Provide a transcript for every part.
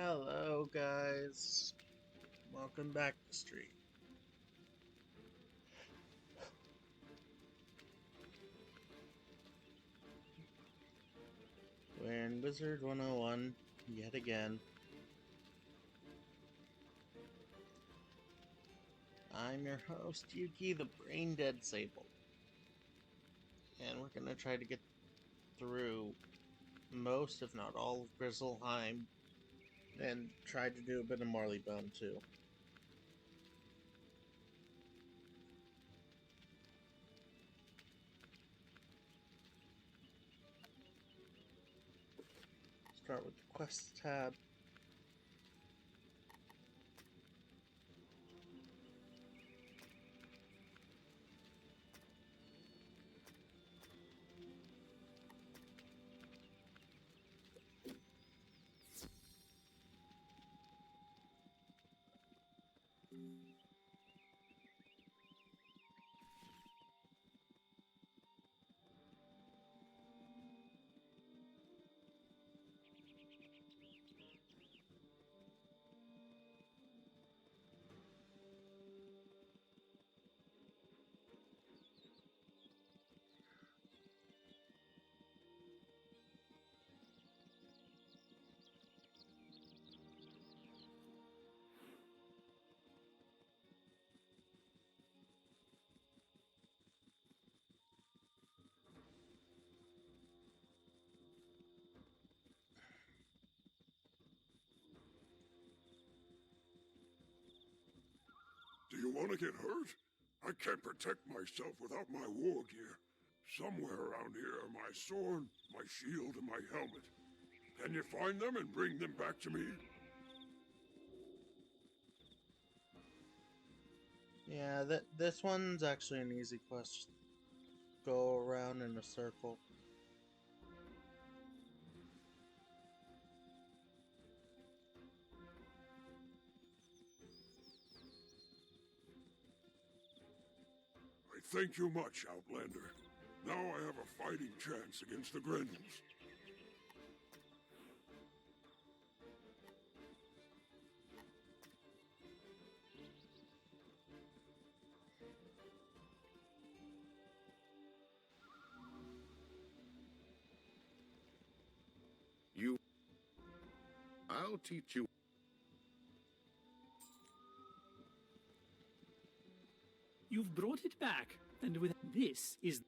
Hello, guys. Welcome back to stream. We're in Wizard 101 yet again. I'm your host, Yuki, the Brain Dead Sable. And we're gonna try to get through most, if not all, of Grizzleheim. And try to do a bit of Marleybone, too. Start with the Quests tab. Do you want to get hurt? I can't protect myself without my war gear. Somewhere around here are my sword, my shield, and my helmet. Can you find them and bring them back to me? Yeah, this one's actually an easy quest. Go around in a circle. I thank you much, Outlander. Now I have a fighting chance against the Grendels. I'll teach you. You've brought it back, and with this is...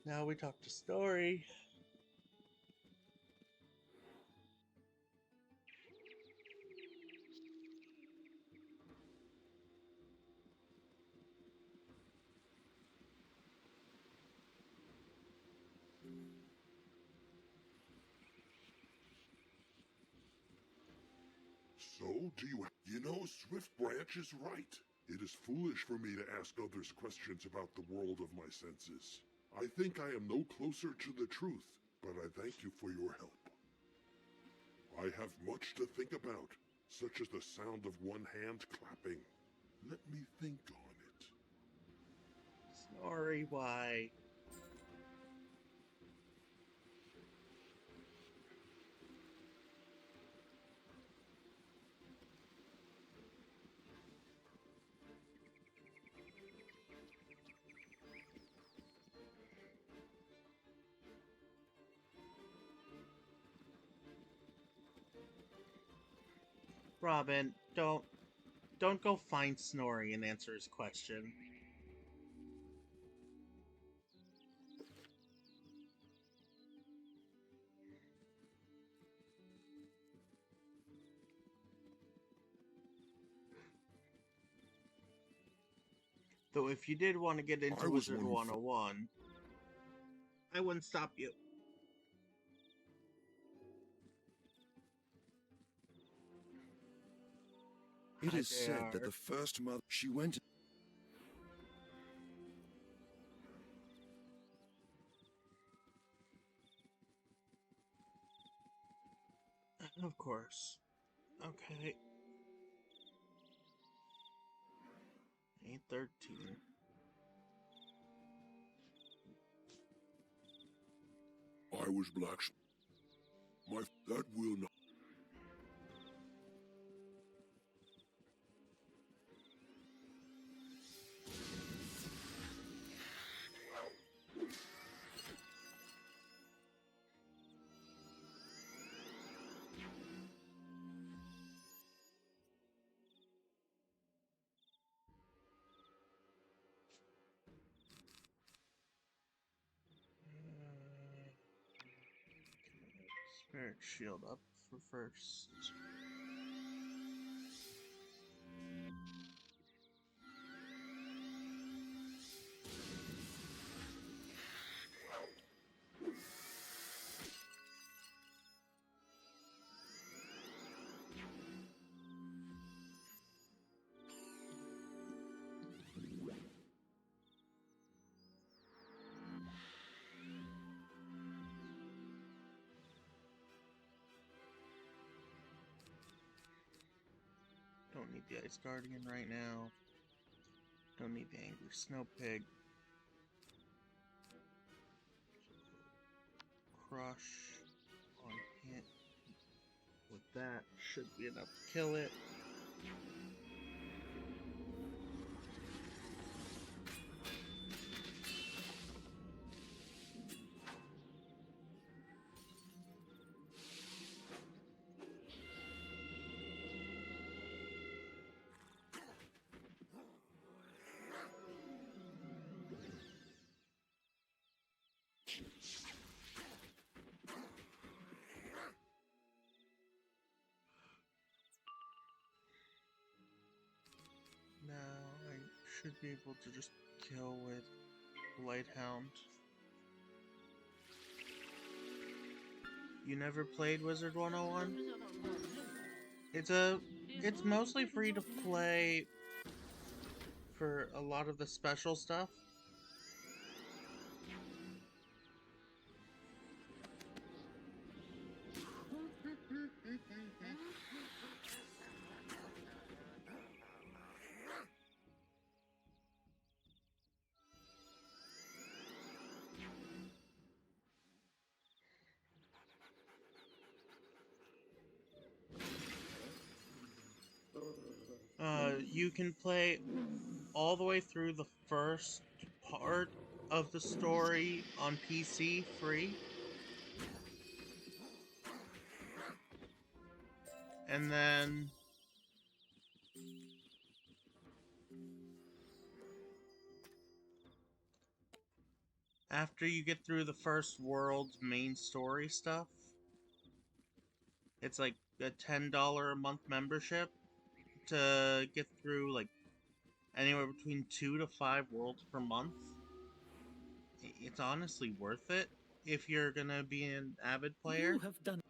Now we talk to Story. So, do you... You know, Swift Branch is right. It is foolish for me to ask others questions about the world of my senses. I think I am no closer to the truth, but I thank you for your help. I have much to think about, such as the sound of one hand clapping. Let me think on it. Sorry, why? Robin, don't go find Snorri and answer his question. Though if you did want to get into Wizard 101, I wouldn't stop you. It is said that the first mother... She went... Of course. Okay. 8:13. was blacksmith. That will not. Spirit shield up for first. Don't need the Ice Guardian right now. Don't need the Angry Snow Pig. Crush on hit. With that, should be enough to kill it. Now I should be able to just kill with Lighthound. You never played Wizard 101? It's mostly free to play for a lot of the special stuff. You can play all the way through the first part of the story on PC free. And then after you get through the first world's main story stuff, it's like a $10 a month membership to get through like anywhere between 2 to 5 worlds per month. It's honestly worth it if you're gonna be an avid player. You have done.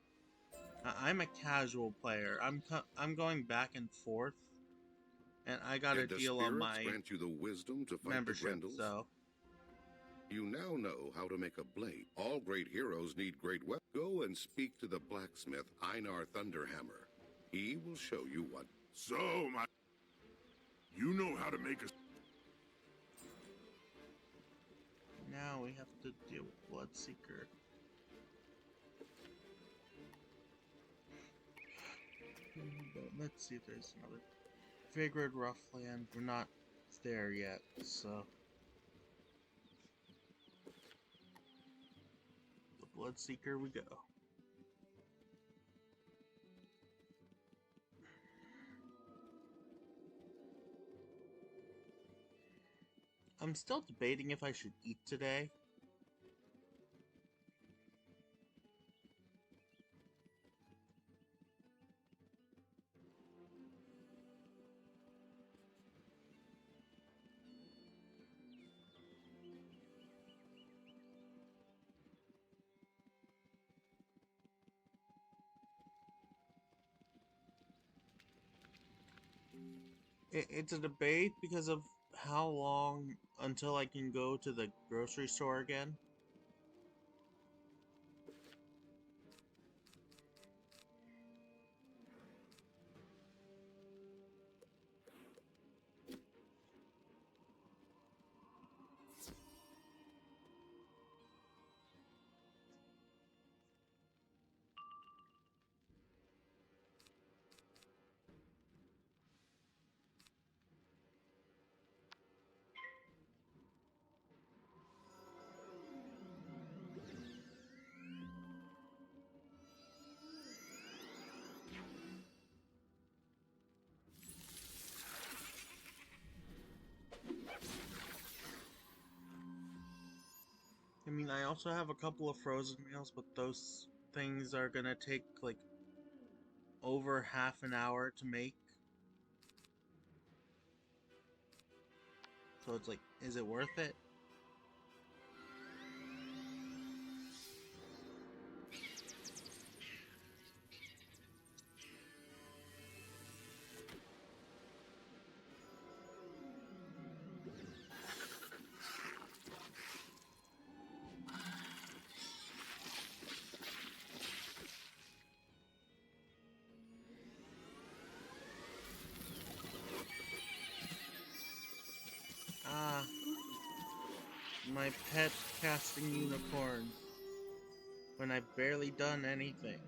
I'm a casual player. I'm going back and forth, and I got a deal on my grant you the wisdom to fight membership. the Grendels? So You now know how to make a blade. All great heroes need great weapons. Go and speak to the blacksmith, Einar Thunderhammer. He will show you what. So, you know how to make a. now we have to deal with Bloodseeker. But let's see if there's another Vigrid Roughland. We're not there yet, so the Bloodseeker we go. I'm still debating if I should eat today. It's a debate because of how long until I can go to the grocery store again. mean, I also have a couple of frozen meals, but those things are gonna take, like, over half an hour to make. So it's like, is it worth it? Ah, my pet casting unicorn. When I've barely done anything.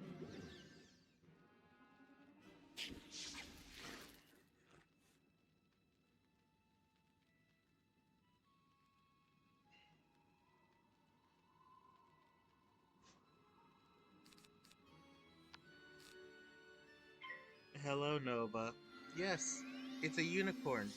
Hello, Nova. Yes, it's a unicorn.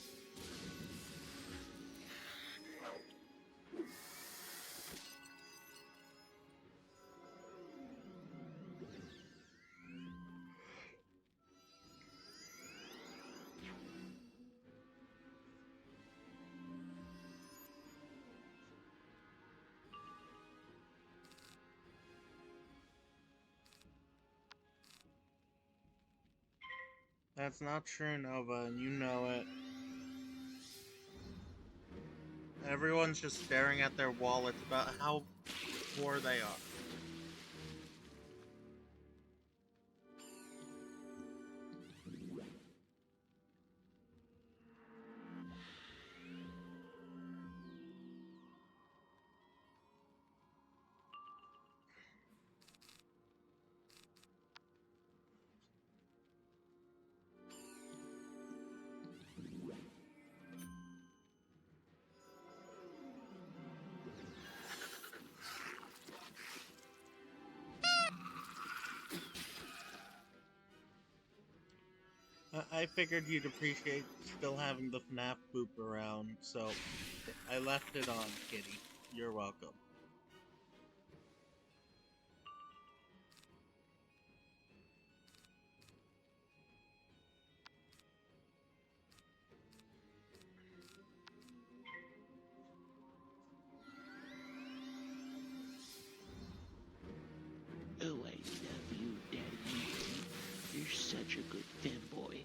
That's not true, Nova, and you know it. Everyone's just staring at their wallets about how poor they are. I figured you'd appreciate still having the FNAF boop around, so I left it on, kitty. You're welcome. Oh, I love you, Daddy. You're such a good fanboy.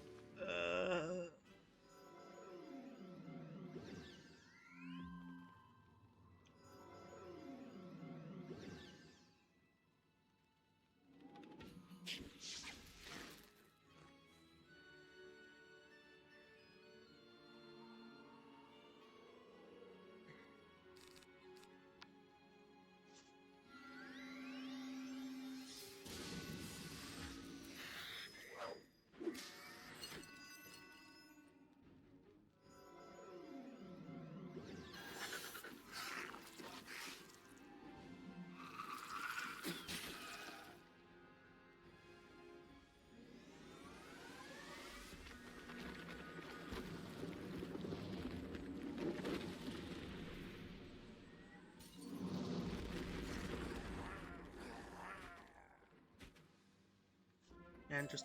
And just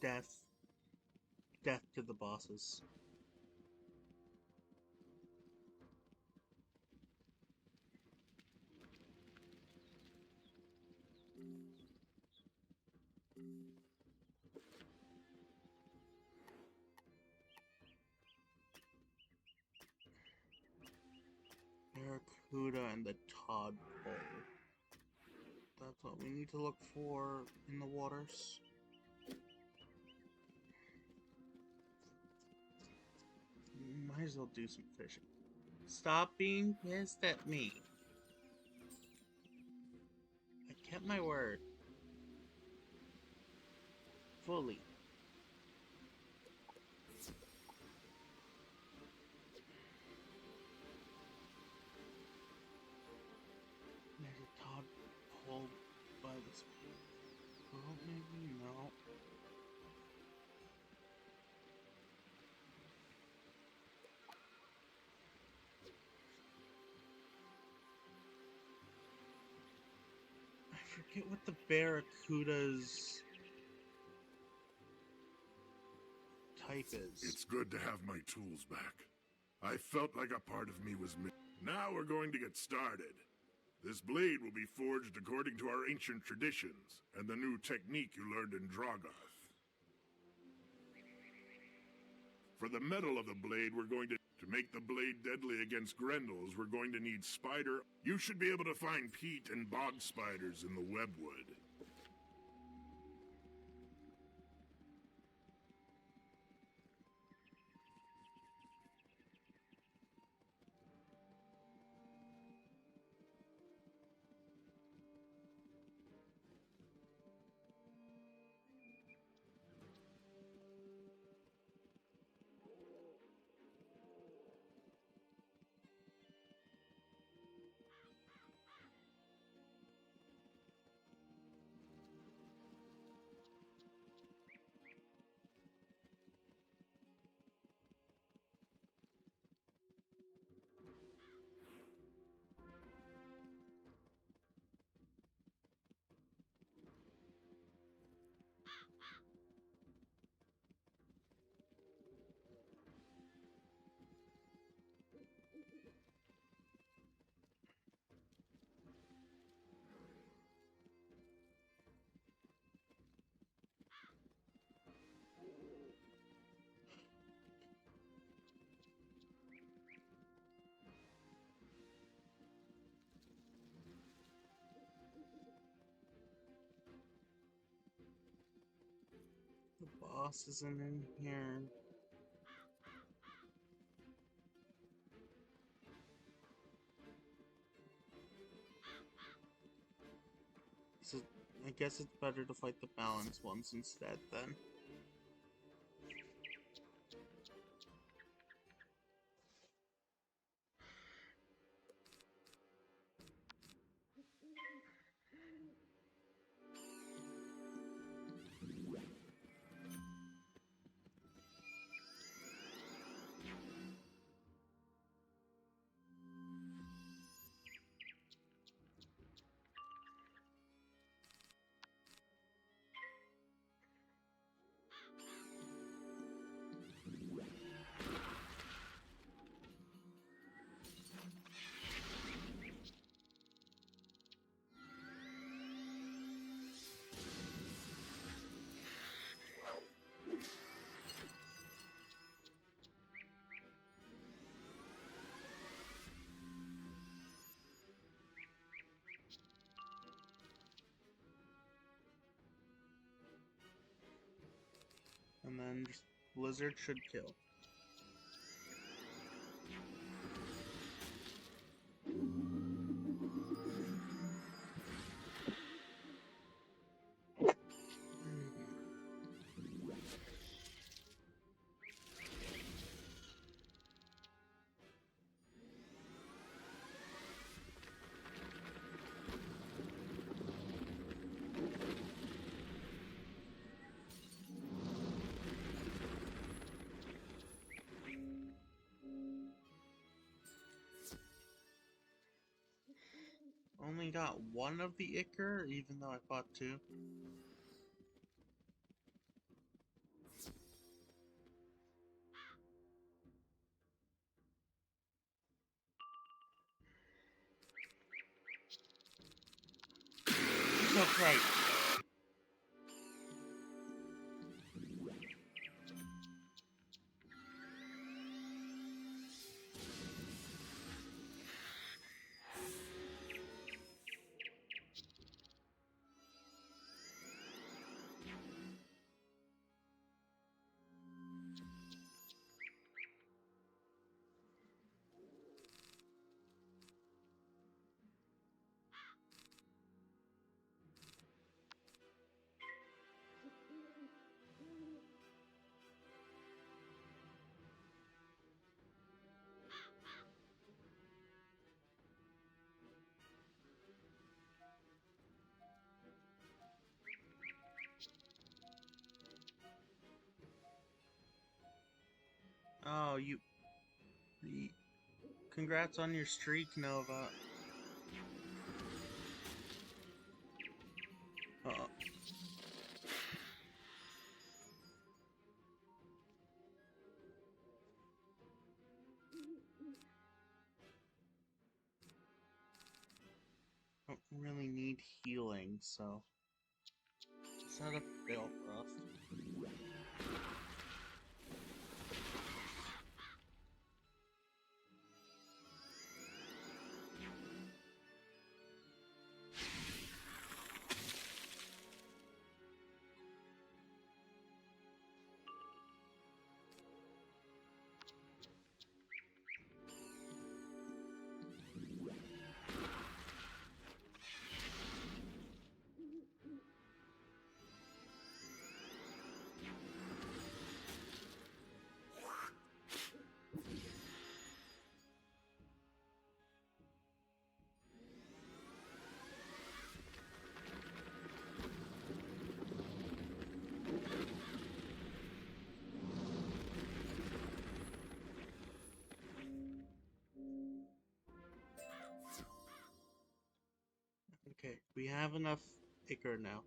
death. Death to the bosses. Barracuda and the tadpole. That's what we need to look for in the waters. Might as well do some fishing. Stop being pissed at me. I kept my word. Fully. There's a tadpole by this girl, maybe? No. forget what the Barracuda's type is. It's good to have my tools back. I felt like a part of me was missing. Now we're going to get started. This blade will be forged according to our ancient traditions and the new technique you learned in Drogoth. For the metal of the blade, we're going to make the blade deadly against Grendels, we're going to need spider. You should be able to find peat and bog spiders in the webwood. The boss isn't in here. So I guess it's better to fight the balanced ones instead then. And then just Blizzard should kill. Only got one of the Ichor, even though I bought two. Oh, right. Oh, congrats on your streak, Nova. really need healing, so set up Bale Frost. Okay, we have enough ichor now.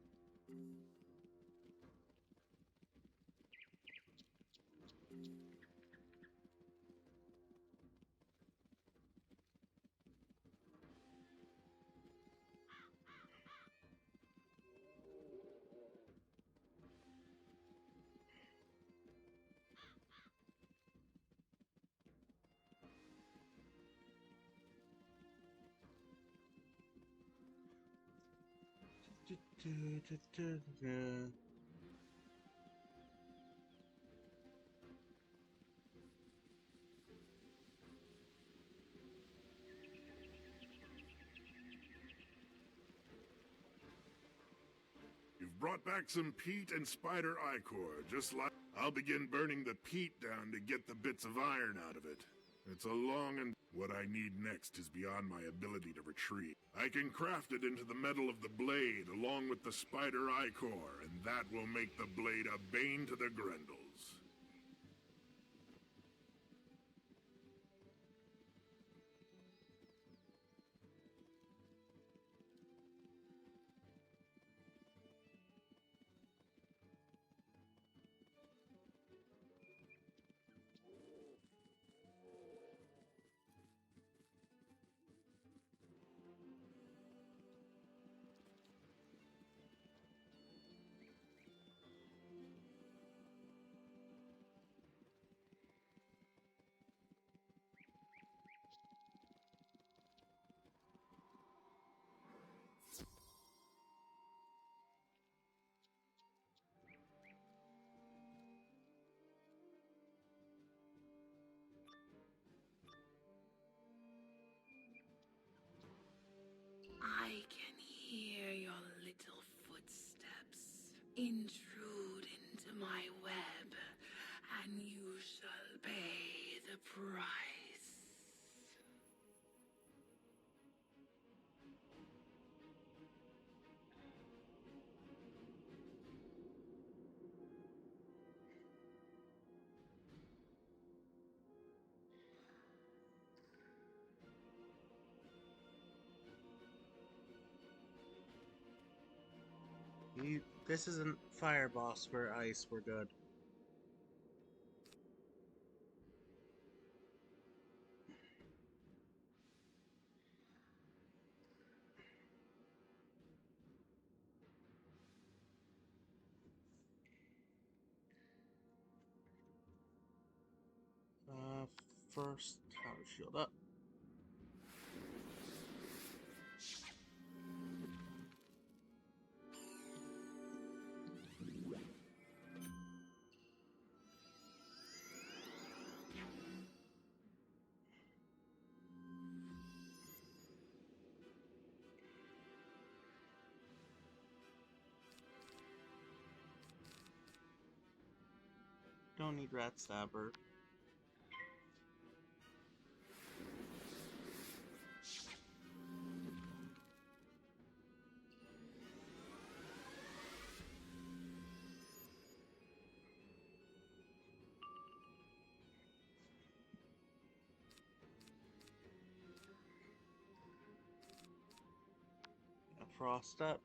You've brought back some peat and spider ichor, just like... I'll begin burning the peat down to get the bits of iron out of it. It's a long and... What I need next is beyond my ability to retrieve. I can craft it into the metal of the blade along with the spider ichor, and that will make the blade a bane to the Grendels. I can hear your little footsteps intrude into my web, and you shall pay the price. This isn't fire boss, we're ice, we're good. First, tower shield up. Don't need rat stabber. Frost up.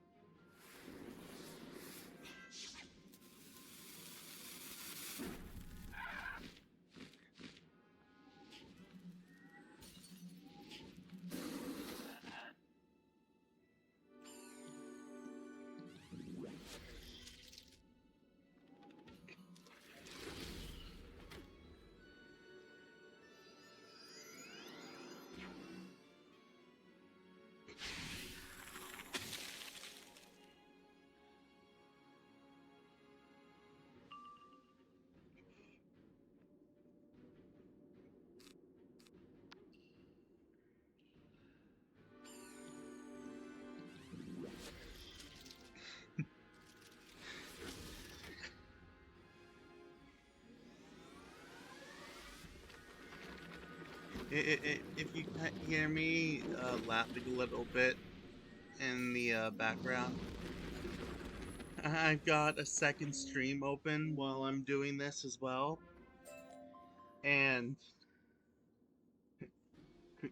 If you hear me laughing a little bit in the background, I've got a second stream open while I'm doing this as well. And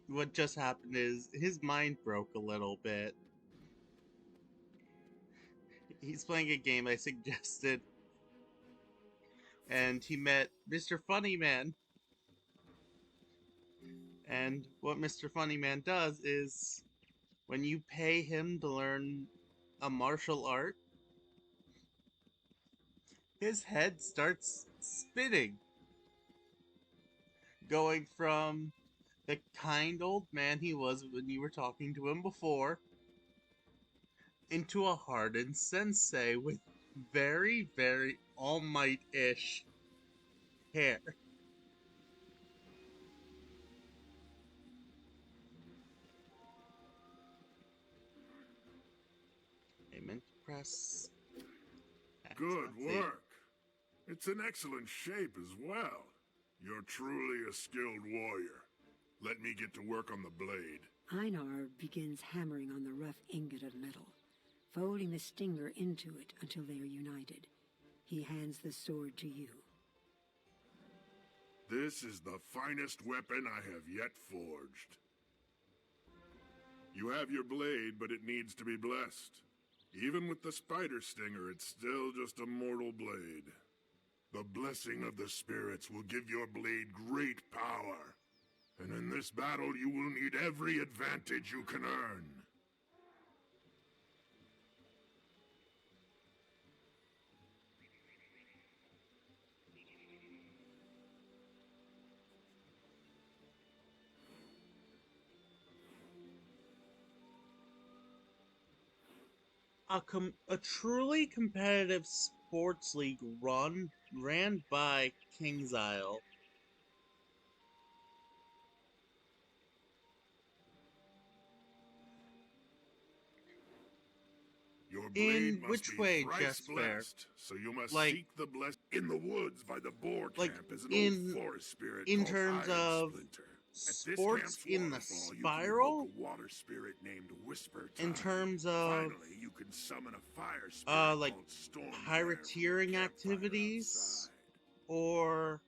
what just happened is his mind broke a little bit. He's playing a game I suggested, and he met Mr. Funnyman. And what Mr. Funnyman does is, when you pay him to learn a martial art, his head starts spinning, going from the kind old man he was when you were talking to him before into a hardened sensei with very, very All Might-ish hair. I meant to press X, Good not Z. work. It's in excellent shape as well. You're truly a skilled warrior. Let me get to work on the blade. Einar begins hammering on the rough ingot of metal, folding the stinger into it until they are united. He hands the sword to you. This is the finest weapon I have yet forged. You have your blade, but it needs to be blessed. Even with the spider stinger, it's still just a mortal blade. The blessing of the spirits will give your blade great power. And in this battle, you will need every advantage you can earn. A truly competitive sports league ran by King's Isle. Your blade must which be way, thrice Jess Fair? blessed, so you must Like- seek the bless in the woods by the boar Like, camp is an in- old forest spirit in called terms Iron of Splinter. At this sports camp's in the waterfall, you can spiral? evoke a water spirit named Whisper Time. In terms of Finally, you can summon a fire spirit like called Stormfire from the pirateering campfire activities, outside. or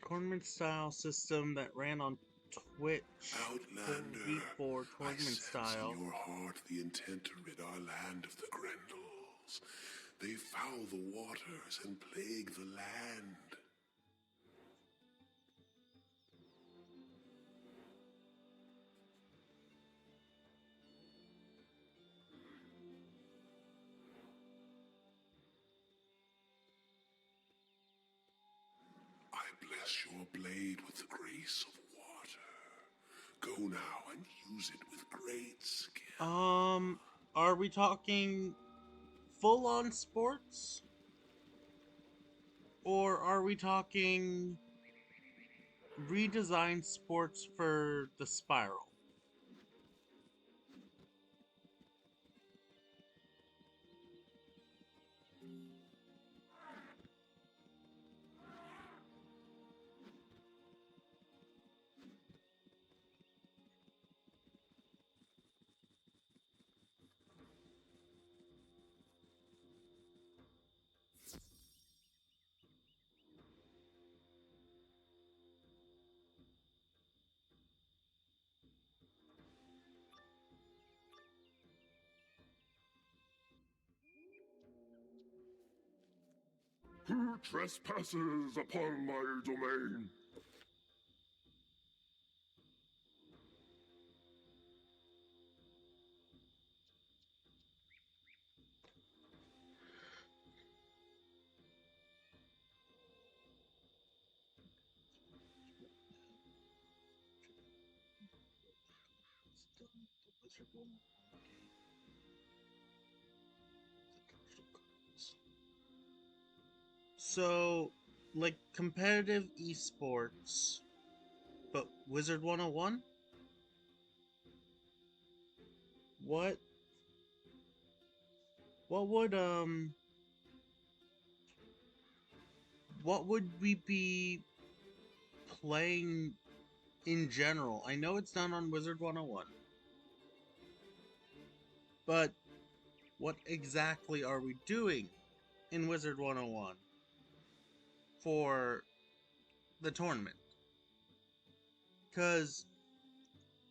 tournament style system that ran on Twitch Outlander, before I tournament sense style. in your heart the intent to rid our land of the Grendels. They foul the waters and plague the land. I bless your blade with the grace of water. Go now and use it with great skill. Are we talking full-on sports? Or are we talking redesigned sports for the spiral? Who trespasses upon my domain? So, like competitive esports, but Wizard 101? What would what would we be playing in general? I know it's done on Wizard 101. But what exactly are we doing in Wizard 101 for the tournament? Because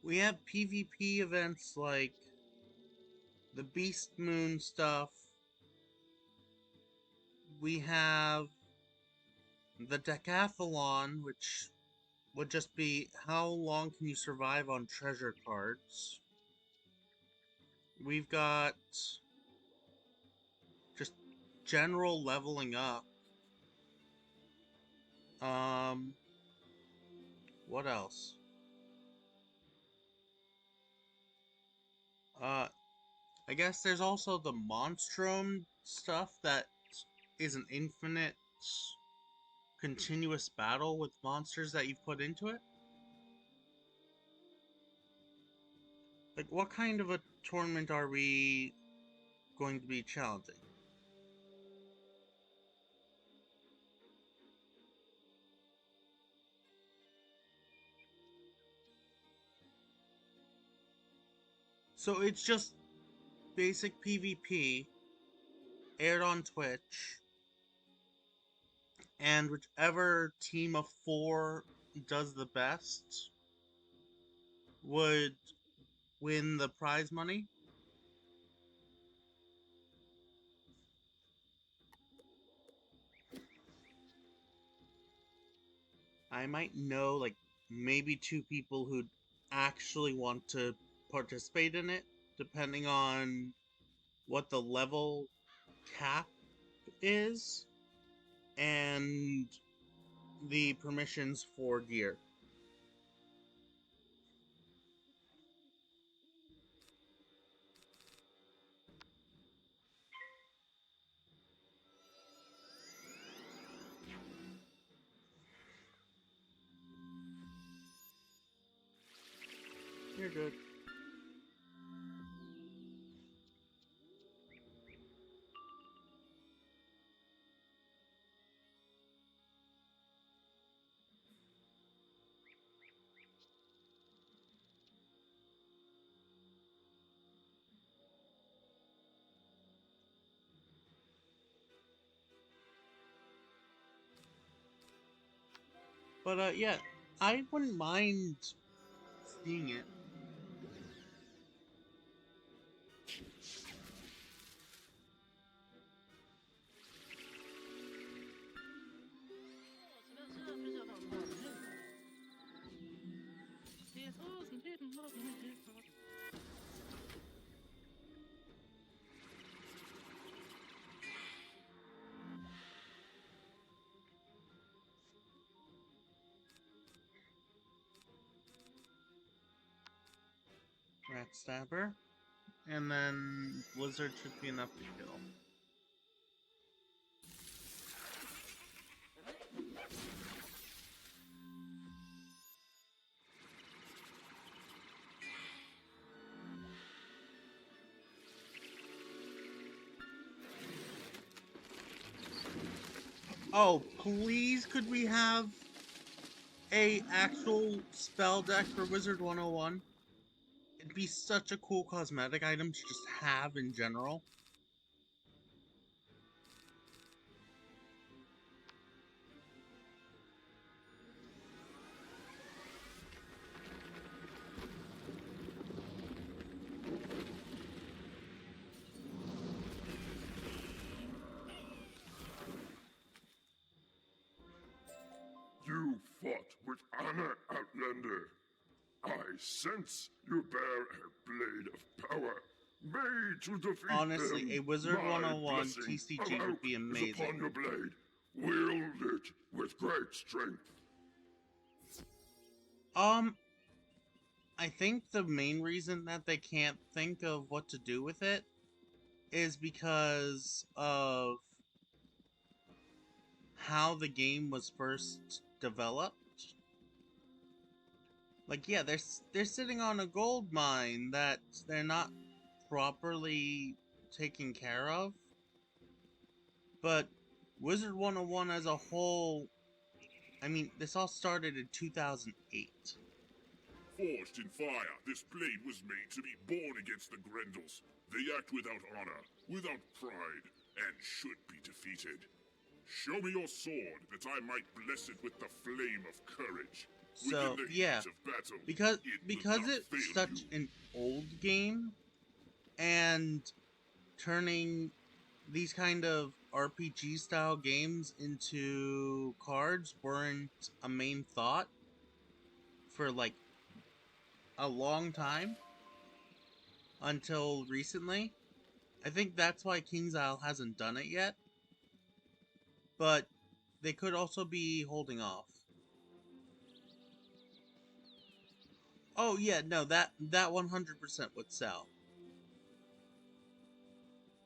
we have PvP events like the Beast Moon stuff. We have the Decathlon, which would just be how long can you survive on treasure cards. We've got just general leveling up. What else? I guess there's also the Monstrum stuff that is an infinite, continuous battle with monsters that you've put into it. Like, what kind of a tournament are we going to be challenging? So it's just basic PvP aired on Twitch, and whichever team of 4 does the best would win the prize money. I might know, like, maybe 2 people who'd actually want to participate in it, depending on what the level cap is and the permissions for gear. You're good. But yeah, I wouldn't mind seeing it. Rat Stabber. And then Blizzard should be enough to kill. Oh, please could we have a actual spell deck for Wizard 101? It'd be such a cool cosmetic item to just have in general. You fought with honor, Outlander. I sense you bear a blade of power, made to defeat Honestly, them. a Wizard My 101 blessing TCG of would be Auk is amazing. upon your blade. Wield it with great strength. I think the main reason that they can't think of what to do with it is because of how the game was first developed. Like, yeah, they're sitting on a gold mine that they're not properly taken care of. But Wizard 101 as a whole, I mean, this all started in 2008. Forged in fire, this blade was made to be born against the Grendels. They act without honor, without pride, and should be defeated. Show me your sword, that I might bless it with the flame of courage. So, Within the yeah, heat of battle, because will not it's fail such you. an old game, and turning these kind of RPG style games into cards weren't a main thought for like a long time until recently. I think that's why King's Isle hasn't done it yet, but they could also be holding off. Oh yeah, no, that 100% would sell.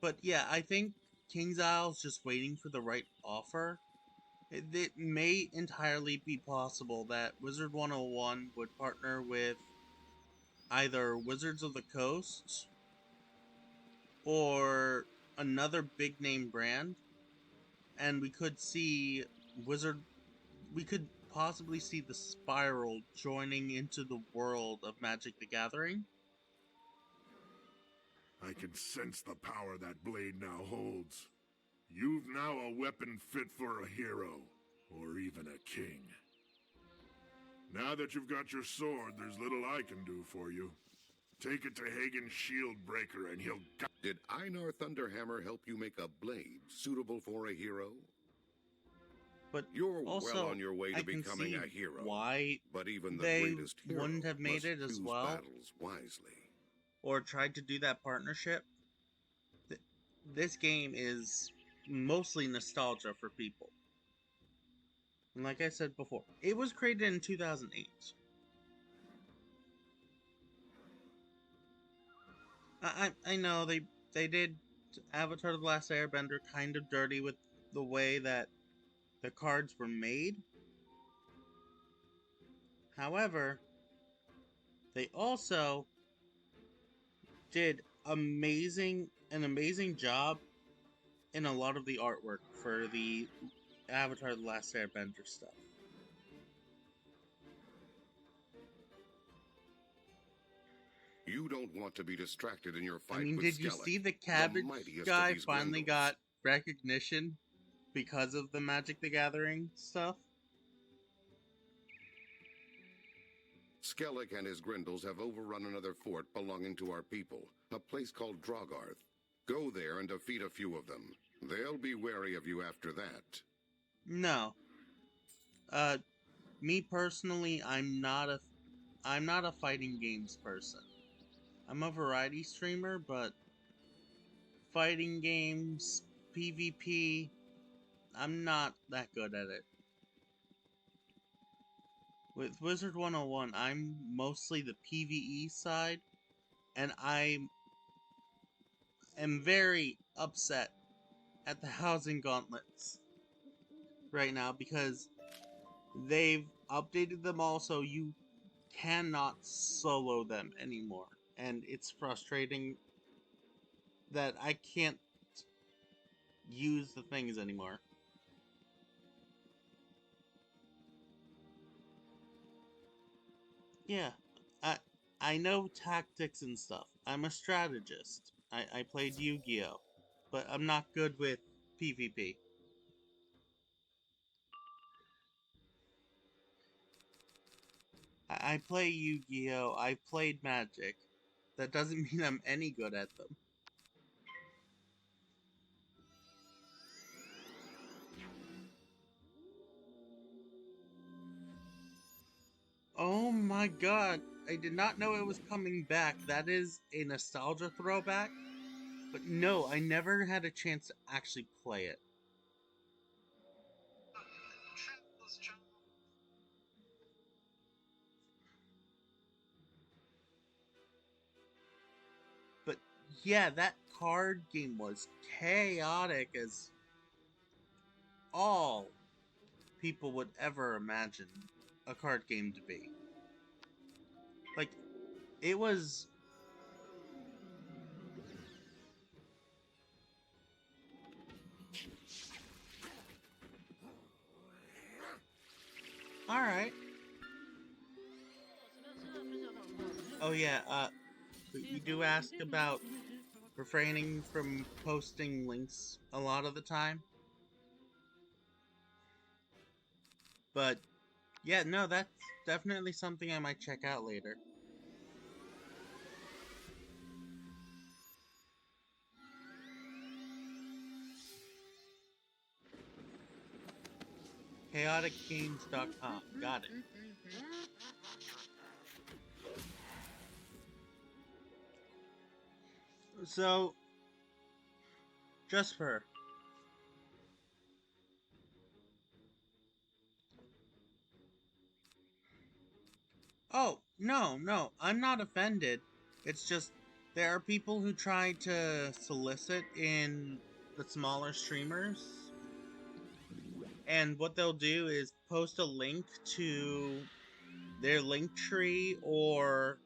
But yeah, I think King's Isle's just waiting for the right offer. It may entirely be possible that Wizard 101 would partner with either Wizards of the Coast or another big name brand, and we could possibly see the Spiral joining into the world of Magic the Gathering. I can sense the power that blade now holds. You've now a weapon fit for a hero, or even a king. Now that you've got your sword, there's little I can do for you. Take it to Hagen's shield breaker and he'll... Did Einar Thunderhammer help you make a blade suitable for a hero? But You're also, well on your way to I can becoming see a hero. why But even the they greatest hero wouldn't have made must it as choose well, battles wisely. or tried to do that partnership. This game is mostly nostalgia for people. And like I said before, it was created in 2008. I know they did Avatar: The Last Airbender kind of dirty with the way that the cards were made. However, they also did an amazing job in a lot of the artwork for the Avatar: The Last Airbender stuff. You don't want to be distracted in your fight I mean, with did you Skellig, see the cabbage mightiest of guy these finally Grendels. got recognition because of the Magic the Gathering stuff? Skellig and his Grendels have overrun another fort belonging to our people, a place called Drogarth. Go there and defeat a few of them. They'll be wary of you after that. No. Me personally, I'm not a fighting games person. I'm a variety streamer, but fighting games, PvP, I'm not that good at it. With Wizard 101, I'm mostly the PvE side, and I am very upset at the housing gauntlets right now because they've updated them all so you cannot solo them anymore. And it's frustrating that I can't use the things anymore. Yeah, I know tactics and stuff. I'm a strategist. I played Yu-Gi-Oh! But I'm not good with PvP. I play Yu-Gi-Oh! I've played Magic. That doesn't mean I'm any good at them. my god, I did not know it was coming back. That is a nostalgia throwback. But no, I never had a chance to actually play it. But yeah, that card game was chaotic as all people would ever imagine a card game to be. Like, it was... Alright. Oh yeah, we do ask about refraining from posting links a lot of the time. But, yeah, no, that's definitely something I might check out later. chaoticgames.com. Got it. So, just for... Oh, no, I'm not offended. It's just, there are people who try to solicit in the smaller streamers. And what they'll do is post a link to their link tree or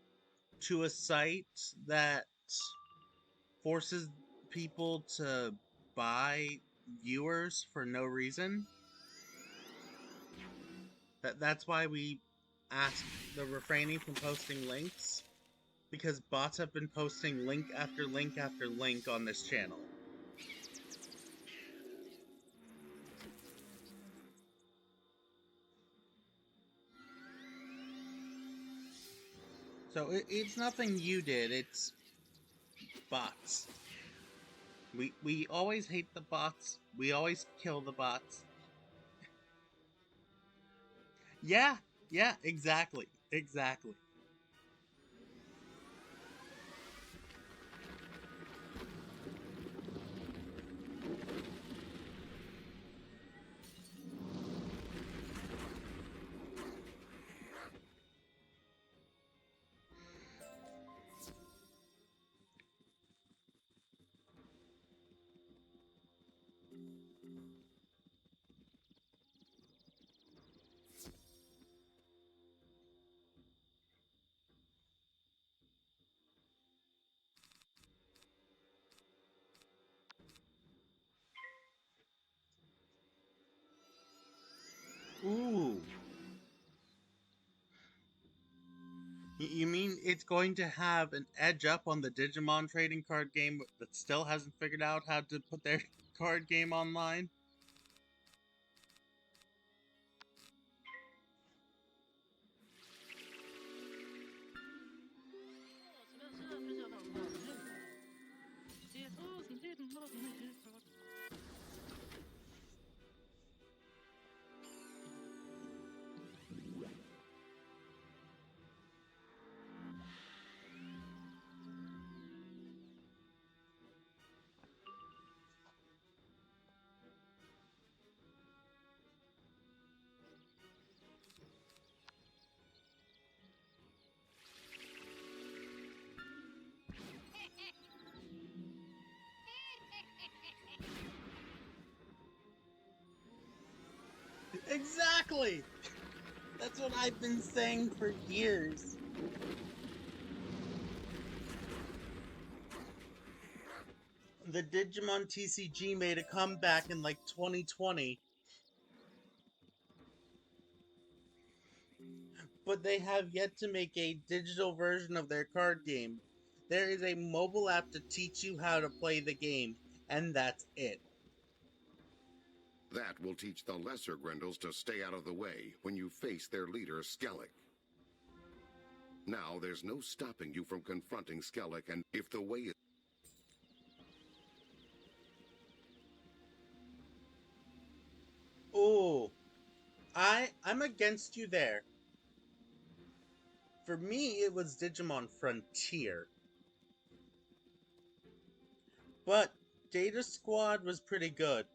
to a site that forces people to buy viewers for no reason. That's why we ask the refraining from posting links, because bots have been posting link after link after link on this channel. So it's nothing you did, it's bots. We always hate the bots. We always kill the bots. Yeah, exactly. Ooh. You mean it's going to have an edge up on the Digimon trading card game that still hasn't figured out how to put their card game online? Exactly! That's what I've been saying for years. The Digimon TCG made a comeback in like 2020. But they have yet to make a digital version of their card game. There is a mobile app to teach you how to play the game, and that's it. That will teach the lesser Grendels to stay out of the way when you face their leader, Skellig. Now there's no stopping you from confronting Skellig, and if the way is... Oh, I'm against you there. For me, it was Digimon Frontier. But Data Squad was pretty good.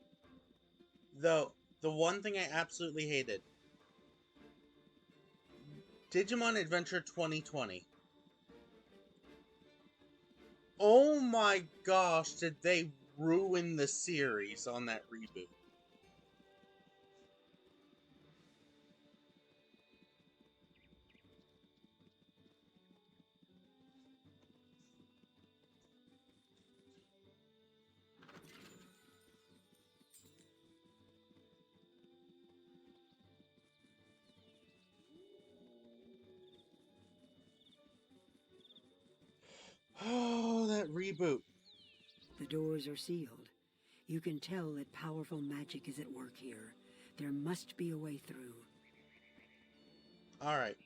Though, the one thing I absolutely hated, Digimon Adventure 2020. Oh my gosh, did they ruin the series on that reboot. Oh, that reboot. The doors are sealed. You can tell that powerful magic is at work here. There must be a way through. Alright.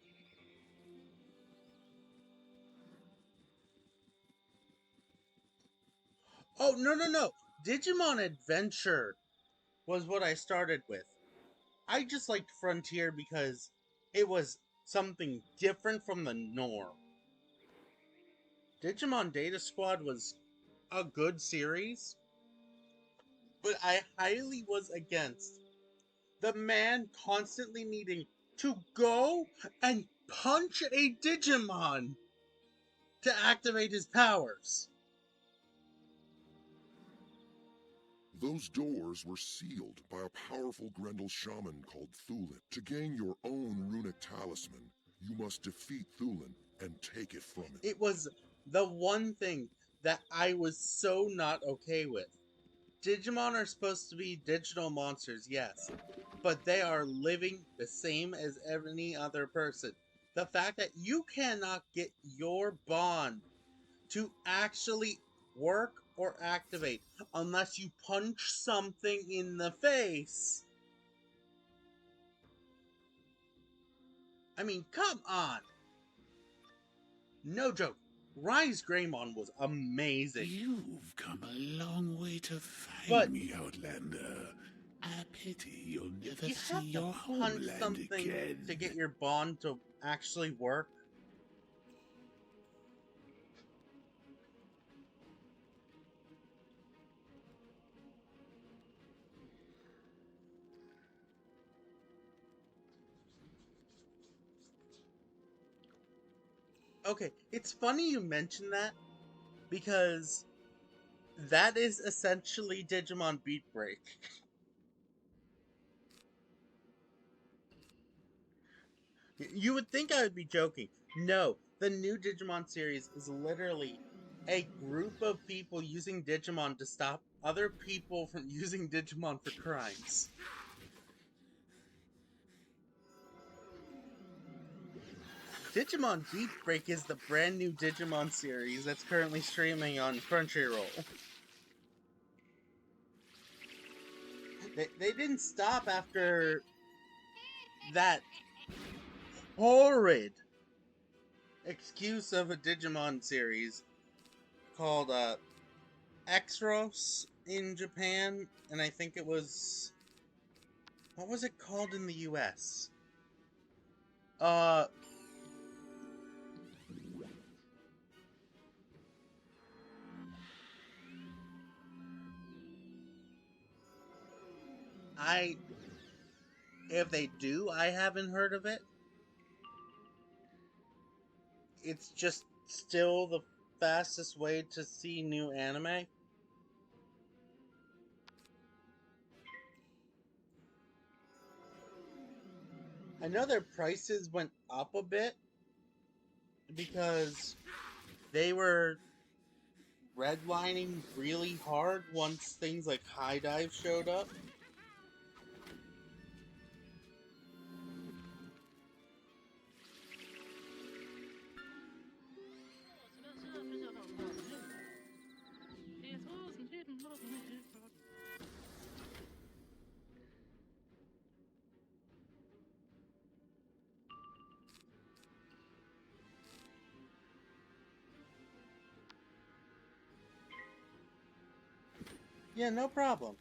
Oh, no. Digimon Adventure was what I started with. I just liked Frontier because it was something different from the norm. Digimon Data Squad was a good series, but I highly was against the man constantly needing to go and punch a Digimon to activate his powers. Those doors were sealed by a powerful Grendel shaman called Thulin. To gain your own runic talisman, you must defeat Thulin and take it from him. It was the one thing that I was so not okay with. Digimon are supposed to be digital monsters, yes, but they are living the same as any other person. The fact that you cannot get your bond to actually work or activate unless you punch something in the face. I mean, come on! No joke. Rise Greymon was amazing. You've come a long way to find But me, Outlander. I pity you'll never you see have to your punch homeland something again. to get your bond to actually work. Okay, it's funny you mention that, because that is essentially Digimon Beat Break. You would think I would be joking. No, the new Digimon series is literally a group of people using Digimon to stop other people from using Digimon for crimes. Digimon Beat Break is the brand new Digimon series that's currently streaming on Crunchyroll. They didn't stop after that horrid excuse of a Digimon series called Exros in Japan, and I think it was... what was it called in the US? If they do, I haven't heard of it. It's just still the fastest way to see new anime. I know their prices went up a bit because they were redlining really hard once things like High Dive showed up. Yeah, no problem.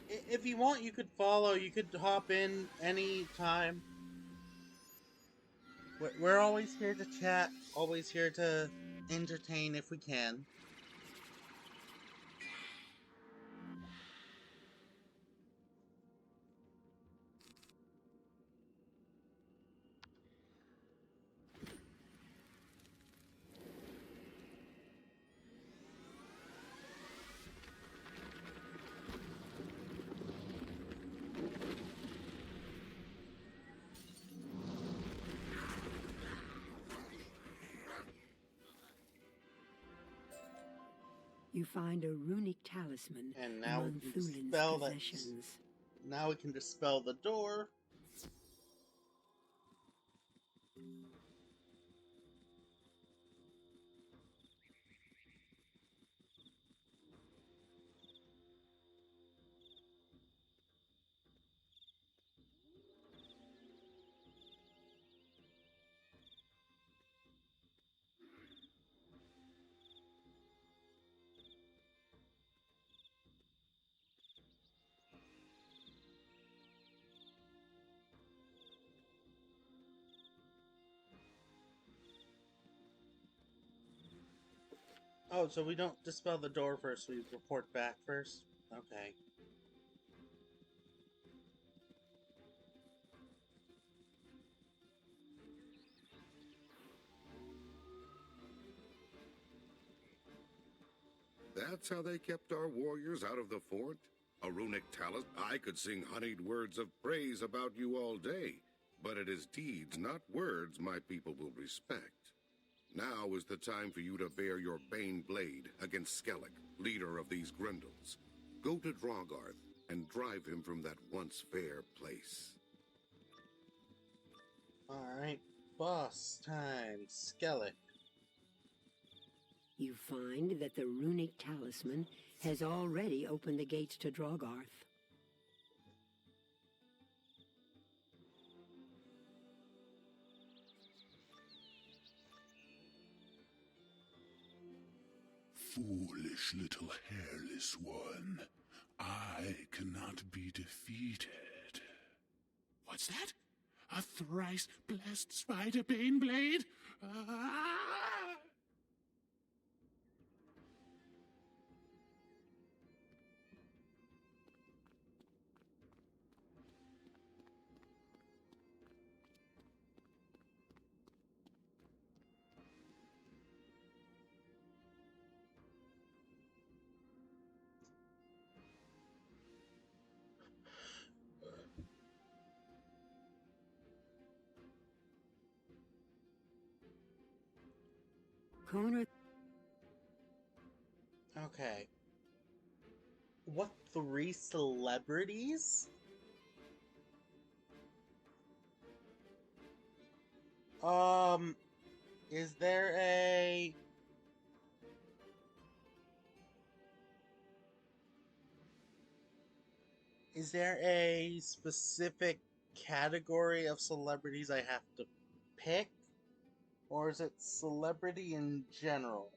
If you want, you could follow. You could hop in any time. We're always here to chat, always here to entertain if we can. You find a runic talisman And now among we can Thulin's dispel that. possessions. Now we can dispel the door. Oh, so we don't dispel the door first, we report back first? Okay. That's how they kept our warriors out of the fort? A runic talent? I could sing honeyed words of praise about you all day, but it is deeds, not words, my people will respect. Now is the time for you to bear your bane blade against Skellig, leader of these Grendels. Go to Drogarth and drive him from that once fair place. Alright, boss time, Skellig. You find that the runic talisman has already opened the gates to Drogarth. Foolish little hairless one. I cannot be defeated. What's that? A thrice blessed spider bane blade? Ah! Konar. Okay. What 3 celebrities? Is there a... Is there a specific category of celebrities I have to pick? Or is it celebrity in general?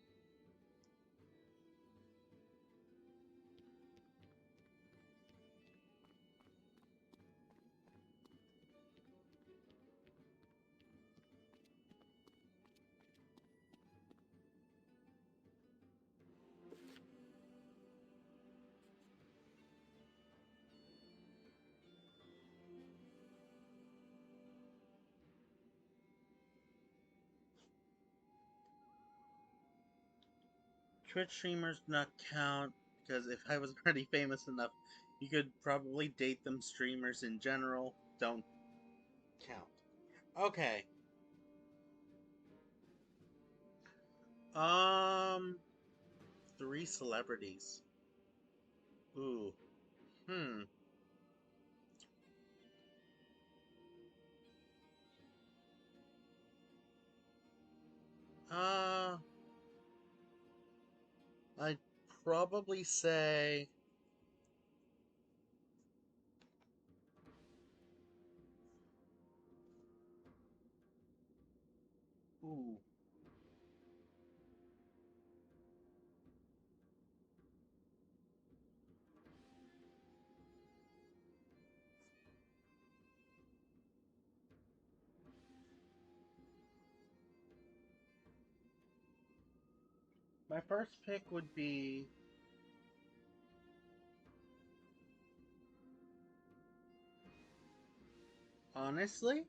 Twitch streamers do not count, because if I was already famous enough, you could probably date them. Streamers in general don't count. Okay. 3 celebrities. Ooh. Hmm. I'd probably say... Ooh. My first pick would be... Honestly?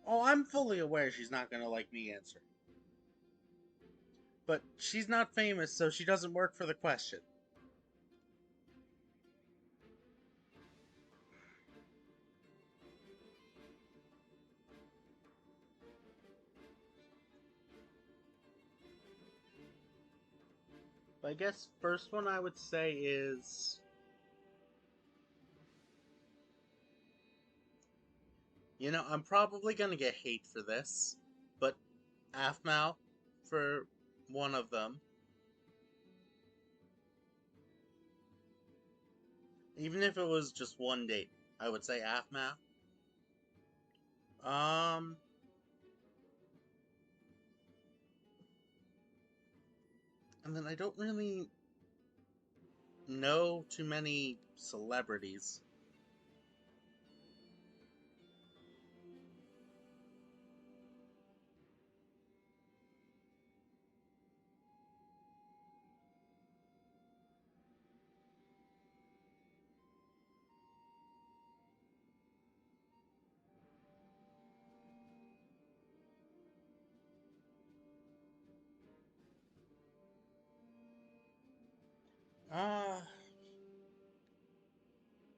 Oh, I'm fully aware she's not gonna like me answer. But she's not famous, so she doesn't work for the question. But I guess first one I would say is... You know, I'm probably gonna get hate for this, but Aphmau for one of them. Even if it was just one date, I would say Aphmau. And then I don't really know too many celebrities.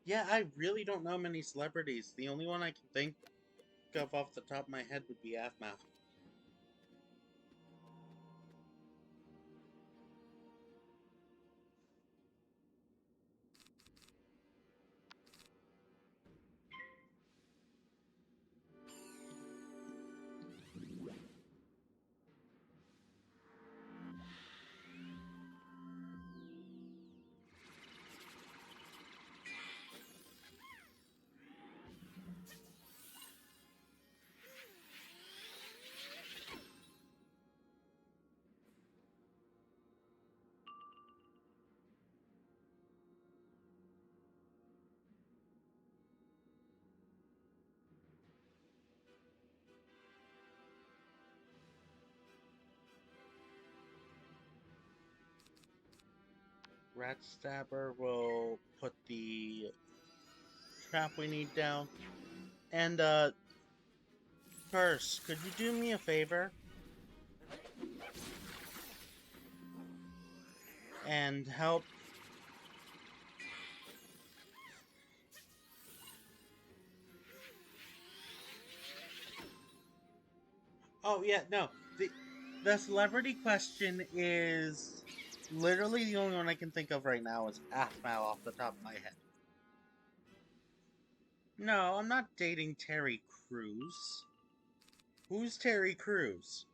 Yeah, I really don't know many celebrities. The only one I can think of off the top of my head would be Aphmau. Rat Stabber will put the trap we need down. And, Curse, could you do me a favor? And help... Oh, yeah, no. The celebrity question is... Literally the only one I can think of right now is Aphmau off the top of my head. No, I'm not dating Terry Crews. Who's Terry Crews?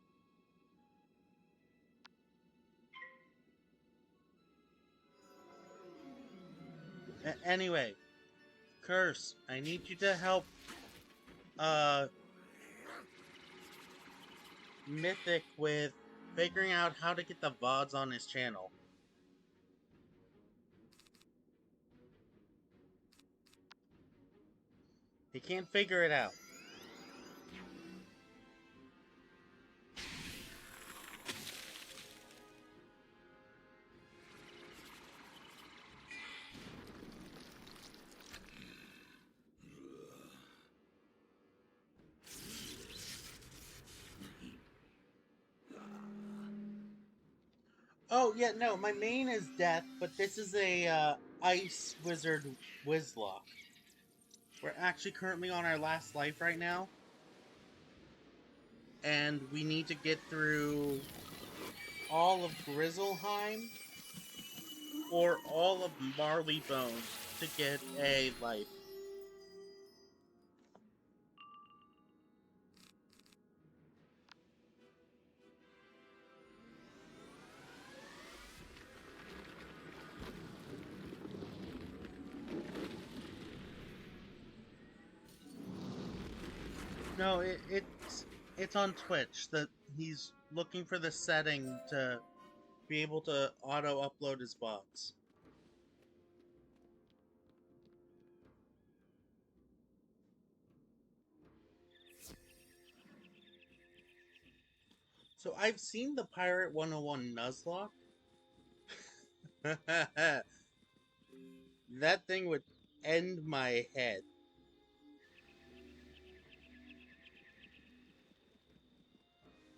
Anyway, Curse, I need you to help, Mythic with figuring out how to get the VODs on his channel. He can't figure it out. Oh, yeah, no, my main is Death, but this is a, Ice Wizard Wizlocke. We're actually currently on our last life right now. And we need to get through all of Grizzleheim or all of Marleybone to get a life. No, it's on Twitch that he's looking for the setting to be able to auto-upload his bots. So I've seen the Pirate 101 Nuzlocke. That thing would end my head.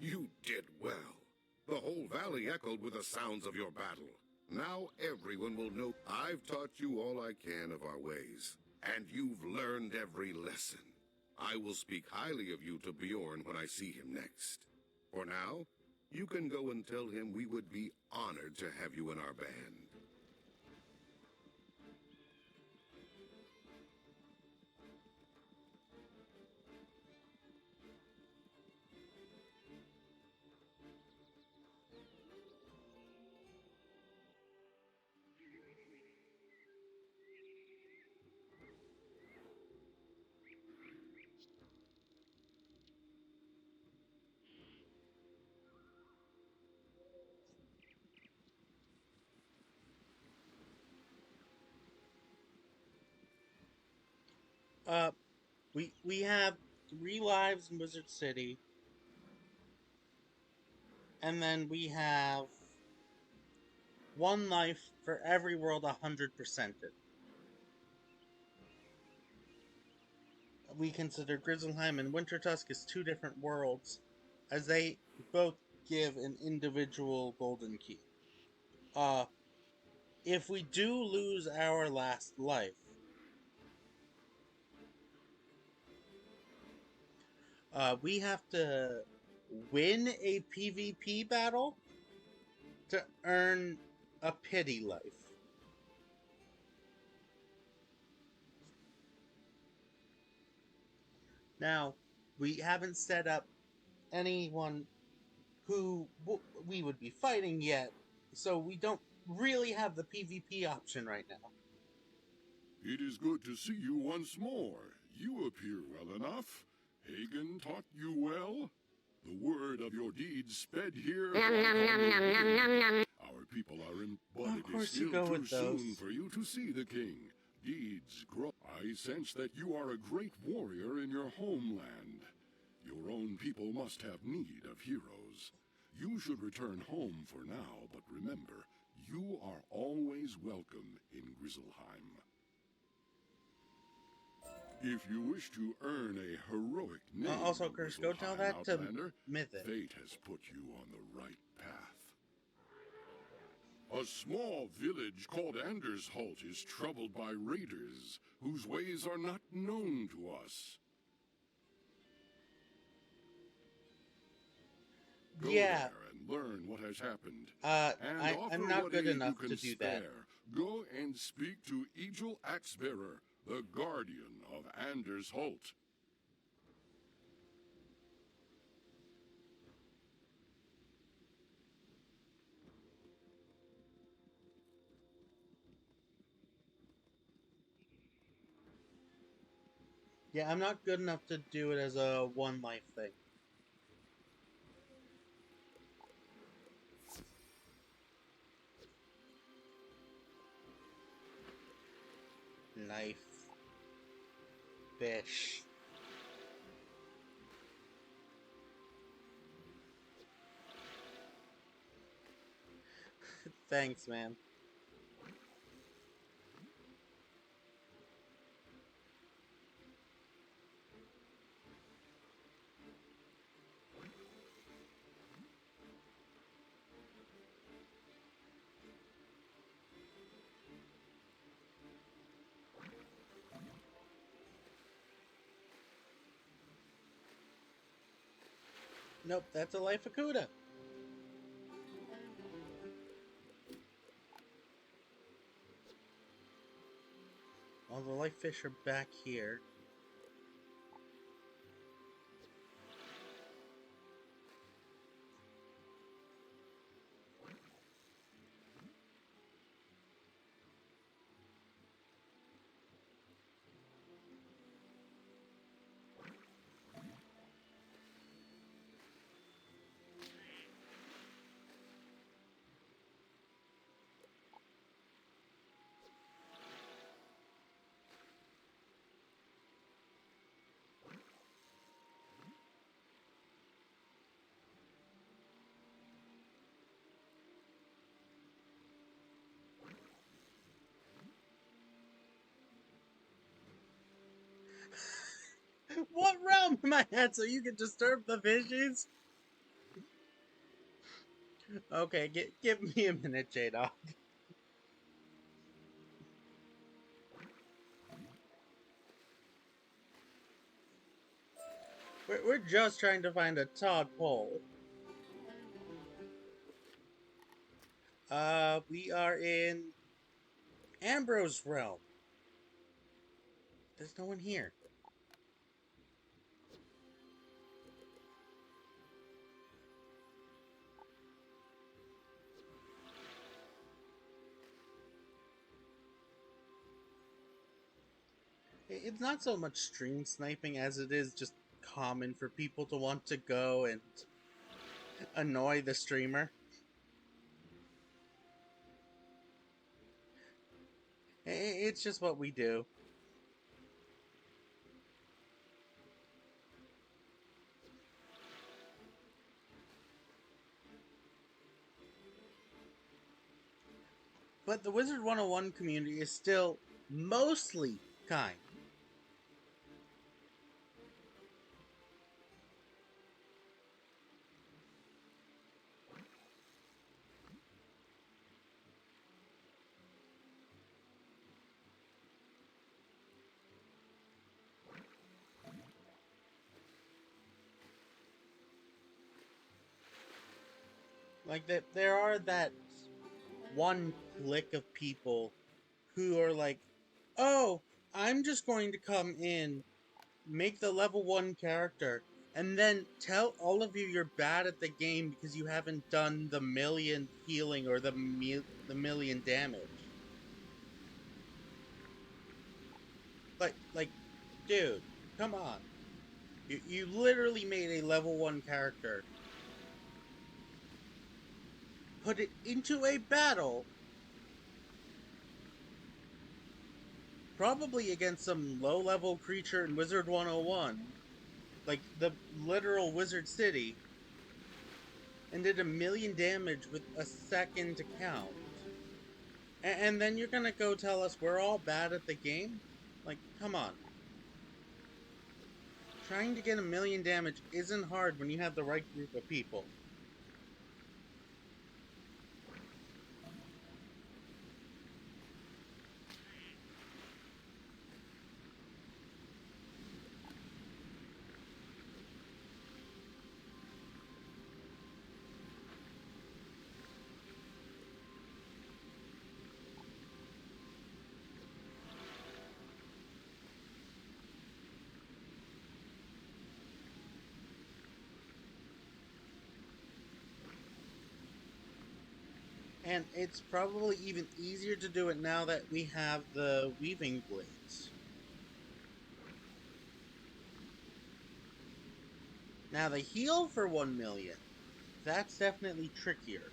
You did well. The whole valley echoed with the sounds of your battle. Now everyone will know I've taught you all I can of our ways, and you've learned every lesson. I will speak highly of you to Bjorn when I see him next. For now, you can go and tell him we would be honored to have you in our band. Uh, we have 3 lives in Wizard City, and then we have 1 life for every world 100%ed. We consider Grizzleheim and Wintertusk as 2 different worlds, as they both give an individual golden key. If we do lose our last life, we have to win a PvP battle to earn a pity life. Now, we haven't set up anyone who we would be fighting yet, so we don't really have the PvP option right now. It is good to see you once more. You appear well enough. Hagen taught you well. The word of your deeds sped here. Our people are in, but Of it course is you still go too with those. soon for you to see the king. Deeds grow. I sense that you are a great warrior in your homeland. Your own people must have need of heroes. You should return home for now, but remember, you are always welcome in Grizzleheim. If you wish to earn a heroic name, Also, Curse, go tell Grizzleheim that to Outlander, Mythic. fate has put you on the right path. A small village called Andersholt is troubled by raiders whose ways are not known to us. Go Yeah. there and learn what has happened. I'm not good enough to do that. Go and speak to Egil Axebearer, the guardian of Andersholt. Yeah, I'm not good enough to do it as a 1 life thing. Life. Fish. Thanks, man. Nope, that's a life of Cuda. All the life fish are back here. thumb in my head so you can disturb the fishies? Okay, give me a minute, J-Dog. We're just trying to find a tadpole. We are in Ambrose realm. There's no one here. It's not so much stream sniping as it is just common for people to want to go and annoy the streamer. It's just what we do. But the Wizard 101 community is still mostly kind. Like, that there are that one clique of people who are like, oh, I'm just going to come in, make the level 1 character, and then tell all of you you're bad at the game because you haven't done the million healing or the million damage. Like, dude, come on. You literally made a level 1 character, put it into a battle, probably against some low-level creature in Wizard 101, like the literal Wizard City, and did a million damage with a second to count. And then you're gonna go tell us we're all bad at the game? Like, come on. Trying to get a million damage isn't hard when you have the right group of people. And it's probably even easier to do it now that we have the weaving blades. Now the heal for 1 million, that's definitely trickier.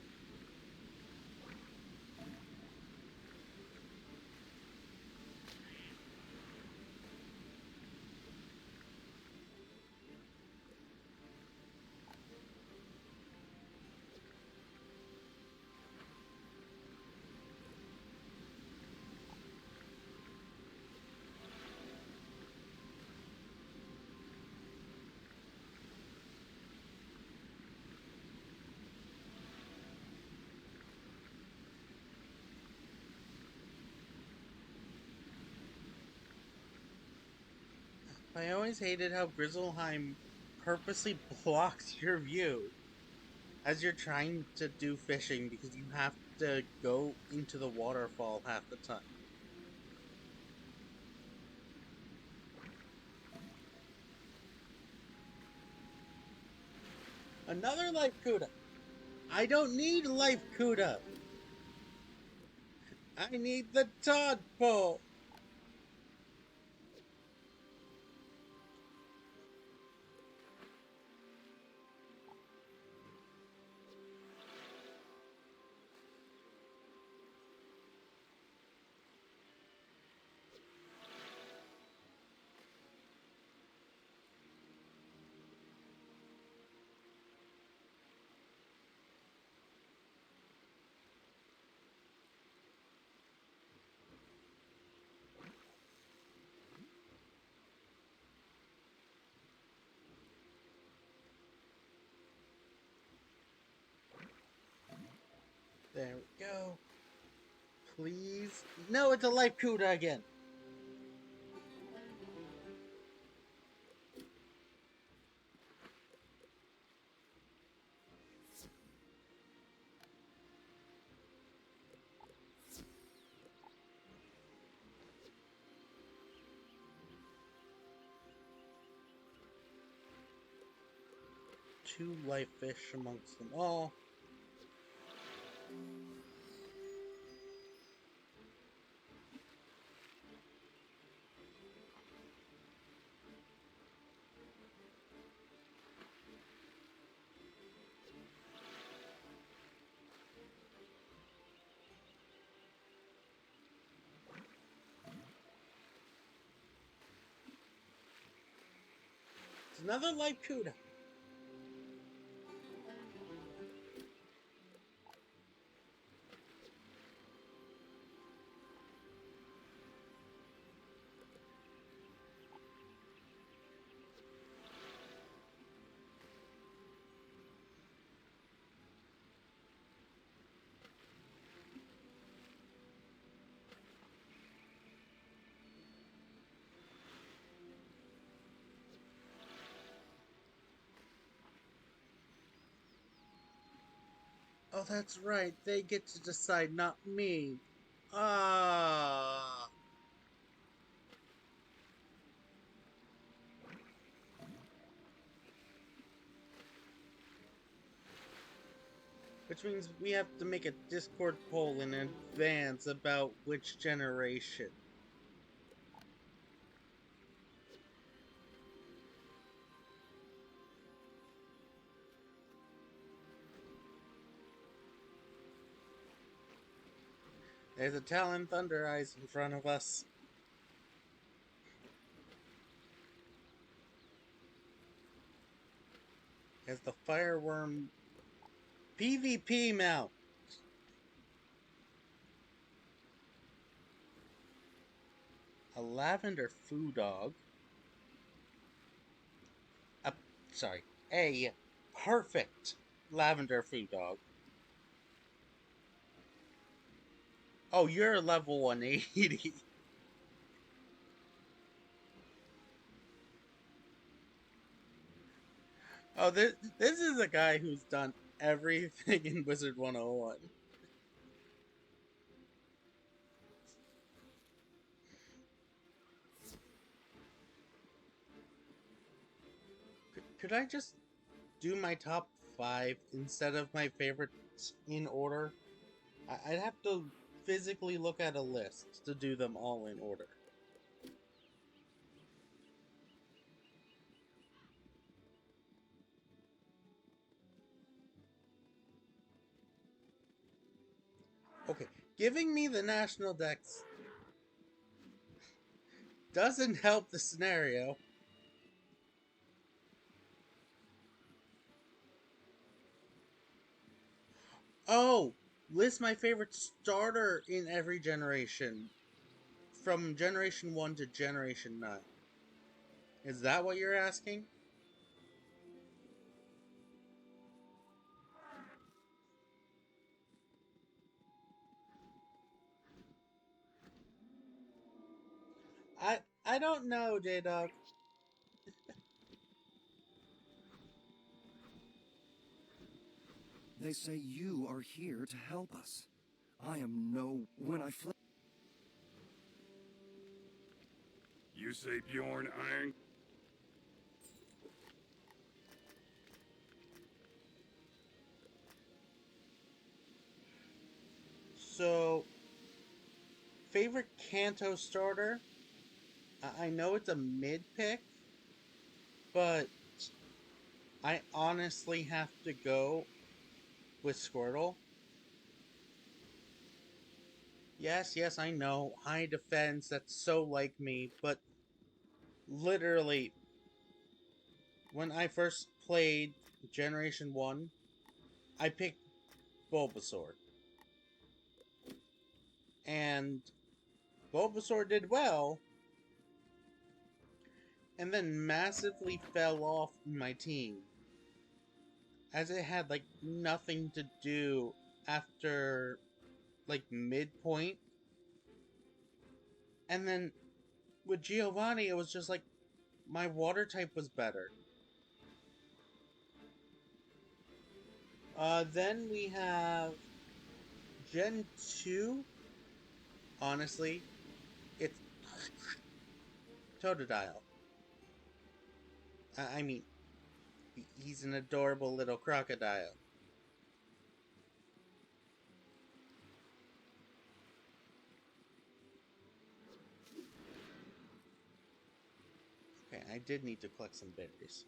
I always hated how Grizzleheim purposely blocks your view as you're trying to do fishing because you have to go into the waterfall half the time. Another life Kuda. I don't need life Kuda. I need the tadpole. There we go. Please. No, it's a life Cuda again. Two life fish amongst them all. It's another life Cuda. Oh, that's right. They get to decide, not me. Ah. Which means we have to make a Discord poll in advance about which generation. There's a Talon Thunder Eyes in front of us. There's the Fireworm PvP mount. A Lavender Foo Dog. A perfect Lavender Foo Dog. Oh, you're level 180. Oh, this is a guy who's done everything in Wizard 101. Could I just do my top 5 instead of my favorites in order? I'd have to physically look at a list to do them all in order. Okay, giving me the national decks doesn't help the scenario. Oh, list my favorite starter in every generation. From Generation 1 to Generation 9. Is that what you're asking? I don't know, J-Dog. They say you are here to help us. I am no... When I fled... You say Bjorn Iron? So, favorite Kanto starter? I know it's a mid pick, but I honestly have to go with Squirtle. Yes, I know. High defense, that's so like me, but literally, when I first played Generation 1, I picked Bulbasaur. And Bulbasaur did well, and then massively fell off my team, as it had, like, nothing to do after like midpoint. And then with Giovanni, it was just like my water type was better. Then we have Gen 2. Honestly, it's Totodile. I mean, he's an adorable little crocodile. Okay, I did need to collect some berries.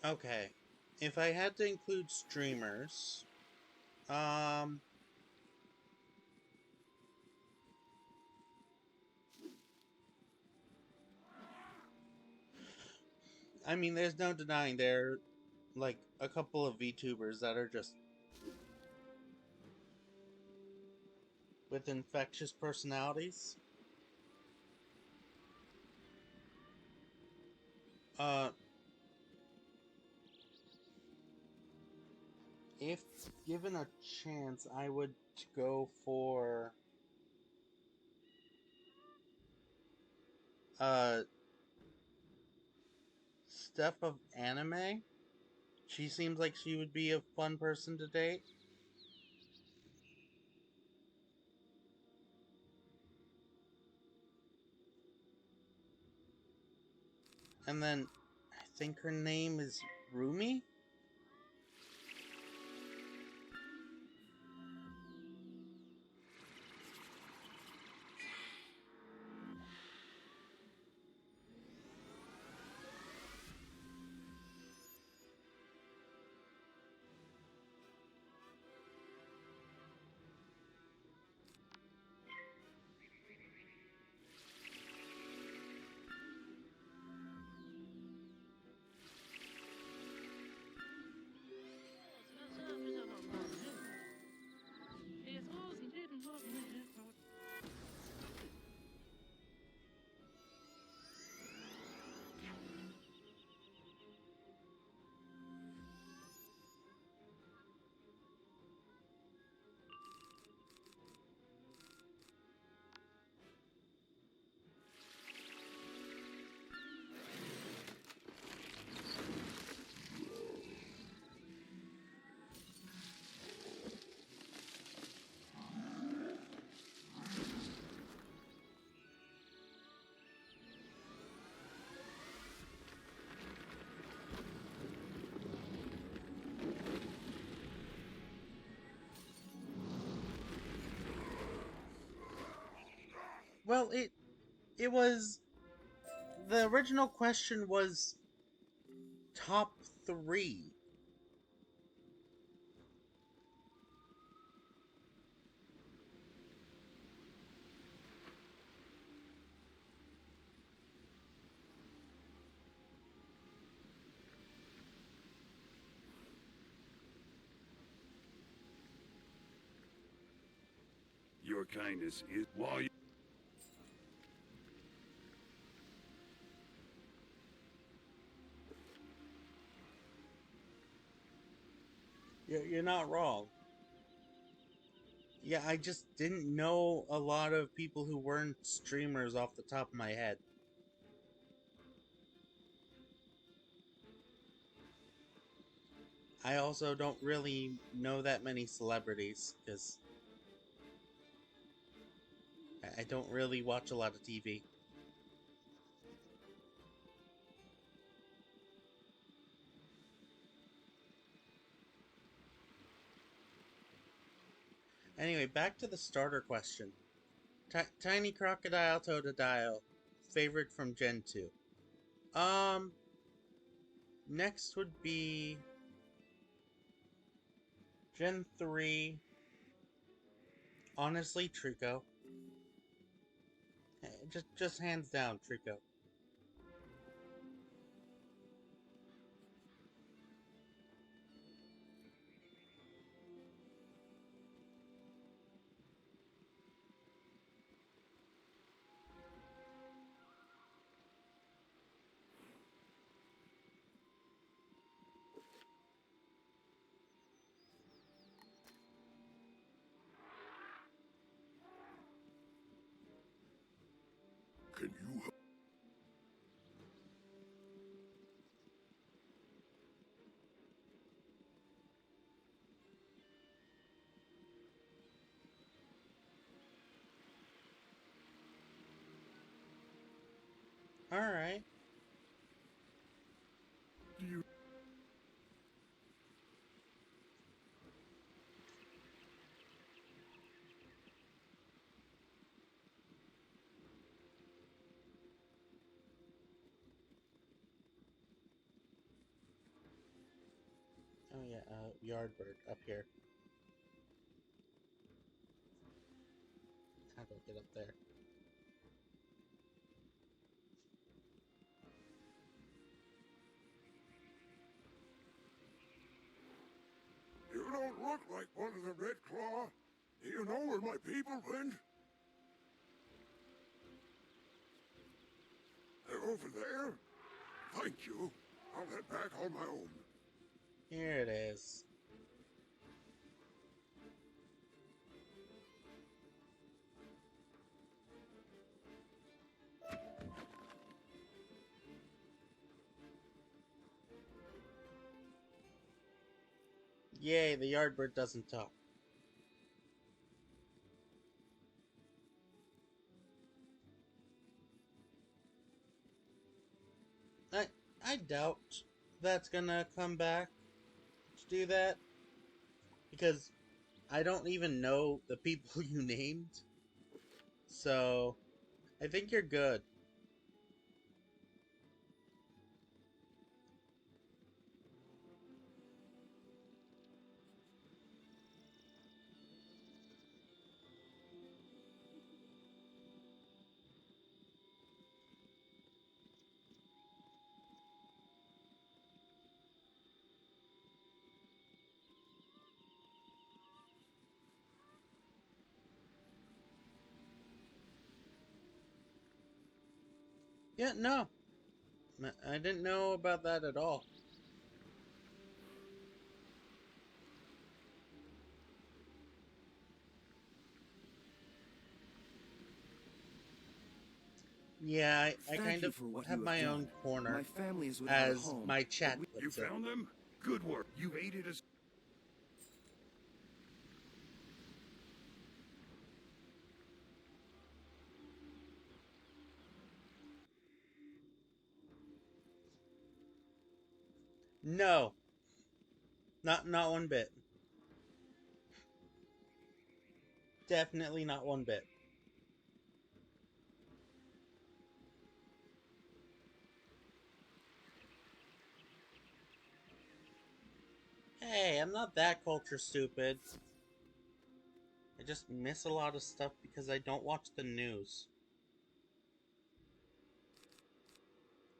Okay, if I had to include streamers, I mean, there's no denying there are, like, a couple of VTubers that are just with infectious personalities. If given a chance, I would go for Steph of Anime. She seems like she would be a fun person to date. And then I think her name is Rumi. Well, it was the original question was top 3. Your kindness is while you... You're not wrong. Yeah, I just didn't know a lot of people who weren't streamers off the top of my head. I also don't really know that many celebrities, because I don't really watch a lot of TV. Anyway, back to the starter question. Tiny Crocodile Totodile, favorite from Gen 2. Next would be Gen 3. Honestly, Trico. Just hands down, Trico. Alright. Do you... Oh yeah, Yardbird up here. How do I get up there? You don't look like one of the Red Claw. Do you know where my people went? They're over there? Thank you. I'll head back on my own. Here it is. Yay, the Yardbird doesn't talk. I doubt that's gonna come back to do that. Because I don't even know the people you named. So, I think you're good. Yeah, no. I didn't know about that at all. Yeah, I kind of have my own corner, My family is without a as home. my chat You puts it. found them? Good work. You aided us. No, not one bit. Definitely not one bit. Hey, I'm not that culture stupid. I just miss a lot of stuff because I don't watch the news.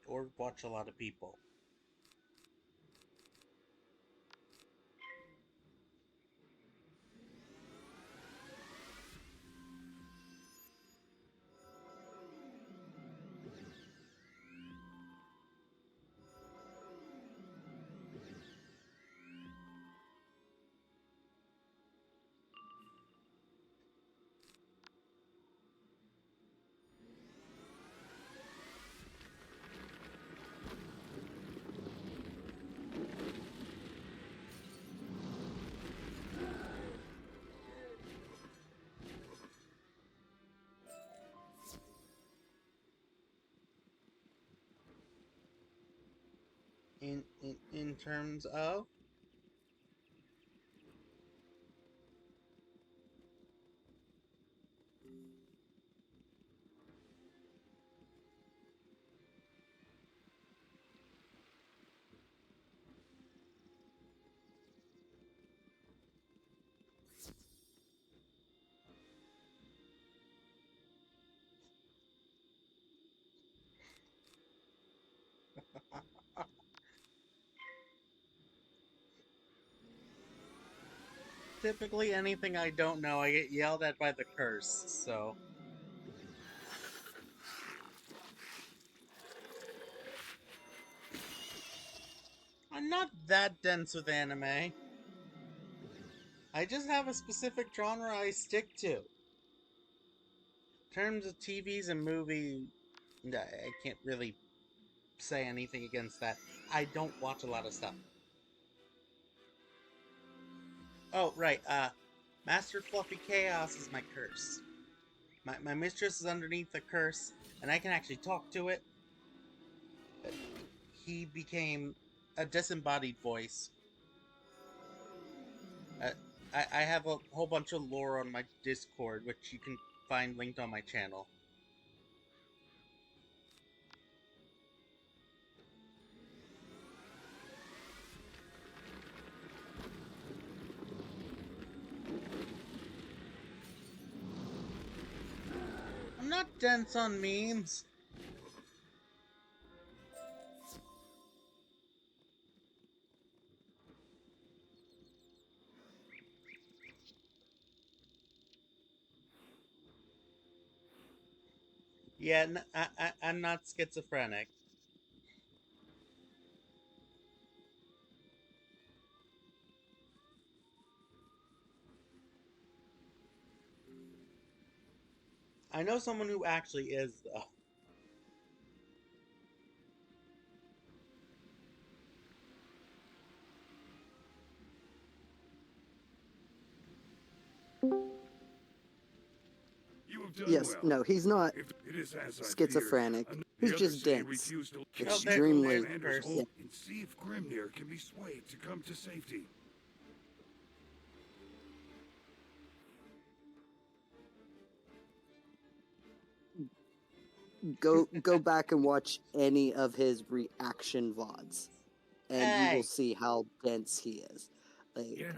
Or watch a lot of people. In terms of... Typically, anything I don't know, I get yelled at by the curse, so... I'm not that dense with anime. I just have a specific genre I stick to. In terms of TVs and movies, I can't really say anything against that. I don't watch a lot of stuff. Oh, right, Master Fluffy Chaos is my curse. My mistress is underneath the curse, and I can actually talk to it, he became a disembodied voice. Uh, I have a whole bunch of lore on my Discord, which you can find linked on my channel. I'm not dense on memes. Yeah, I'm not schizophrenic. I know someone who actually is, though. You have done Yes, well. no, he's not If it is as I schizophrenic. feared, He's the other just city dense. refused to Oh, they're Extremely. Commander's cursed. Yeah. and see if Grimnir can be swayed to come to safety. Go back and watch any of his reaction VODs, and you will Hey! see how dense he is. Like, Yeah.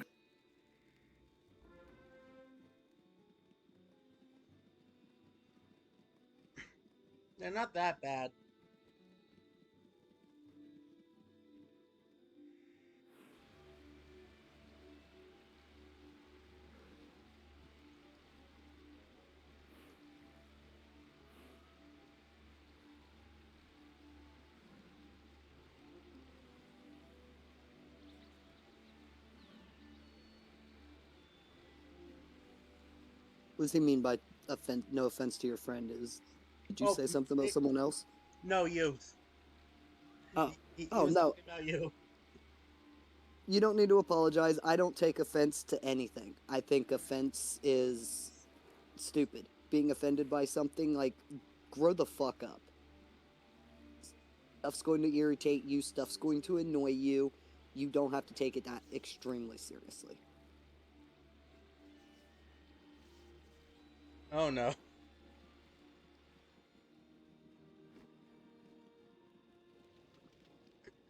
They're not that bad. what does he mean by no offense to your friend? Did you say something about someone else? No, youth. Oh, He oh was no. talking about you. You don't need to apologize. I don't take offense to anything. I think offense is stupid. Being offended by something, like, grow the fuck up. Stuff's going to irritate you. Stuff's going to annoy you. You don't have to take it that extremely seriously. Oh no.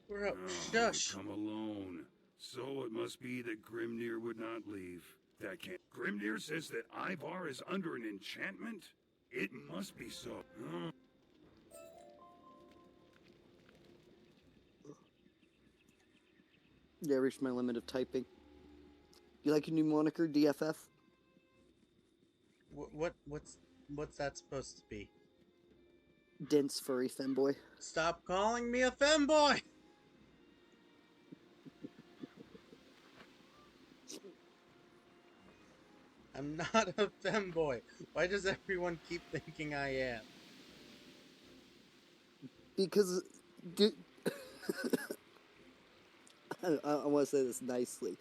Bro, shush. Come alone. So it must be that Grimnir would not leave. That can't. Grimnir says that Ivar is under an enchantment? It must be so. Huh? Yeah, I reached my limit of typing. You like a new moniker, DFF? What's that supposed to be? Dense furry femboy. Stop calling me a femboy! I'm not a femboy. Why does everyone keep thinking I am? Because, I want to say this nicely.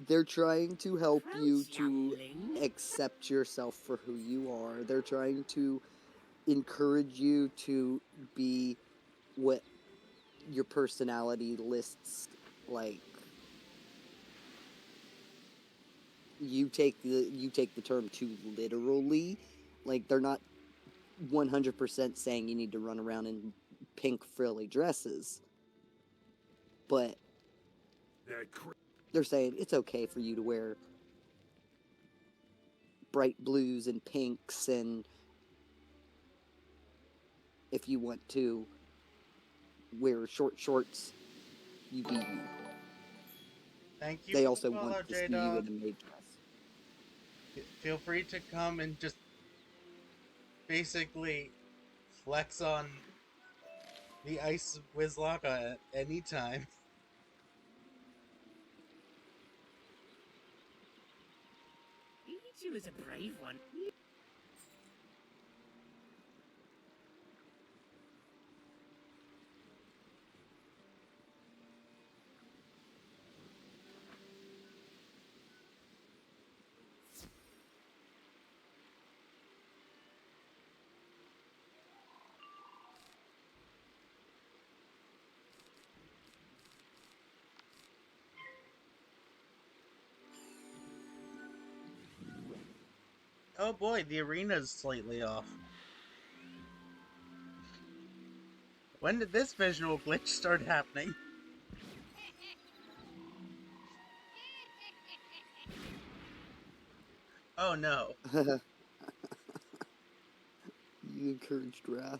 They're trying to help you to accept yourself for who you are. They're trying to encourage you to be what your personality lists like. You take the term too literally. Like, they're not 100% saying you need to run around in pink frilly dresses, but they're saying it's okay for you to wear bright blues and pinks, and if you want to wear short shorts, you be you. Thank you They for also the follow, want to see you J-Dog. in a maid dress. Feel free to come and just basically flex on the ice of Wizlocke at any time. He was a brave one. Oh boy, the arena's slightly off. When did this visual glitch start happening? Oh no. You encouraged wrath.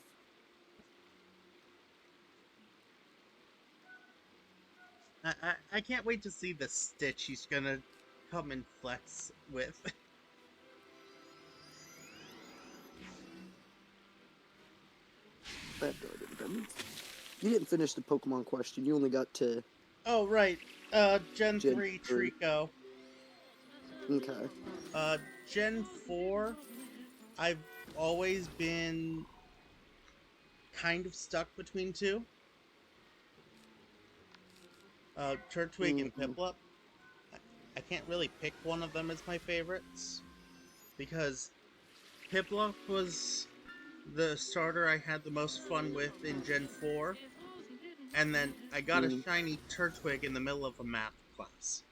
I can't wait to see the Stitch he's gonna come and flex with. You didn't finish the Pokemon question. You only got to Oh right, Gen 3 3. Trico. Okay. Gen 4, I've always been kind of stuck between two. Turtwig and Piplup. I can't really pick one of them as my favorites, because Piplup was the starter I had the most fun with in Gen 4, and then I got a shiny Turtwig in the middle of a math class.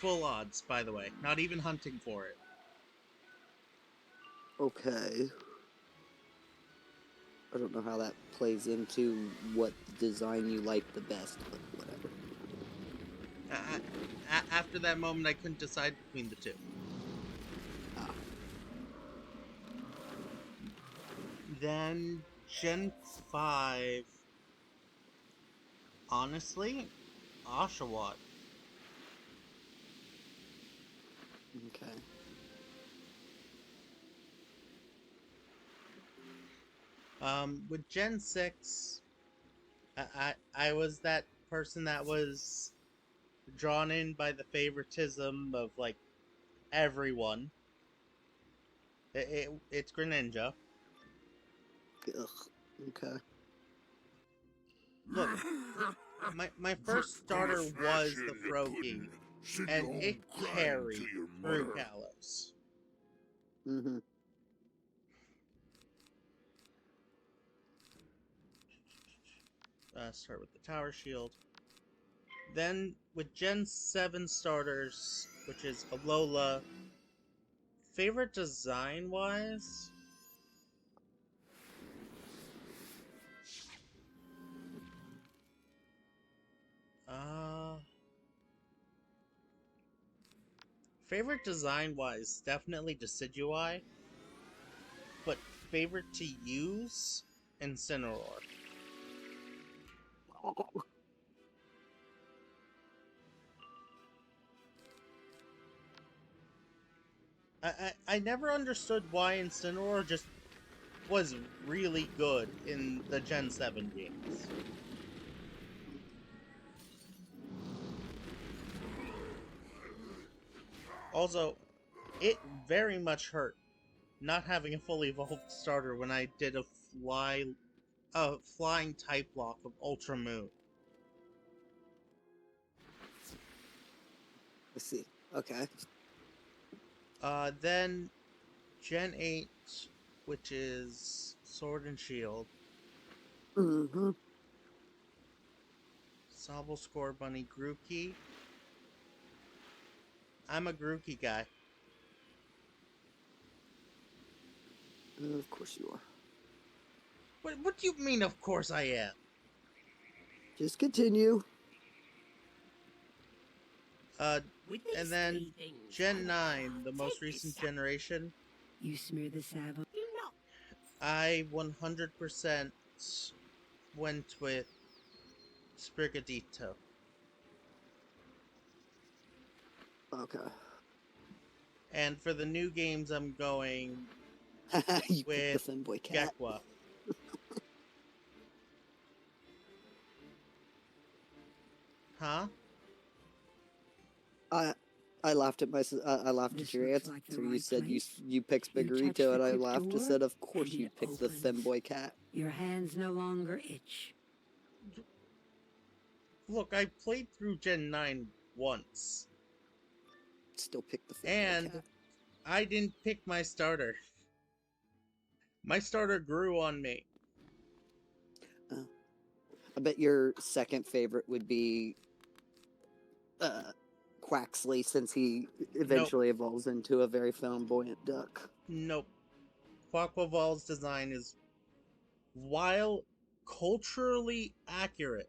Full odds, by the way, not even hunting for it. Okay. I don't know how that plays into what design you like the best, but whatever. After that moment, I couldn't decide between the two. Then Gen 5, honestly, Oshawott. Okay. With Gen 6, I was that person that was drawn in by the favoritism of, like, everyone. It's Greninja. Ugh. Okay. Look, my first starter was the Froakie, and it carried through Kalos. Mm-hmm. Start with the Tower Shield. Then, with Gen 7 starters, which is Alola, favorite design-wise? Favorite design-wise, definitely Decidueye. But favorite to use? Incineroar. I never understood why Incineroar just was really good in the Gen 7 games. Also, it very much hurt not having a fully evolved starter when I did a flying type lock of Ultra Moon. Let's see. Okay. Then Gen 8, which is Sword and Shield. Mm-hmm. Sobble, Scorbunny, Grookey. I'm a Grookey guy. Of course you are. What do you mean, of course I am? Just continue. And then Gen 9, the most recent generation. You smear the salve on... I 100% went with Sprigatito. Okay. And for the new games, I'm going you with picked the Femboy Cat. Gekwa. Huh? I laughed at I laughed at your answer. Like You right said place. you picked You touch Spigarito, the and I quick laughed and door, said, "Of course and you it picked the opens. Femboy Cat." Your hands no longer itch. Look, I played through Gen 9 once. Still picked the Femboy And Cat. I didn't pick my starter. My starter grew on me. I bet your second favorite would be Quaxley since he Nope. eventually evolves into a very flamboyant duck. Nope. Quaquaval's design is, while culturally accurate,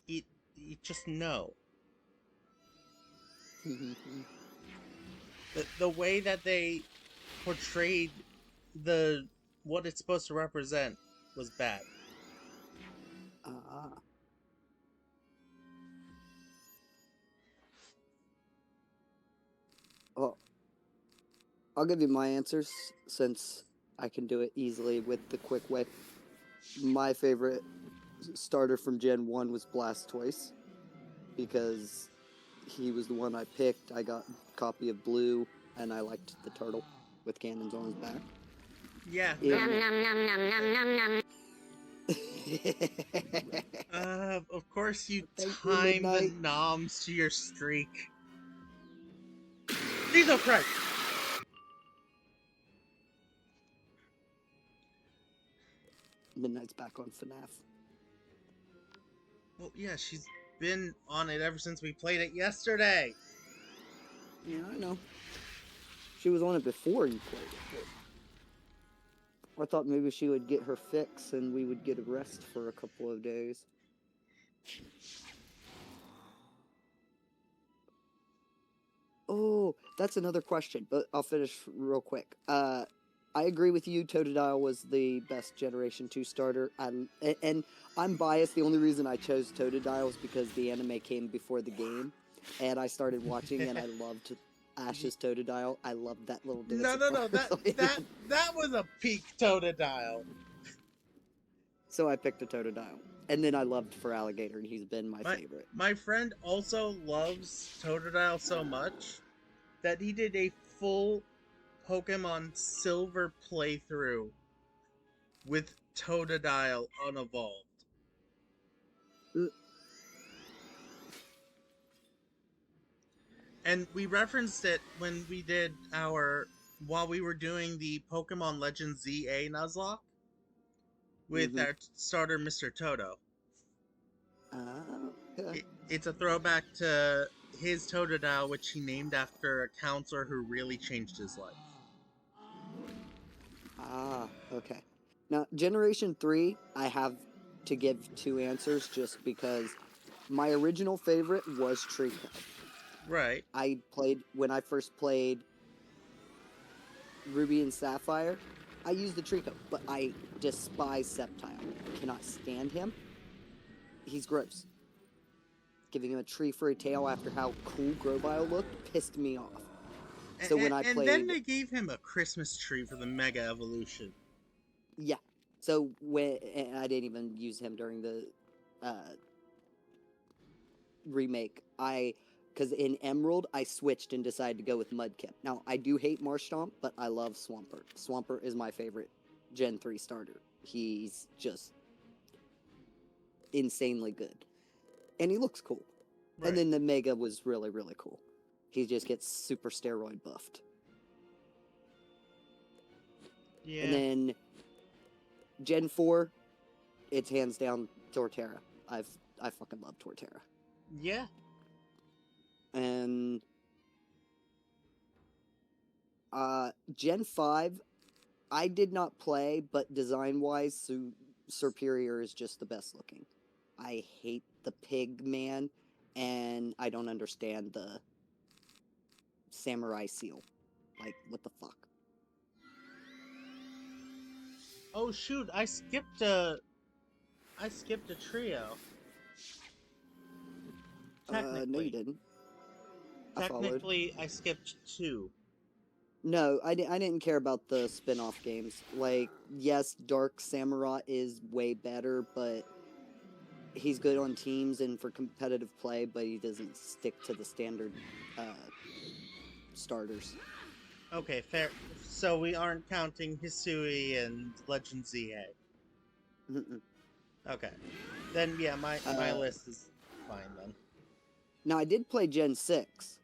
it just no. The way that they portrayed what it's supposed to represent was bad. Well, I'll give you my answers since I can do it easily with the quick way. My favorite starter from Gen 1 was Blastoise because he was the one I picked. I got a copy of Blue, and I liked the turtle with cannons on his back. Yeah. Of course you time the noms to your streak. Jesus Christ! Midnight's back on FNAF. Well, yeah, she's been on it ever since we played it yesterday. Yeah, I know. She was on it before you played it. But I thought maybe she would get her fix and we would get a rest for a couple of days. Oh, that's another question, but I'll finish real quick. I agree with you. Totodile was the best Generation 2 starter. And I'm biased. The only reason I chose Totodile was because the anime came before the game. And I started watching and I loved Ash's Totodile. I loved that little dance. No. That was a peak Totodile. So I picked a Totodile. And then I loved Feraligatr, and he's been my favorite. My friend also loves Totodile so much that he did a full Pokemon Silver playthrough with Totodile unevolved. And we referenced it when we did while we were doing the Pokemon Legends ZA Nuzlocke with our starter, Mr. Toto. It's a throwback to his Totodile, which he named after a counselor who really changed his life. Okay. Now, Generation 3, I have to give 2 answers just because my original favorite was Trico. Right. When I first played Ruby and Sapphire, I used the Trico, but I despise Sceptile. I cannot stand him. He's gross. Giving him a tree for a tail after how cool Grovyle looked pissed me off. So when I played... And then they gave him a Christmas tree for the Mega Evolution. Yeah. So and I didn't even use him during the remake. Because in Emerald, I switched and decided to go with Mudkip. Now, I do hate Marshtomp, but I love Swampert. Swampert is my favorite Gen 3 starter. He's just insanely good. And he looks cool. Right. And then the Mega was really, really cool. He just gets super steroid buffed. Yeah. And then Gen 4, it's hands down Torterra. I fucking love Torterra. Yeah. And Gen 5, I did not play, but design-wise, Superior is just the best looking. I hate the pig man, and I don't understand the samurai seal. Like, what the fuck? Oh shoot, I skipped a trio. No you didn't. Technically, I skipped 2. No, I didn't care about the spin-off games. Like, yes, Dark Samurai is way better, but he's good on teams and for competitive play, but he doesn't stick to the standard starters. Okay, fair. So we aren't counting Hisui and Legend ZA. Okay. Then, yeah, my list is fine then. Now, I did play Gen 6,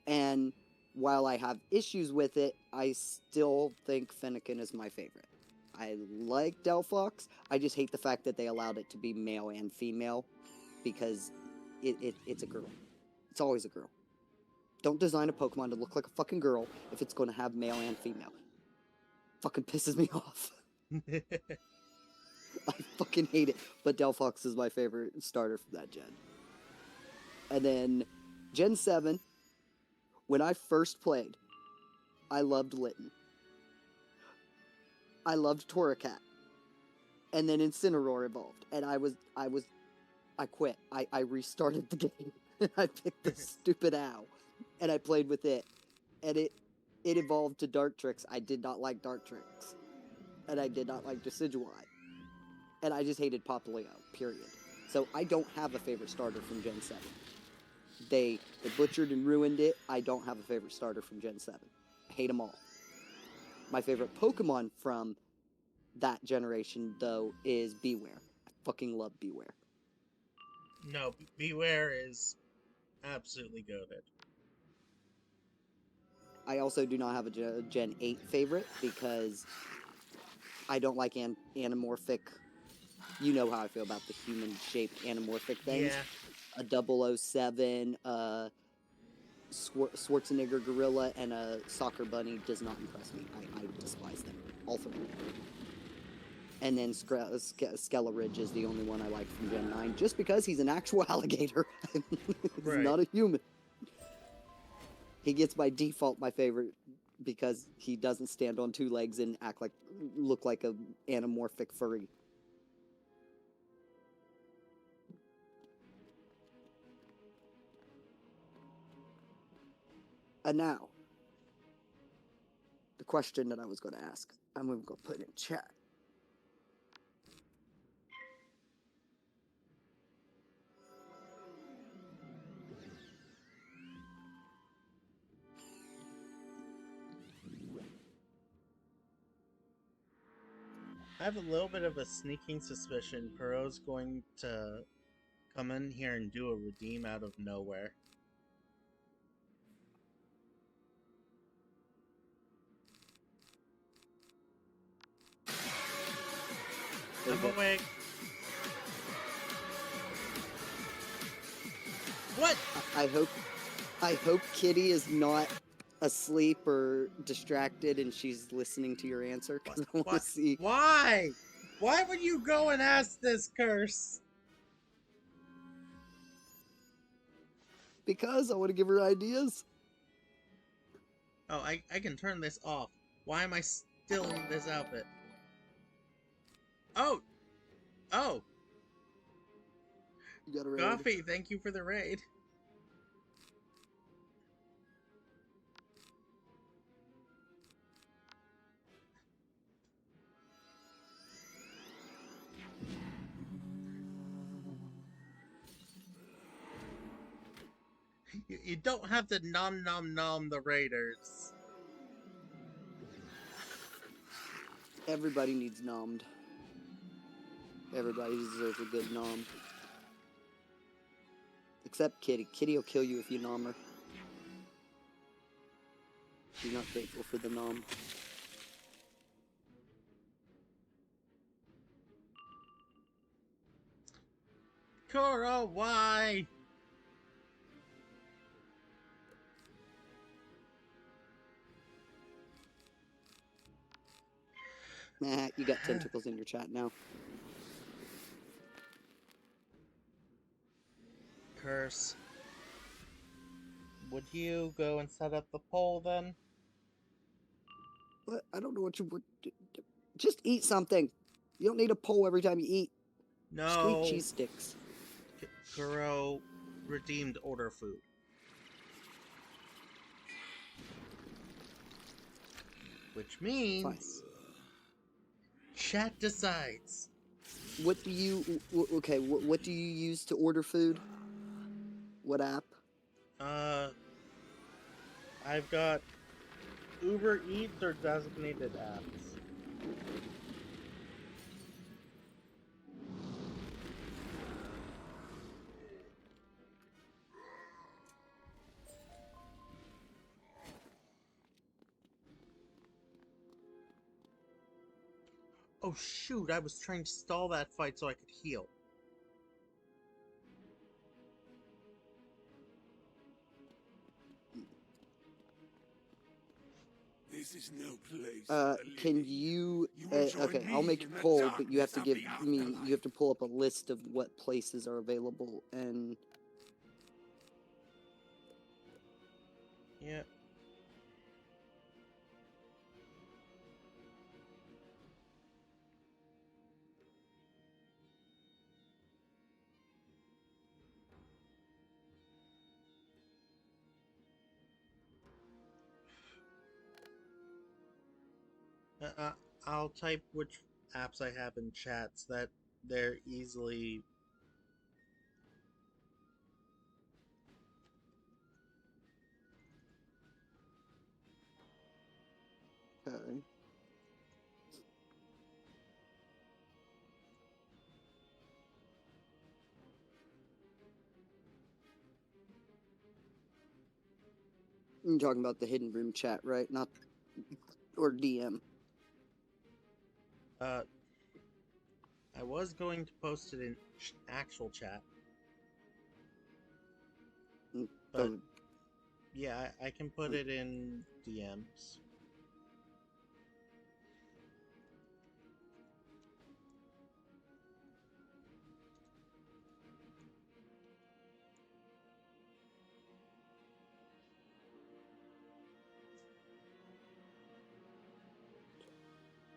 and while I have issues with it, I still think Fennekin is my favorite. I like Delphox, I just hate the fact that they allowed it to be male and female, because it's a girl. It's always a girl. Don't design a Pokemon to look like a fucking girl if it's going to have male and female. Fucking pisses me off. I fucking hate it. But Delphox is my favorite starter from that gen. And then Gen 7, when I first played, I loved Litten. I loved Torracat. And then Incineroar evolved. And I quit. I restarted the game. And I picked this stupid owl. And I played with it. And it evolved to Dartrix. I did not like Dartrix. And I did not like Decidueye. And I just hated Popplio, period. So I don't have a favorite starter from Gen 7. They butchered and ruined it. I don't have a favorite starter from Gen 7. I hate them all. My favorite Pokemon from that generation, though, is Beware. I fucking love Beware. No, Beware is absolutely goated. I also do not have a Gen 8 favorite because I don't like anamorphic. You know how I feel about the human-shaped anamorphic things. Yeah. A 007, a Schwarzenegger gorilla, and a soccer bunny does not impress me. I despise them. All three. And then Skeleridge is the only one I like from Gen 9, just because he's an actual alligator. He's not a human. He gets by default my favorite because he doesn't stand on two legs and look like a anamorphic furry. And now, the question that I was going to ask, I'm going to go put it in chat. I have a little bit of a sneaking suspicion Kuro's going to come in here and do a redeem out of nowhere. I'm awake. What? I hope Kitty is not asleep or distracted and she's listening to your answer, because I want to see. Why? Why would you go and ask this, Curse? Because I want to give her ideas. Oh, I can turn this off. Why am I still in this outfit? Oh! Oh! You got a raid. Coffee, thank you for the raid. You don't have to nom the raiders. Everybody needs nommed. Everybody deserves a good nom. Except Kitty. Kitty will kill you if you nom her. She's not grateful for the nom. Kuro, why? Nah, you got tentacles in your chat now. Curse. Would you go and set up the poll then? What? I don't know what you would. Just eat something. You don't need a poll every time you eat. No. Just eat cheese sticks. Kuro redeemed order food. Which means... Fine. Chat decides. What do you... Okay, what do you use to order food? What app? I've got Uber Eats or designated apps. Oh shoot, I was trying to stall that fight so I could heal. This is no place can you? Okay, I'll make you pull, but you have to give me. You have to pull up a list of what places are available, and Yeah. I'll type which apps I have in chats that they're easily. okay. You're talking about the hidden room chat, right? Not or DM. I was going to post it in actual chat, but Oh, yeah, I can put it in DMs.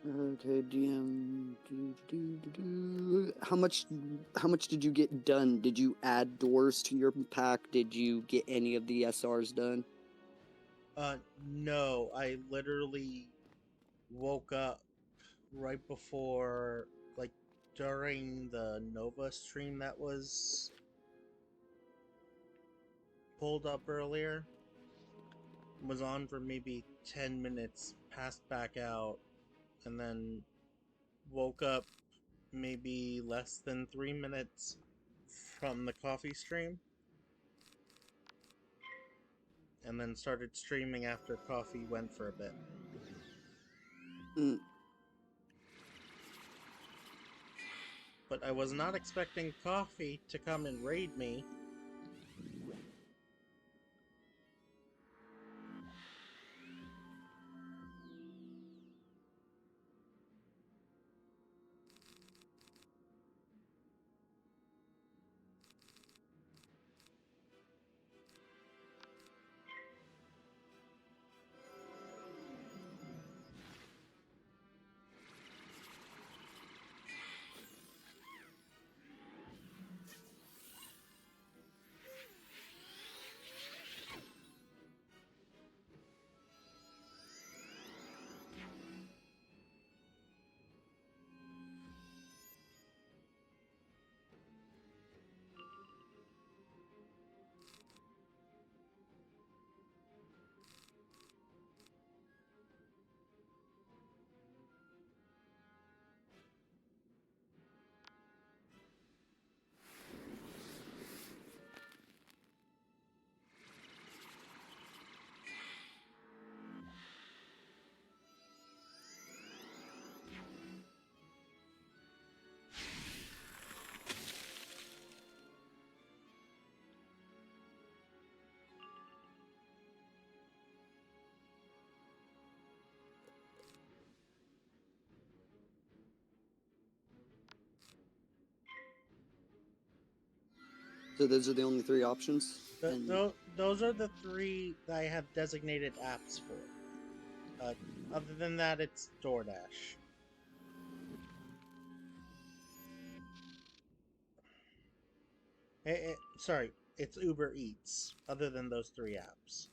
okay, DM. How much? How much did you get done? Did you add doors to your pack? Did you get any of the SRs done? No, I literally woke up right before, like, during the Nova stream that was pulled up earlier. Was on for maybe 10 minutes, passed back out, and then woke up maybe less than 3 minutes from the coffee stream, and then started streaming after coffee went for a bit. Mm. But I was not expecting coffee to come and raid me. So those are the only three options. Those are the three that I have designated apps for. Other than that, it's DoorDash. Sorry, it's Uber Eats. Other than those three apps.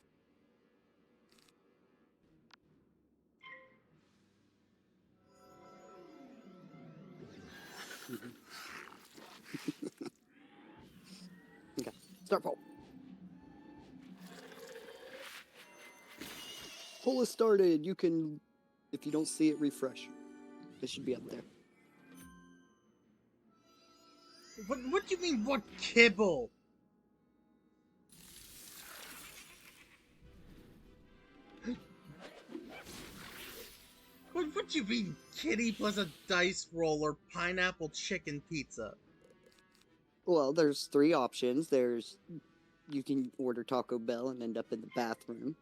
Okay, start poll. Poll is started. You can, if you don't see it, refresh. It should be up there. What do you mean, what kibble? What do you mean, kitty plus a dice roll or pineapple chicken pizza? Well, there's three options. There's, you can order Taco Bell and end up in the bathroom.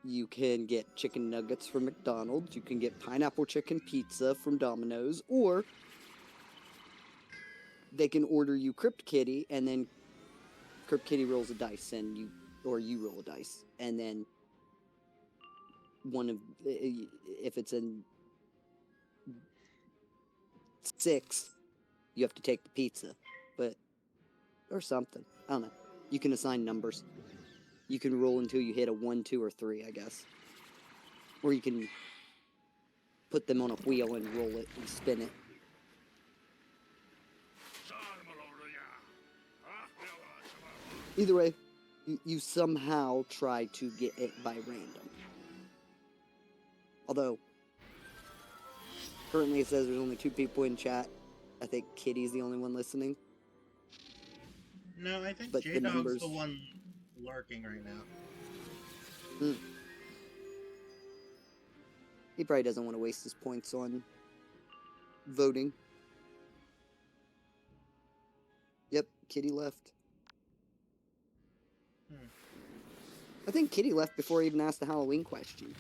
You can get chicken nuggets from McDonald's. You can get pineapple chicken pizza from Domino's, or they can order you Crypt Kitty, and then Crypt Kitty rolls a dice, and you roll a dice, and then if it's in 6, you have to take the pizza, or something. I don't know. You can assign numbers. You can roll until you hit a 1, 2, or 3, I guess. Or you can put them on a wheel and roll it and spin it. Either way, you somehow try to get it by random. Although, currently it says there's only 2 people in chat. I think Kitty's the only one listening. No, I think But J-Dog's the one lurking right now. He probably doesn't want to waste his points on voting. Yep, Kitty left. I think Kitty left before he even asked the Halloween question.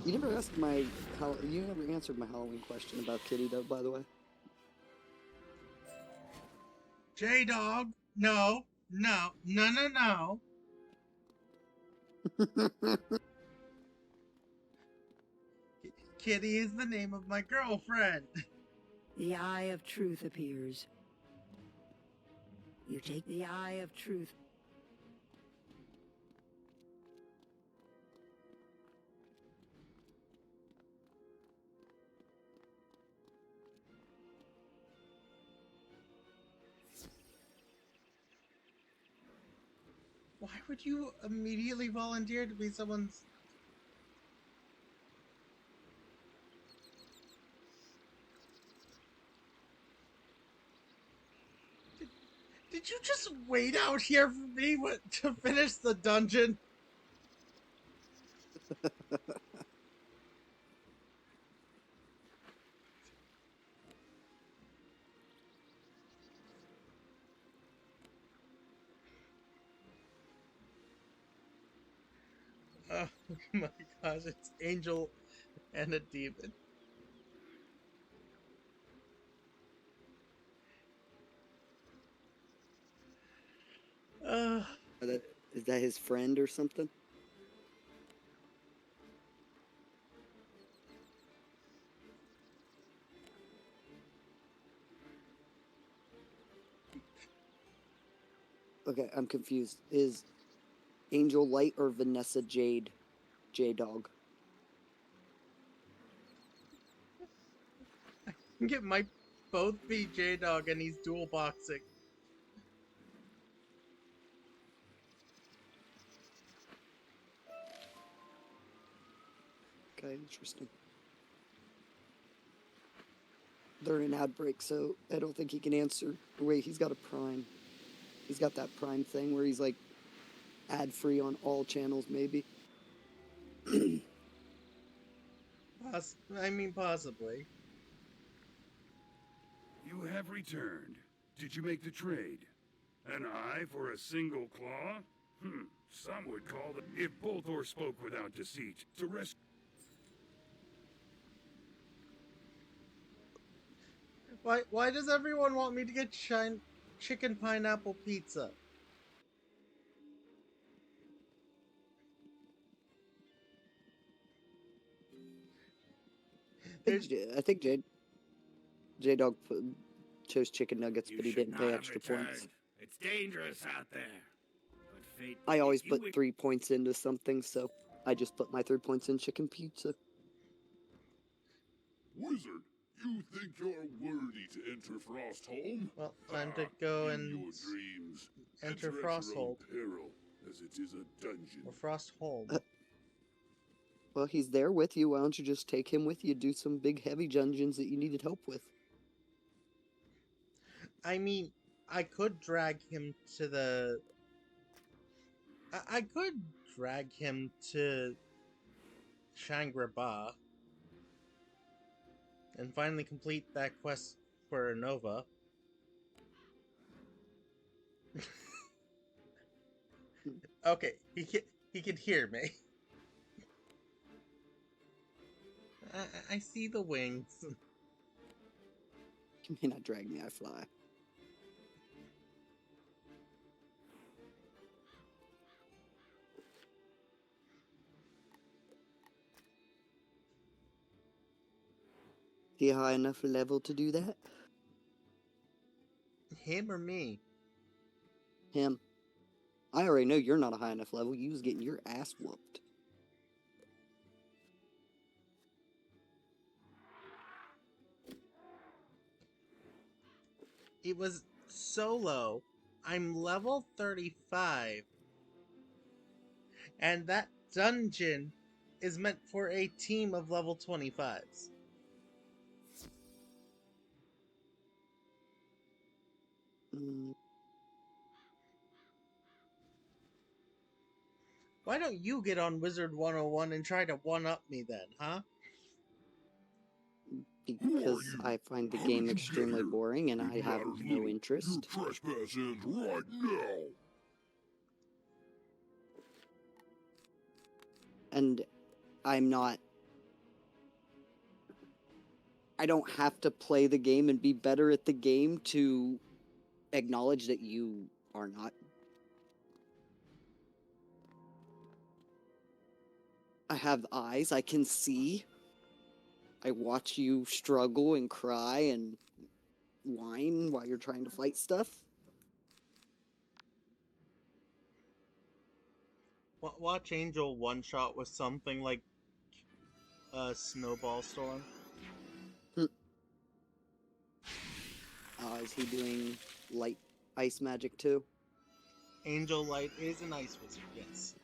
You never answered my Halloween question about Kitty, though. By the way, J-Dog, no. Kitty is the name of my girlfriend. The Eye of Truth appears. You take the Eye of Truth. Why would you immediately volunteer to be someone's... Did you just wait out here for me to finish the dungeon? Oh my gosh, it's Angel and a demon. Is that his friend or something? Okay, I'm confused. Is Angel Light or Vanessa Jade J-Dog? I think it might both be J-Dog and he's dual boxing. Okay, interesting. They're in an ad break, so I don't think he can answer. Wait, he's got a Prime. He's got that Prime thing where he's like ad-free on all channels, maybe. Possibly. You have returned. Did you make the trade? An eye for a single claw? Some would call it, if Bolthor spoke without deceit, to rescue. Why does everyone want me to get chicken pineapple pizza? I think J-Dog chose chicken nuggets, but he didn't pay extra points. It's dangerous out there. But fate I always put 3 points into something, so I just put my 3 points in chicken pizza. Wizard, you think you're worthy to enter Frostholm? Well, time to go and your dreams. enter at your own Frosthold. peril, as it is a dungeon. Or Frostholm. Well, he's there with you. Why don't you just take him with you? Do some big heavy dungeons that you needed help with. I mean, I could drag him to the... I could drag him to Shangri-La and finally complete that quest for Nova. Okay, he can hear me. I see the wings. You may not drag me, I fly. Is he high enough level to do that? Him or me? Him. I already know you're not a high enough level. You was getting your ass whooped. It was so low. I'm level 35. And that dungeon is meant for a team of level 25s. Why don't you get on Wizard 101 and try to one-up me then, huh? Because I find the game extremely boring and I have no interest. Your trespass ends right now. And I'm not... I don't have to play the game and be better at the game to acknowledge that you are not. I have eyes, I can see. I watch you struggle and cry and whine while you're trying to fight stuff. Watch Angel one-shot with something like a snowball storm. Is he doing light ice magic too? Angel Light is an ice wizard, yes.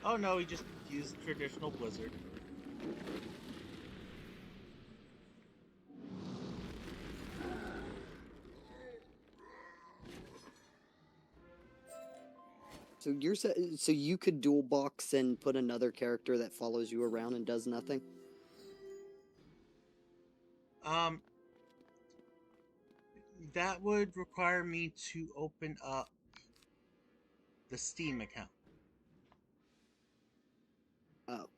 Oh no, he just used traditional blizzard. So you could dual box and put another character that follows you around and does nothing? That would require me to open up the Steam account. Oh.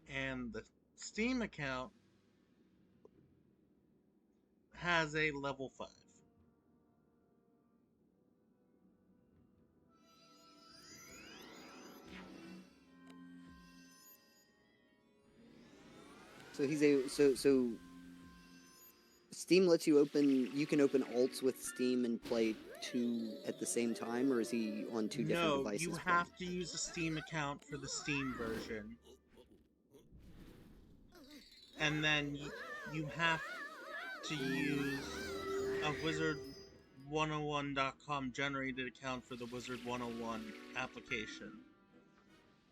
And the Steam account has a level 5. So he's a so Steam lets you open. You can open alts with Steam and play 2 at the same time, or is he on 2 different devices? No, you have to use a Steam account for the Steam version, and then you have to use a Wizard101.com generated account for the Wizard 101 application,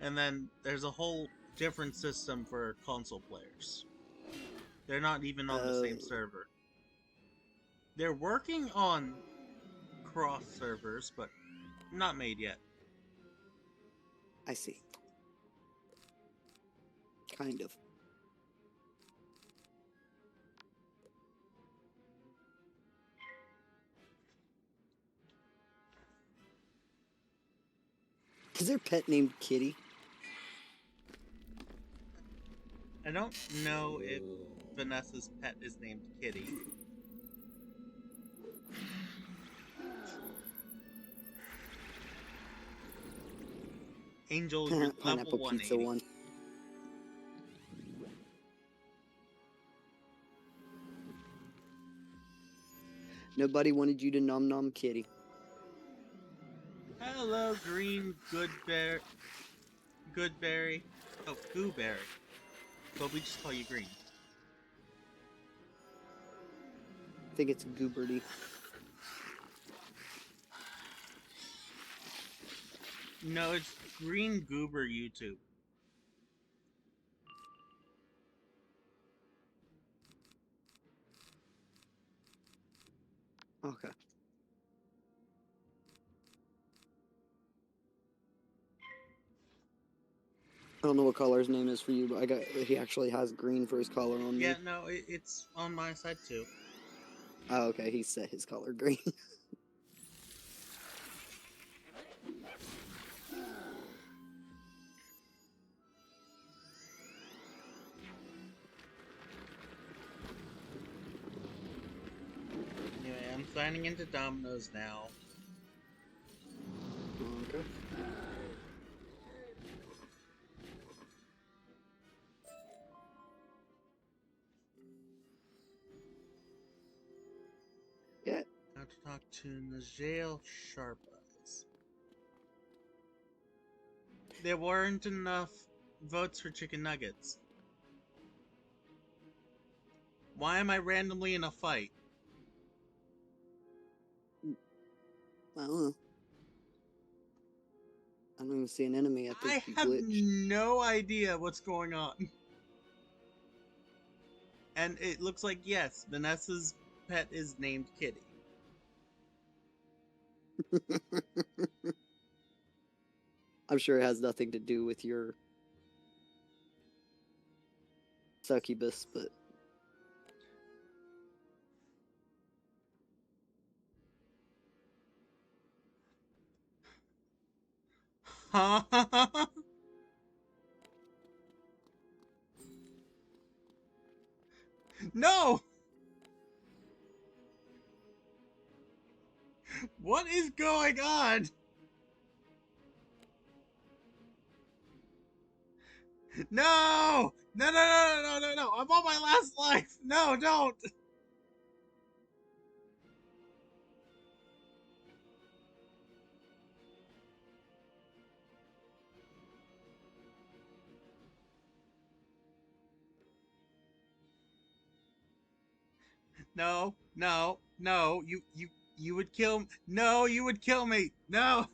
and then there's a whole different system for console players. They're not even on the same server. They're working on cross servers, but not made yet. I see. Kind of. Is there a pet named Kitty? I don't know if Vanessa's pet is named Kitty. Angel, you're level Pineapple 180. Pizza one. Nobody wanted you to nom nom Kitty. Hello, Green Goodberry. Goodberry. Oh, Gooberry. But we just call you Green. I think it's Gooberty. No, it's Green Goober YouTube. don't know what color his name is for you, but he actually has green for his collar on me. Yeah, no, it's on my side too. Oh, okay, he set his color green. Anyway, I'm signing into Domino's now. Okay. Yeah. Now to talk to Najale Sharpeyes. There weren't enough votes for chicken nuggets. Why am I randomly in a fight? I don't know. I don't even see an enemy. I think I you have glitched. no idea what's going on. And it looks like, yes, Vanessa's pet is named Kitty. I'm sure it has nothing to do with your succubus, but Huh? No! What is going on? No! No, no, no, no, no, no, no! I'm on my last life! No, don't! No, no, no, you would kill me. No, you would kill me. No!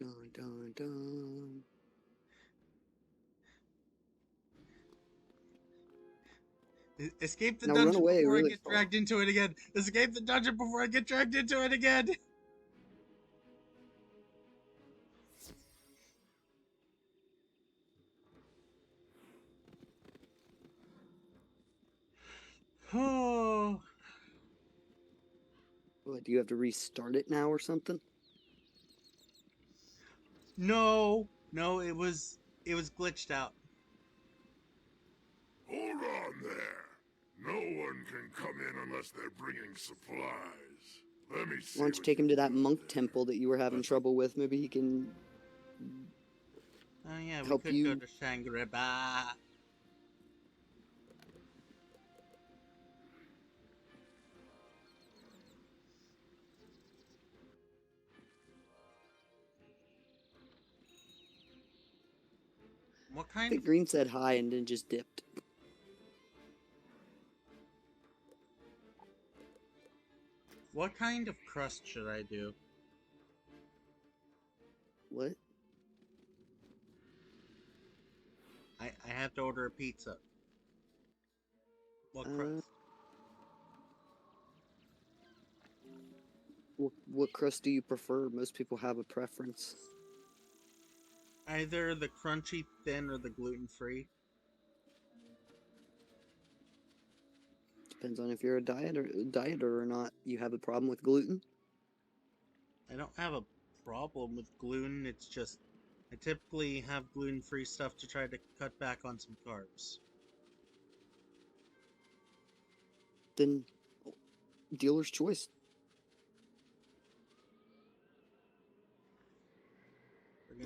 dun dun dun. Escape the Now run dungeon away before I really get far. dragged into it again. Escape the dungeon before I get dragged into it again. Oh. What, do you have to restart it now or something? No, no, it was glitched out. Hold on there. No one can come in unless they're bringing supplies. Let me see. Why don't you take him to that monk temple that you were having trouble with? Maybe he can Oh yeah, we help could you. go to Shangri-La. What I kind think of Green said hi and then just dipped. crust should I do? What? I have to order a pizza. What crust? What crust do you prefer? Most people have a preference. Either the crunchy thin or the gluten-free. Depends on if you're a dieter or not. You have a problem with gluten? I don't have a problem with gluten, it's just I typically have gluten-free stuff to try to cut back on some carbs. Then dealer's choice.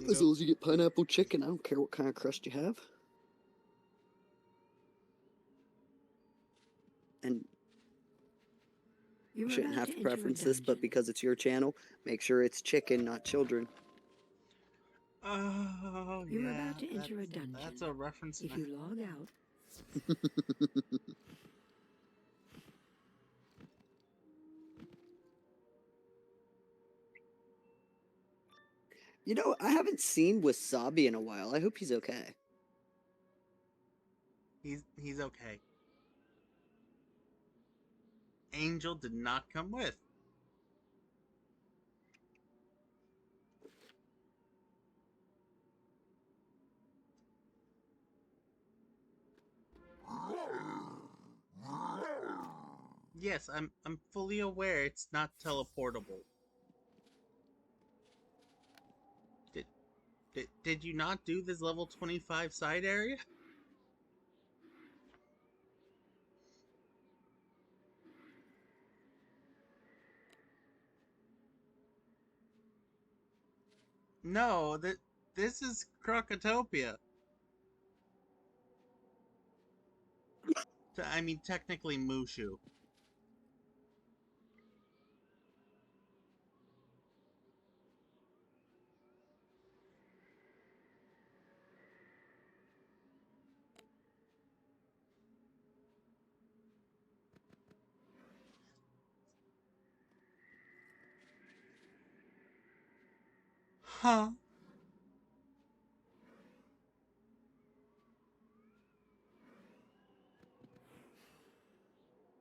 As long as you get pineapple chicken, I don't care what kind of crust you have. And you shouldn't have to preference this, but because it's your channel, make sure it's chicken, not children. Oh, You're yeah, about to enter a dungeon. That's a reference. If you log out. You know, I haven't seen Wasabi in a while. I hope he's okay. He's okay. Angel did not come with. Yes, I'm fully aware it's not teleportable. Did you not do this level 25 side area? No, this is Crocotopia. I mean, technically Mushu. Huh?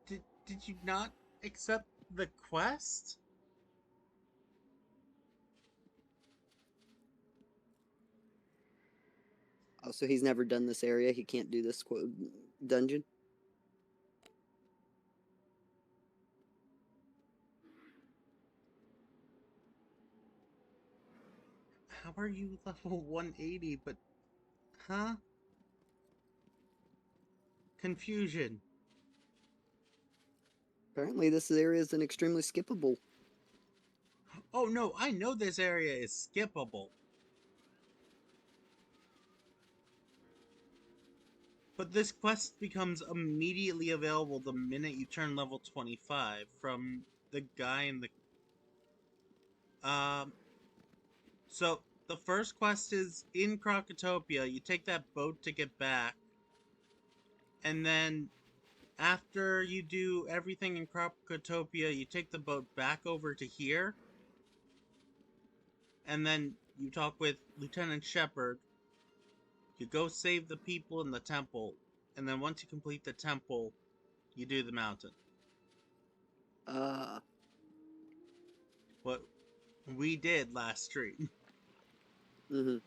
Did you not accept the quest? Oh, so he's never done this area. He can't do this dungeon. How are you level 180, but... Huh? Confusion. Apparently, this area is an extremely skippable. Oh no, I know this area is skippable. But this quest becomes immediately available the minute you turn level 25 from the guy in the... So, the first quest is in Crocotopia. You take that boat to get back. And then, after you do everything in Crocotopia, you take the boat back over to here. And then you talk with Lieutenant Shepard. You go save the people in the temple. And then once you complete the temple, you do the mountain. What we did last stream. Mm-hmm.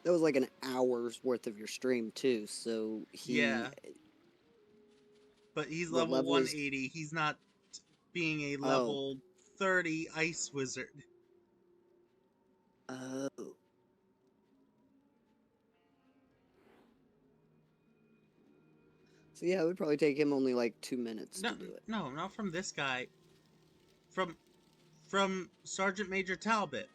That was like an hour's worth of your stream too, so he... Yeah. But he's level 180. He's not being a level 30 ice wizard. Oh. So yeah, it would probably take him only like 2 minutes to do it. No, not from this guy. From Sergeant Major Talbot.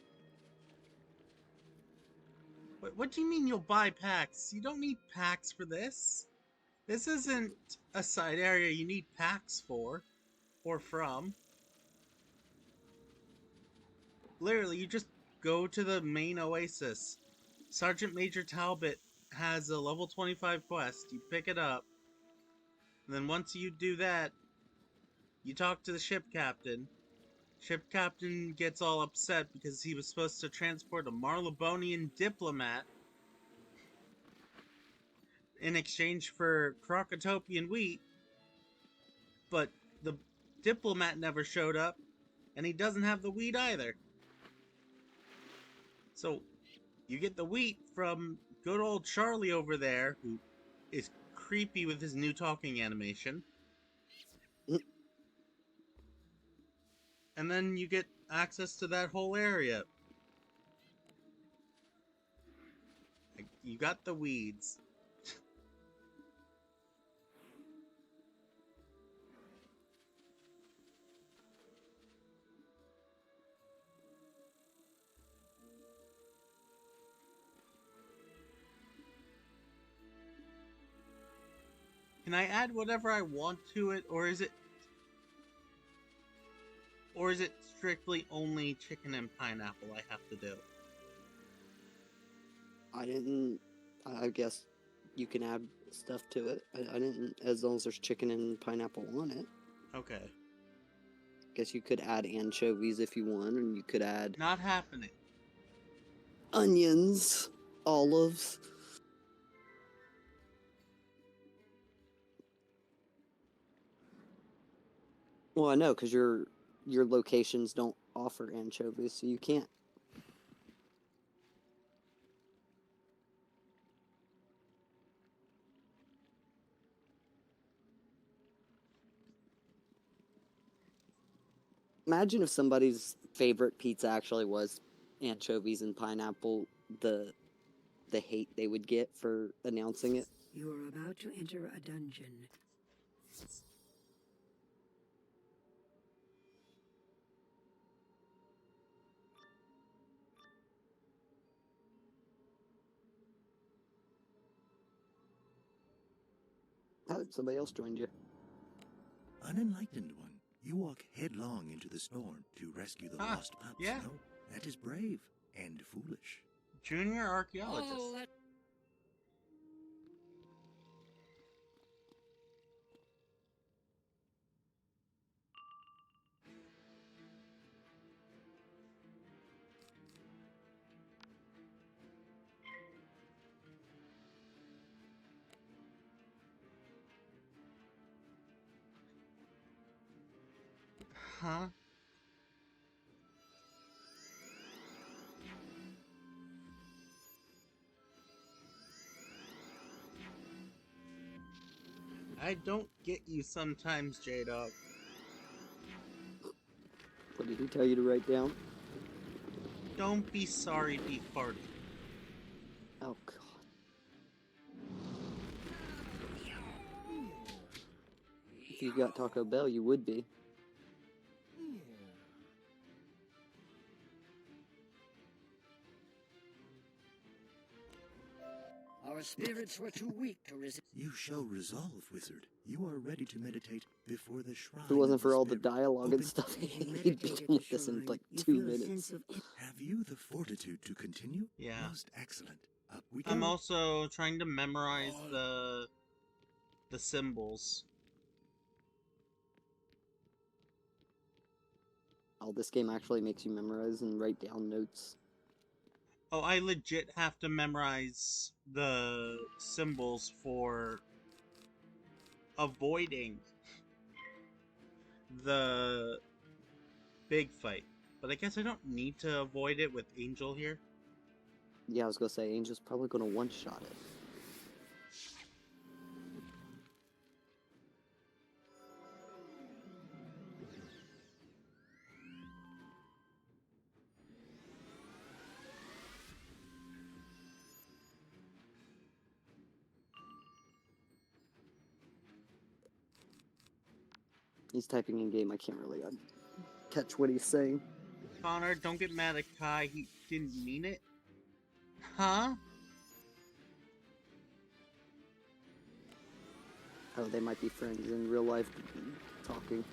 What do you mean you'll buy packs? You don't need packs for this. This isn't a side area you need packs for. Or from. Literally, you just go to the main oasis. Sergeant Major Talbot has a level 25 quest. You pick it up. And then once you do that, you talk to the ship captain. Ship captain gets all upset because he was supposed to transport a Marleybonian diplomat in exchange for Crocotopian wheat, but the diplomat never showed up, and he doesn't have the wheat either. So, you get the wheat from good old Charlie over there, who is creepy with his new talking animation. And then you get access to that whole area. You got the weeds. Can I add whatever I want to it, or is it strictly only chicken and pineapple I have to do? I guess you can add stuff to it. I didn't, as long as there's chicken and pineapple on it. Okay. Guess you could add anchovies if you want, and you could add... Not happening. Onions, olives. Well, I know, because your locations don't offer anchovies, so you can't. Imagine if somebody's favorite pizza actually was anchovies and pineapple, the hate they would get for announcing it. You are about to enter a dungeon. Oh, somebody else joined you. Unenlightened one, you walk headlong into the storm to rescue the lost pups. yeah. No, that is brave and foolish. Junior archaeologist. Huh? I don't get you sometimes, J-Dog. What did he tell you to write down? Don't be sorry, be farty. Oh, God. If you got Taco Bell, you would be. Our spirits were too weak to resist. You show resolve, wizard. You are ready to meditate before the shrine. If it wasn't of for all the spirit. dialogue and stuff, he'd be done with this in like 2 minutes. Have you the fortitude to continue? Yeah. Most excellent. Up we go. I'm also trying to memorize the symbols. Oh, this game actually makes you memorize and write down notes. Oh, I legit have to memorize the symbols for avoiding the big fight. But I guess I don't need to avoid it with Angel here. Yeah, I was gonna say, Angel's probably gonna one-shot it. He's typing in game, I can't really catch what he's saying. Connor, don't get mad at Kai, he didn't mean it. Huh? Oh, they might be friends in real life talking.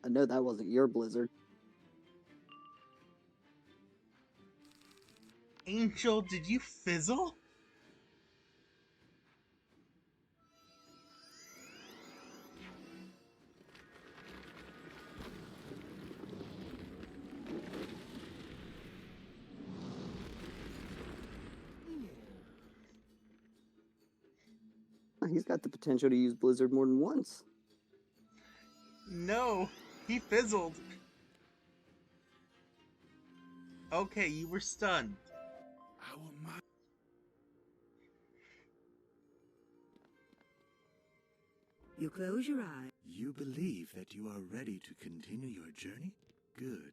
I know that wasn't your Blizzard. Angel, did you fizzle? He's got the potential to use Blizzard more than once. No, he fizzled. Okay, you were stunned. You close your eyes. You believe that you are ready to continue your journey? Good.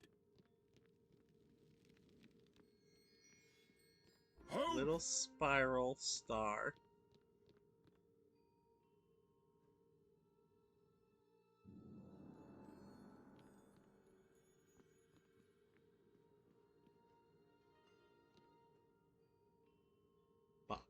Little spiral star. Box.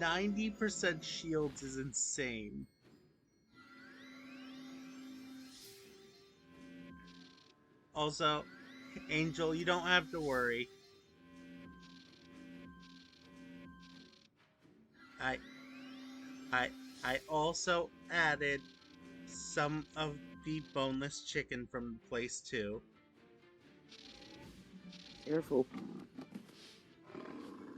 90% shields is insane. Also, Angel, you don't have to worry. I also added some of the boneless chicken from the place too. Careful.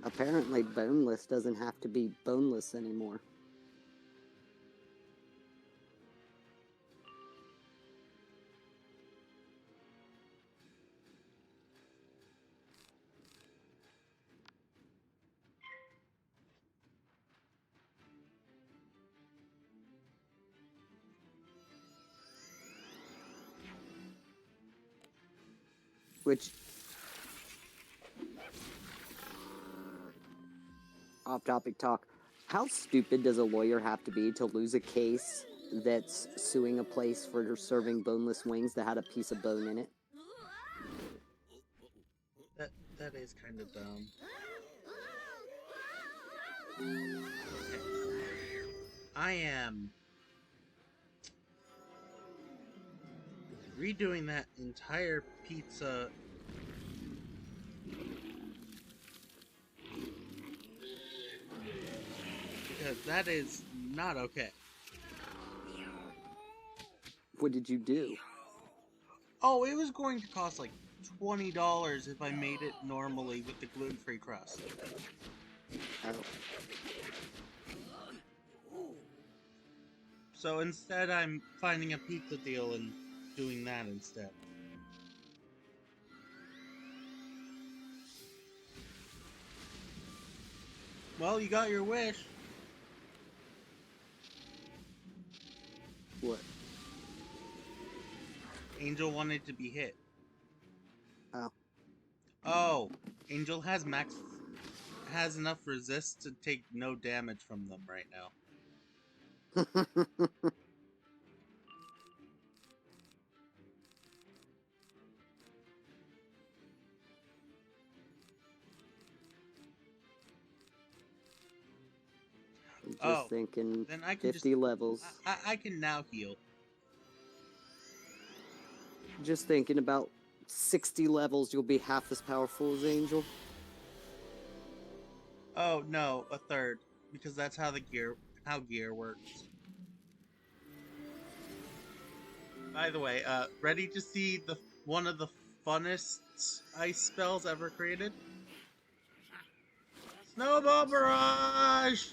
Apparently boneless doesn't have to be boneless anymore. Which, off-topic talk, how stupid does a lawyer have to be to lose a case that's suing a place for serving boneless wings that had a piece of bone in it? That is kind of dumb. Okay. I am redoing that entire pizza because that is not okay. What did you do? Oh, it was going to cost like $20 if I made it normally with the gluten-free crust. Oh. So instead I'm finding a pizza deal and doing that instead. Well, you got your wish. What? Angel wanted to be hit. Oh. Oh, Angel has enough resist to take no damage from them right now. Just thinking then I can 50 levels. I can now heal. Just thinking about 60 levels, you'll be half as powerful as Angel. Oh no, a third, because that's how gear works. By the way, ready to see one of the funnest ice spells ever created? Snowball Barrage!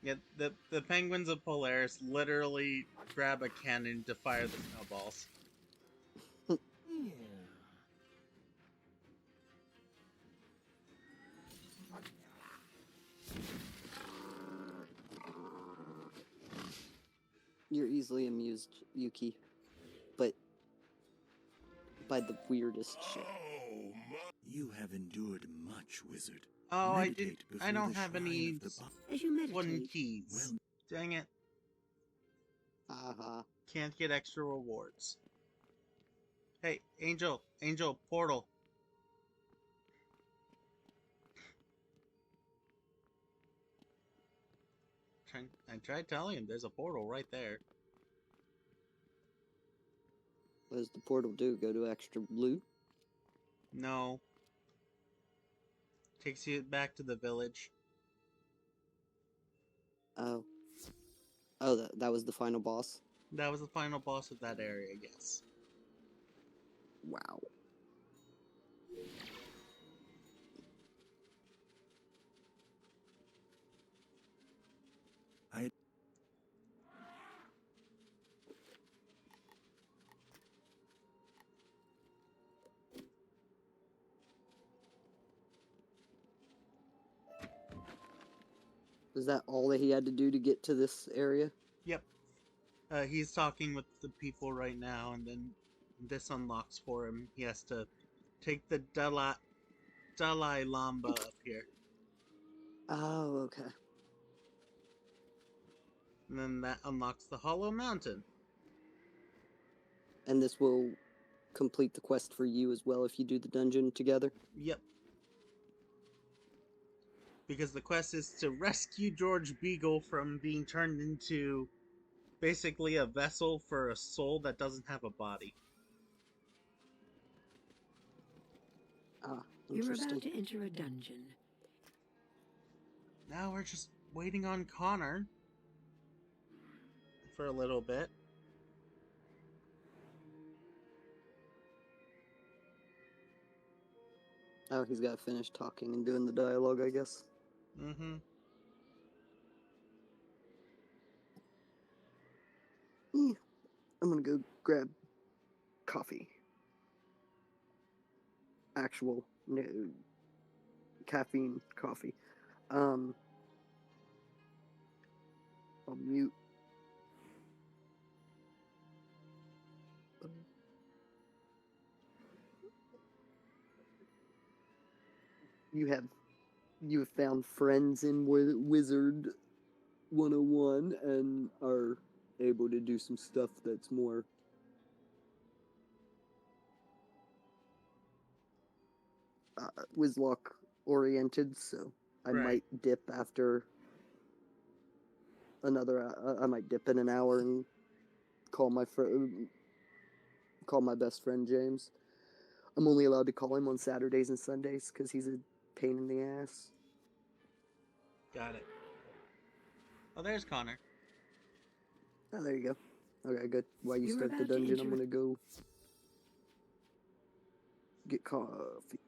Yeah, the penguins of Polaris literally grab a cannon to fire the snowballs. You're easily amused, Yuki. But by the weirdest shit. You have endured much, wizard. Oh, Meditate I don't before have the any shrine of the As you meditate, wooden keys. Well, Dang it. Can't get extra rewards. Hey, Angel, portal. I tried telling him there's a portal right there. What does the portal do? Go to extra blue? No. Takes you back to the village. Oh. Oh, that was the final boss? That was the final boss of that area, yes. Wow. Is that all that he had to do to get to this area? Yep. He's talking with the people right now, and then this unlocks for him. He has to take the Dalai Lama up here. Oh, okay. And then that unlocks the Hollow Mountain. And this will complete the quest for you as well if you do the dungeon together? Yep. Because the quest is to rescue George Beagle from being turned into basically a vessel for a soul that doesn't have a body. Ah, You're interesting. about to enter a dungeon. Now we're just waiting on Connor for a little bit. Oh, he's got to finish talking and doing the dialogue, I guess. Mm-hmm. I'm gonna go grab coffee. Actual, no, caffeine coffee. I'll mute. You have found friends in Wizard 101 and are able to do some stuff that's more Wizlocke oriented, so I Right. might dip after another. I might dip in an hour and call my best friend James. I'm only allowed to call him on Saturdays and Sundays because he's a pain in the ass. Got it. Oh, there's Connor. Oh, there you go. Okay, good. While you You're start the about to dungeon, I'm enter- gonna go get coffee.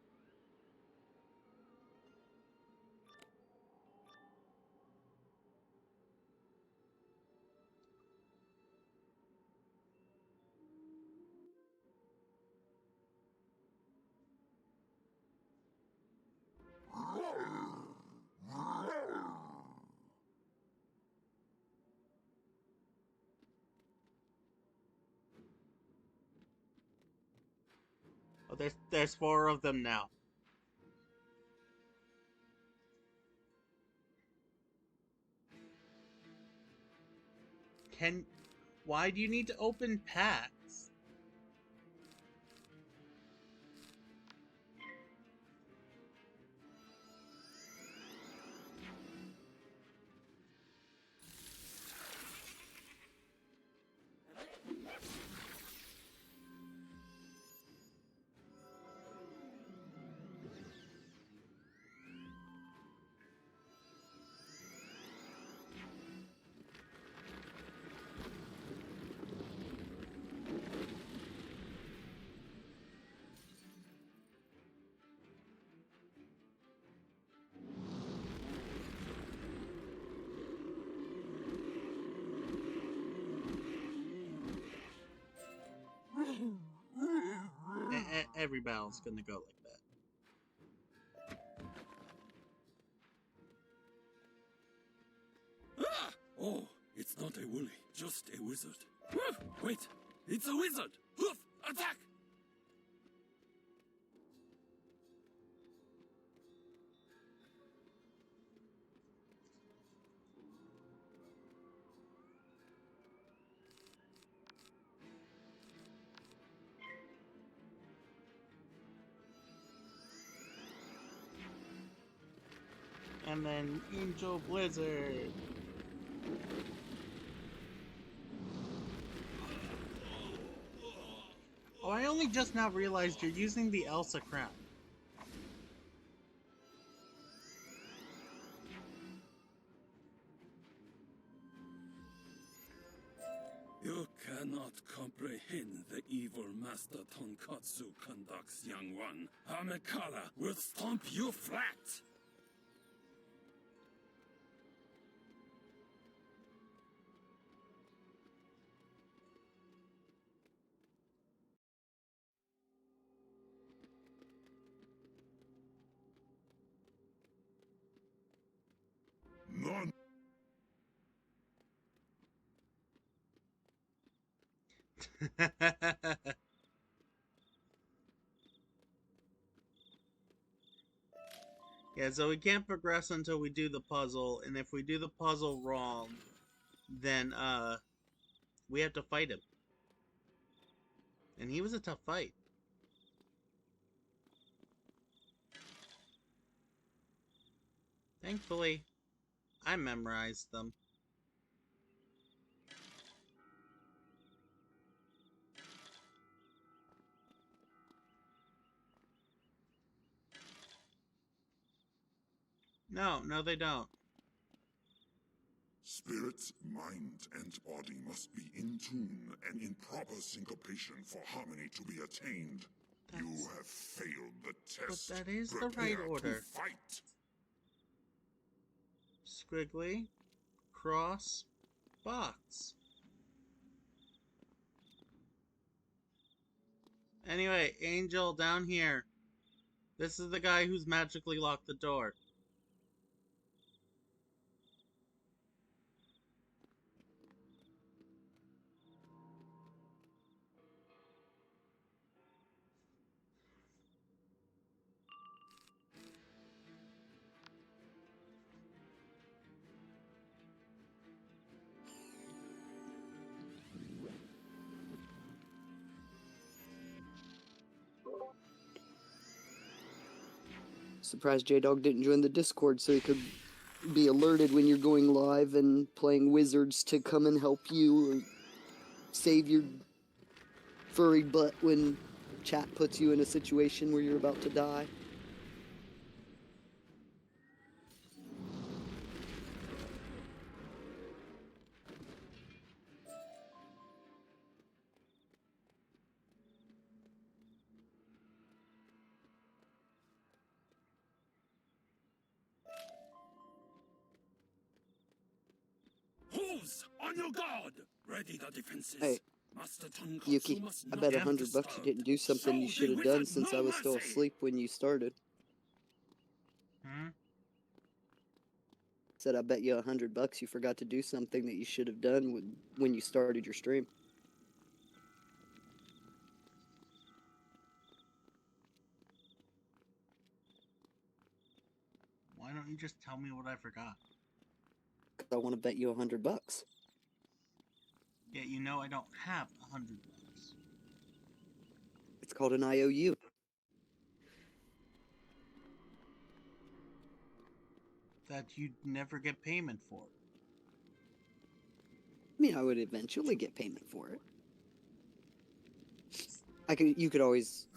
Oh, there's 4 of them now. Why do you need to open packs? Every battle's gonna go like that. Ah! Oh, it's not a woolly, just a wizard. Woof! Wait, it's a wizard! Hoof! Attack! And then Angel Blizzard. Oh, I only just now realized you're using the Elsa crown. You cannot comprehend the evil Master Tonkatsu conducts, young one. Hamekara will stomp you flat! None. Yeah, so we can't progress until we do the puzzle, and if we do the puzzle wrong, then, we have to fight him. And he was a tough fight. Thankfully, I memorized them. No, they don't. Spirit, mind, and body must be in tune and in proper syncopation for harmony to be attained. You have failed the test. But that is the Prepare right order. to fight. Squiggly, cross, box. Anyway, Angel, down here. This is the guy who's magically locked the door. Surprised J-Dog didn't join the Discord so he could be alerted when you're going live and playing wizards to come and help you or save your furry butt when chat puts you in a situation where you're about to die. Who's on your guard? Ready the defenses. Hey, Master Tonkatsu Yuki, must I not bet be $100 you disturbed. didn't do something you Show should the have done wizard since no I was still mercy. asleep when you started. Hmm? Said I bet you $100 you forgot to do something that you should have done when you started your stream. Why don't you just tell me what I forgot? I want to bet you $100. Yet you know I don't have $100. It's called an IOU. That you'd never get payment for. I mean, I would eventually get payment for it. You could always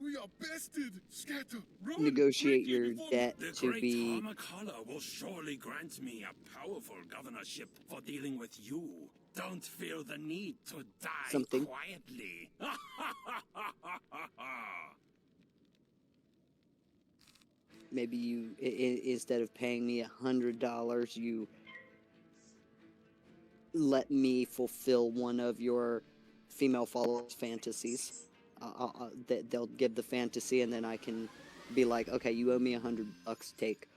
We are bested. Scatter. Run. negotiate Quickly your before- debt The to great be Hamakala will surely grant me a powerful governorship for dealing with you. Don't feel the need to die Something. quietly. maybe you instead of paying me $100, you let me fulfill one of your female followers' fantasies. They'll give the fantasy, and then I can be like, okay, you owe me $100. Take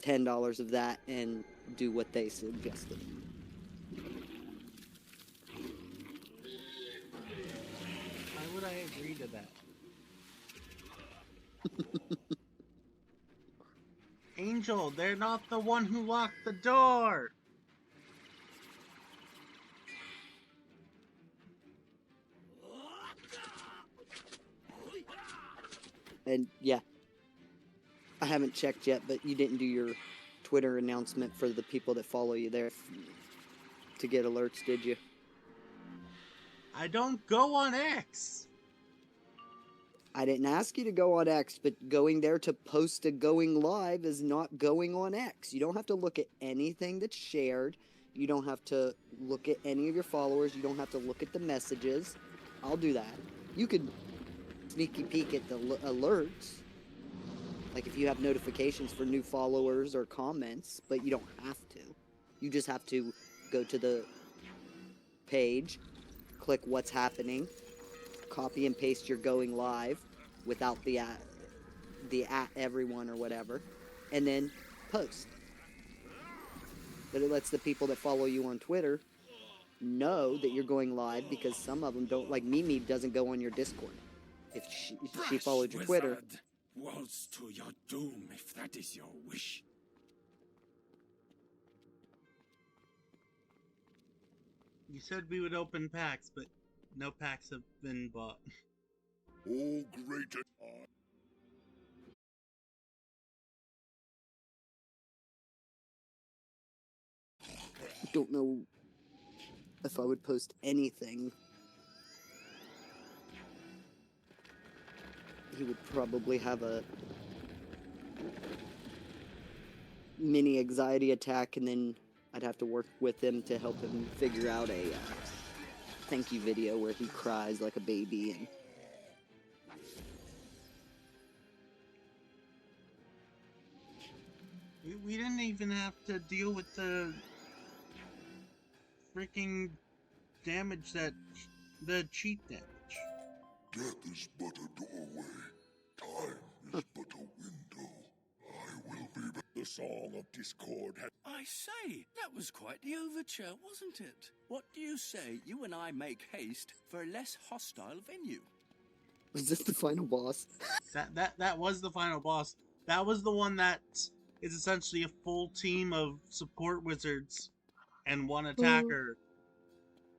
$10 of that and do what they suggested. Why would I agree to that? Angel, they're not the one who locked the door! And yeah, I haven't checked yet, but you didn't do your Twitter announcement for the people that follow you there to get alerts, did you? I don't go on X! I didn't ask you to go on X, but going there to post a going live is not going on X. You don't have to look at anything that's shared. You don't have to look at any of your followers. You don't have to look at the messages. I'll do that. You could sneaky peek at the alerts, like if you have notifications for new followers or comments, but you don't have to. You just have to go to the page, click what's happening, copy and paste your going live without the at everyone or whatever, and then post. But it lets the people that follow you on Twitter know that you're going live, because some of them don't, like Mimi doesn't go on your Discord. If she followed your Twitter, Waltz to your doom if that is your wish. You said we would open packs, but no packs have been bought. Oh, great. Don't know if I would post anything. He would probably have a mini anxiety attack, and then I'd have to work with him to help him figure out a thank you video where he cries like a baby. And we didn't even have to deal with the freaking damage that the cheat damage. Death is but a doorway. Time is but a window. I will be back. The Song of Discord has... I say, that was quite the overture, wasn't it? What do you say you and I make haste for a less hostile venue? was this the final boss? That was the final boss. That was the one that is essentially a full team of support wizards and one attacker.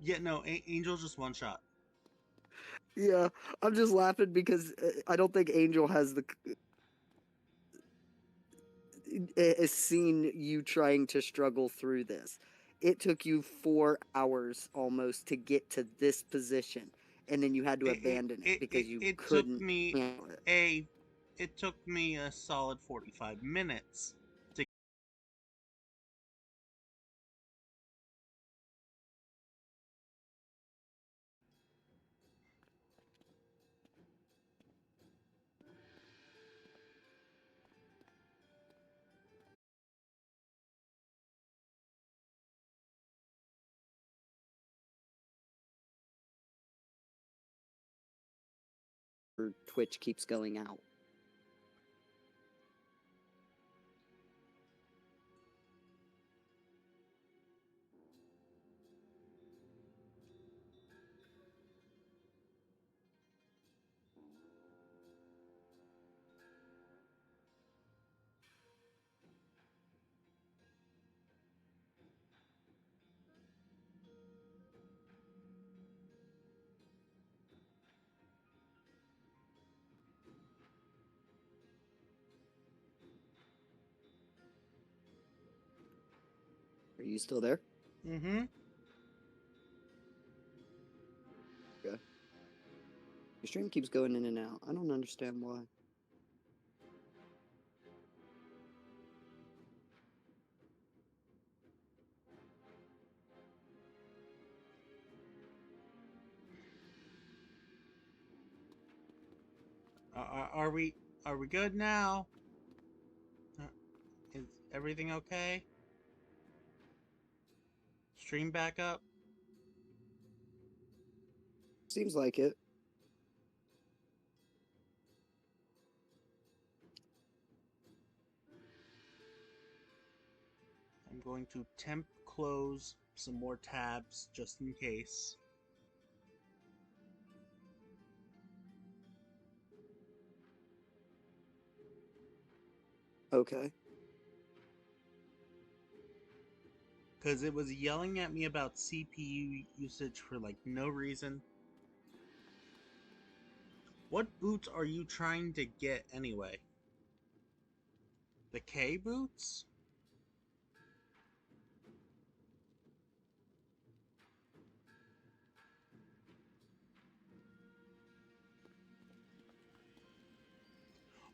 Yeah, no, Angel just one shot. Yeah, I'm just laughing because I don't think Angel has seen you trying to struggle through this. It took you 4 hours almost to get to this position, and then you had to abandon it because you couldn't handle it. It took me a solid 45 minutes to Her Twitch keeps going out. Are you still there? Mm-hmm. Okay. Your stream keeps going in and out. I don't understand why. Are we good now? Is everything okay? Stream back up? Seems like it. I'm going to temp close some more tabs just in case. Okay. Because it was yelling at me about CPU usage for like no reason. What boots are you trying to get anyway? The K boots?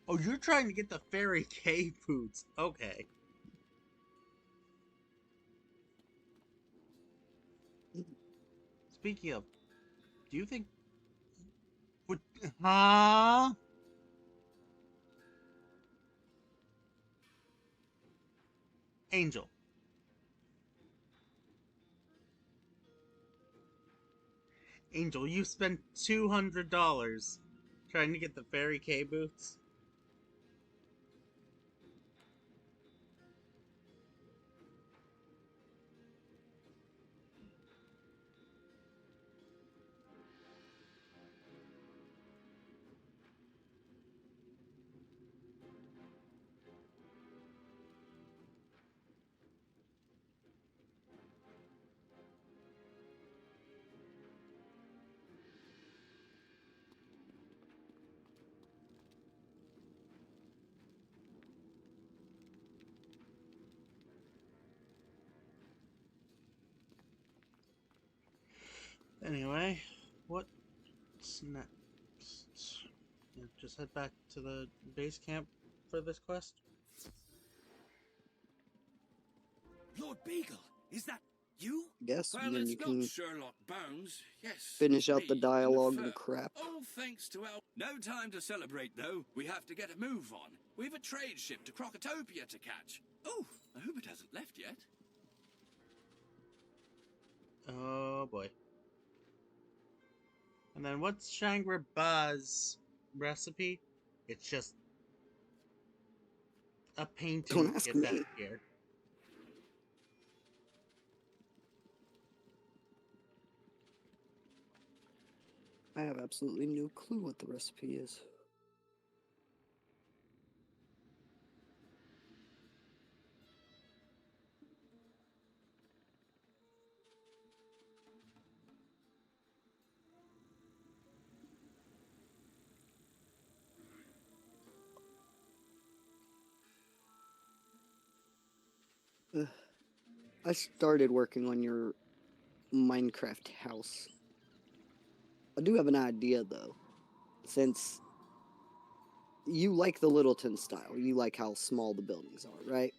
Oh, you're trying to get the Fairy K boots. Okay. Speaking of, do you think... What? Huh? Angel. Angel, you spent $200 trying to get the Fairy K boots? Anyway, what's next? Yeah, just head back to the base camp for this quest. Lord Beagle, is that you? Yes, Well, and then it's you not can Sherlock Bones. Yes, finish it's out the me, dialogue the and crap. All thanks to our... No time to celebrate, though. We have to get a move on. We've a trade ship to Crocotopia to catch. Oh, I hope it hasn't left yet. Oh boy. And then what's Shangri-Ba's recipe? It's just a painting Don't to ask get that me. here. I have absolutely no clue what the recipe is. I started working on your Minecraft house. I do have an idea, though. Since you like the Littleton style, you like how small the buildings are, right?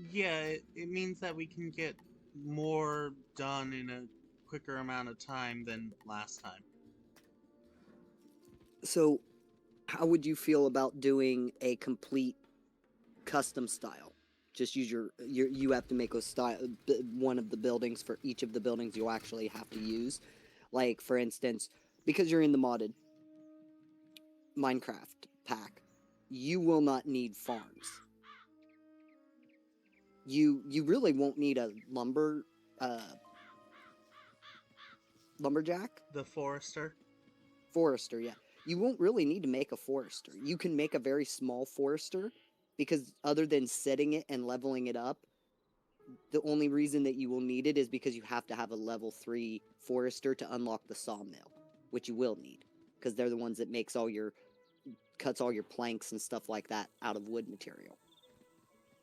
Yeah, it means that we can get more done in a quicker amount of time than last time. So, how would you feel about doing a complete custom style? Just use you have to make a style, one of the buildings for each of the buildings you'll actually have to use. Like, for instance, because you're in the modded Minecraft pack, you will not need farms. You really won't need a lumberjack? The forester? Forester, yeah. You won't really need to make a forester. You can make a very small forester, because other than setting it and leveling it up, the only reason that you will need it is because you have to have a level 3 forester to unlock the sawmill, which you will need, because they're the ones that cuts all your planks and stuff like that out of wood material.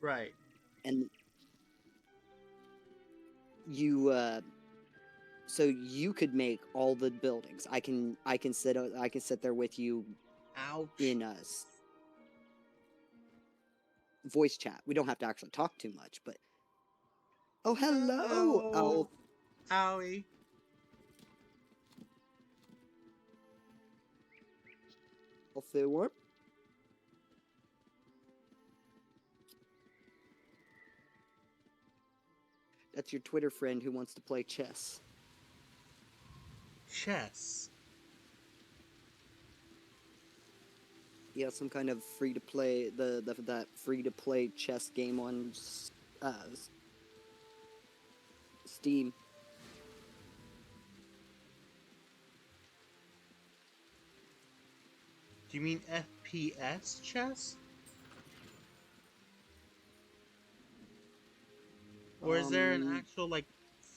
Right. And so you could make all the buildings. I can sit there with you. Ouch. In voice chat. We don't have to actually talk too much, but oh, hello, Oh, owie. I'll say what? That's your Twitter friend who wants to play chess. Chess. Yeah, some kind of free to play that free to play chess game on Steam. Do you mean FPS chess? Or is there an actual, like,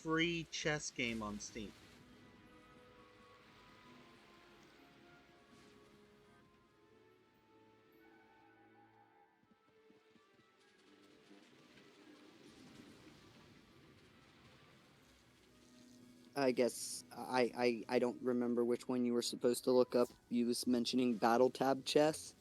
free chess game on Steam? I guess I don't remember which one you were supposed to look up. You was mentioning Battle Tab chess.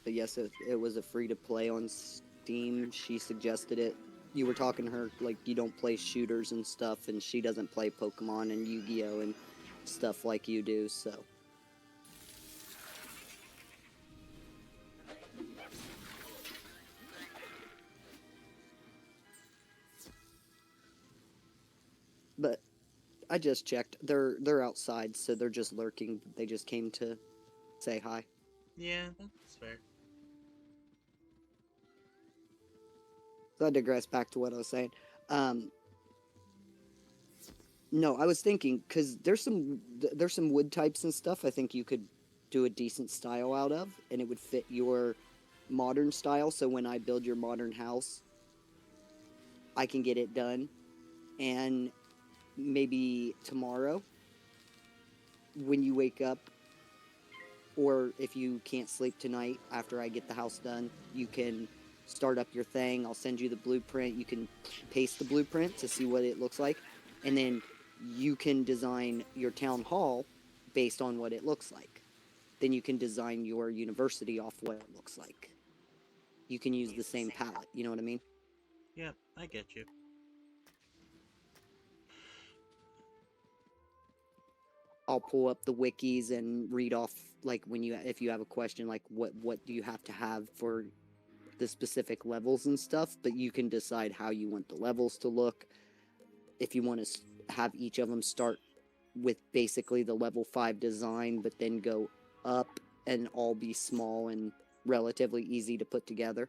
But yes, it was a free to play on Steam. She suggested it. You were talking to her like you don't play shooters and stuff, and she doesn't play Pokemon and Yu-Gi-Oh and stuff like you do, so. But I just checked. They're outside, so they're just lurking. They just came to say hi. Yeah, that's fair. So I digress back to what I was saying. No, I was thinking, because there's some wood types and stuff I think you could do a decent style out of, and it would fit your modern style, so when I build your modern house, I can get it done. And maybe tomorrow, when you wake up, or if you can't sleep tonight after I get the house done, you can start up your thing. I'll send you the blueprint. You can paste the blueprint to see what it looks like, and then you can design your town hall based on what it looks like. Then you can design your university off what it looks like. You can use the same palette, you know what I mean? Yep, I get you. I'll pull up the wikis and read off, like, if you have a question, like what do you have to have for the specific levels and stuff, but you can decide how you want the levels to look. If you want to have each of them start with basically the level 5 design, but then go up and all be small and relatively easy to put together.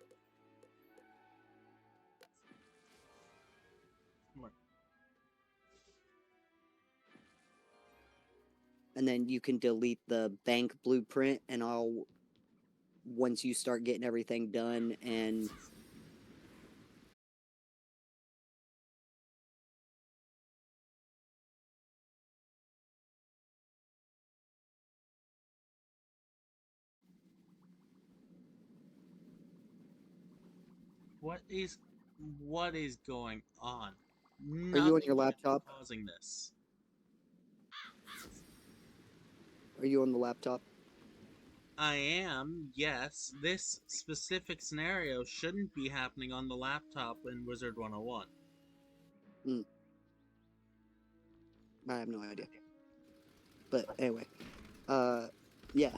And then you can delete the bank blueprint, and once you start getting everything done and what is going on? Are you on Nothing your laptop? is causing this. Are you on the laptop? I am, yes. This specific scenario shouldn't be happening on the laptop in Wizard 101. I have no idea. But anyway, yeah.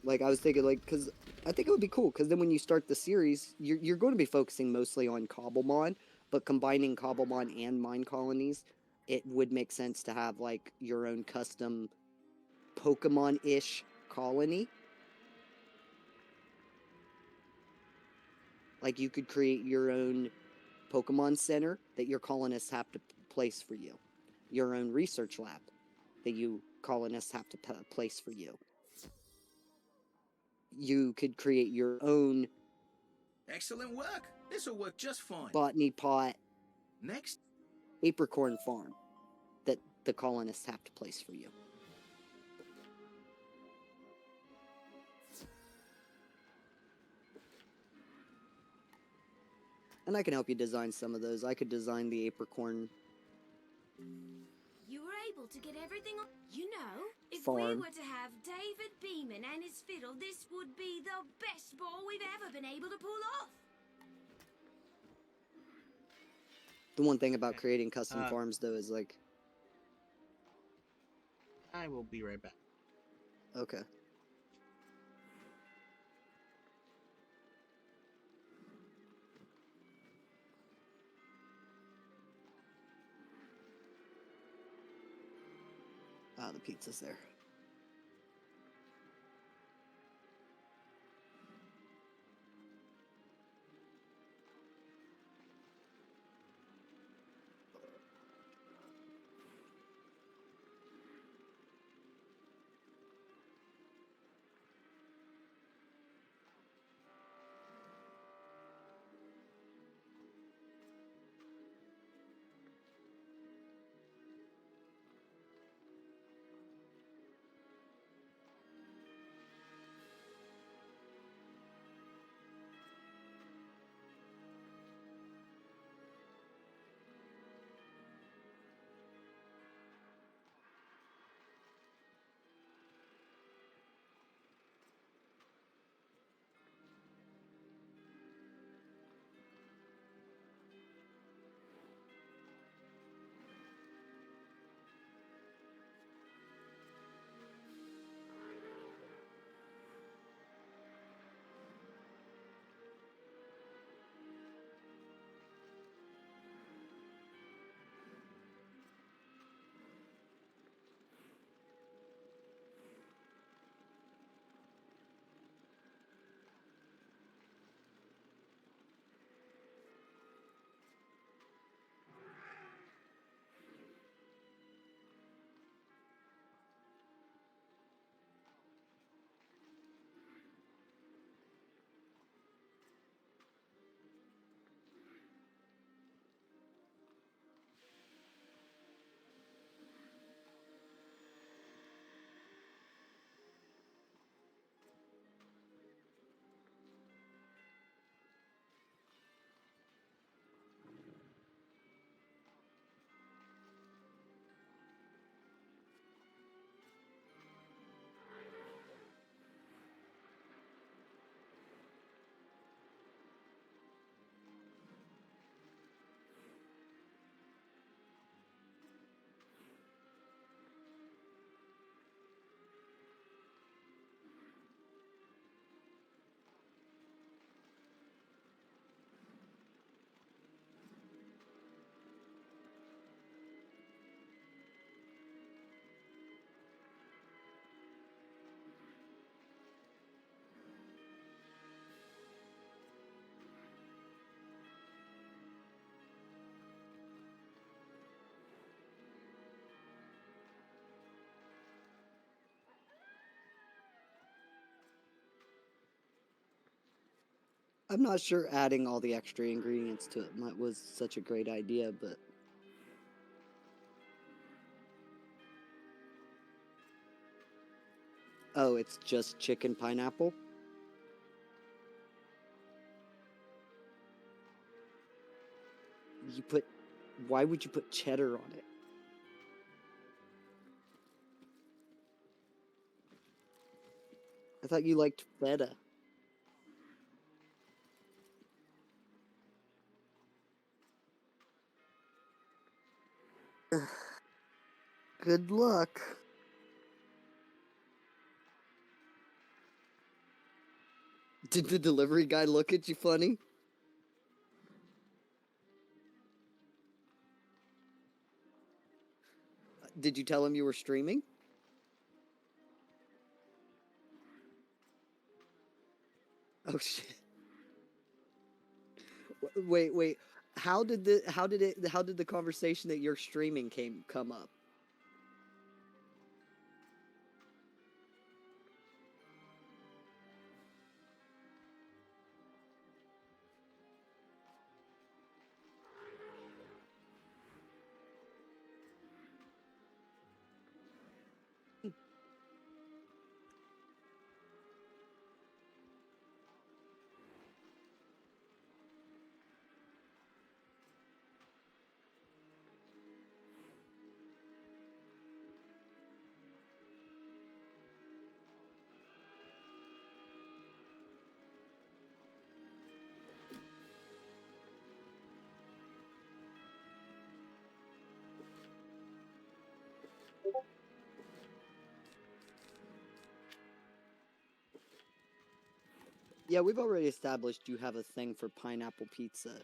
Like, I was thinking, like, because I think it would be cool, because then when you start the series, you're going to be focusing mostly on Cobblemon, but combining Cobblemon and Mine Colonies, it would make sense to have, like, your own custom Pokemon-ish colony. Like, you could create your own Pokemon Center that your colonists have to place for you. Your own research lab that you colonists have to place for you. You could create your own Excellent work. This'll work just fine. botany pot Next. apricorn farm that the colonists have to place for you. And I can help you design some of those. I could design the apricorn You were able to get everything on. You know, if we farm. were to have David Beeman and his fiddle, this would be the best ball we've ever been able to pull off. The one thing about creating custom farms, though, is like... I will be right back. Okay. Ah, the pizza's there. I'm not sure adding all the extra ingredients to it was such a great idea, but... Oh, it's just chicken pineapple? You put... Why would you put cheddar on it? I thought you liked feta. Good luck. Did the delivery guy look at you funny? Did you tell him you were streaming? Oh shit. Wait. How did the conversation that you're streaming come up? Yeah, we've already established you have a thing for pineapple pizza.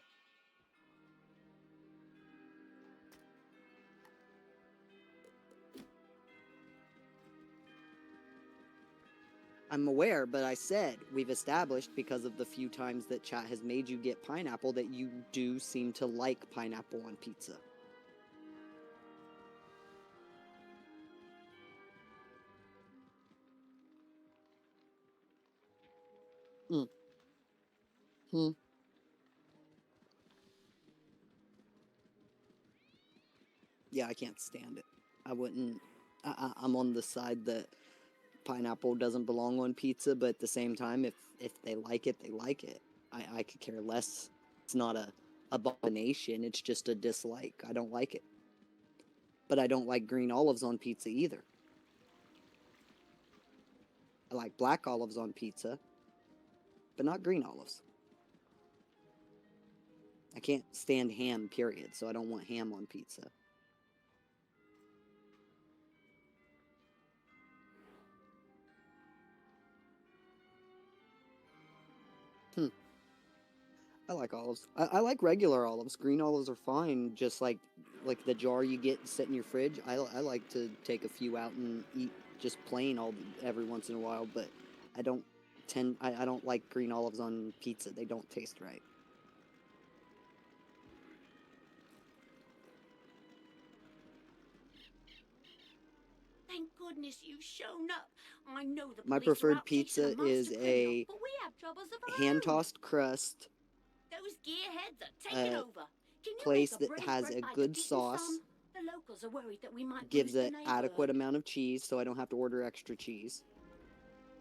I'm aware, but I said we've established because of the few times that chat has made you get pineapple that you do seem to like pineapple on pizza. Yeah, I can't stand it. I wouldn't... I'm on the side that pineapple doesn't belong on pizza, but at the same time, if they like it, they like it. I could care less. It's not a abomination, it's just a dislike. I don't like it. But I don't like green olives on pizza either. I like black olives on pizza, but not green olives. I can't stand ham, period, so I don't want ham on pizza. I like olives. I like regular olives. Green olives are fine, just like the jar you get set in your fridge. I like to take a few out and eat just plain every once in a while, but I don't like green olives on pizza. They don't taste right. Thank goodness you've shown up. I know the My police are preferred out chasing pizza a monster is criminal, a but we have troubles of our own. hand-tossed crust Those gearheads are taking over. Can you place make a that brave has bread a bite good of eating sauce, some? The locals are worried that we might gives lose the an neighborhood. adequate amount of cheese so I don't have to order extra cheese.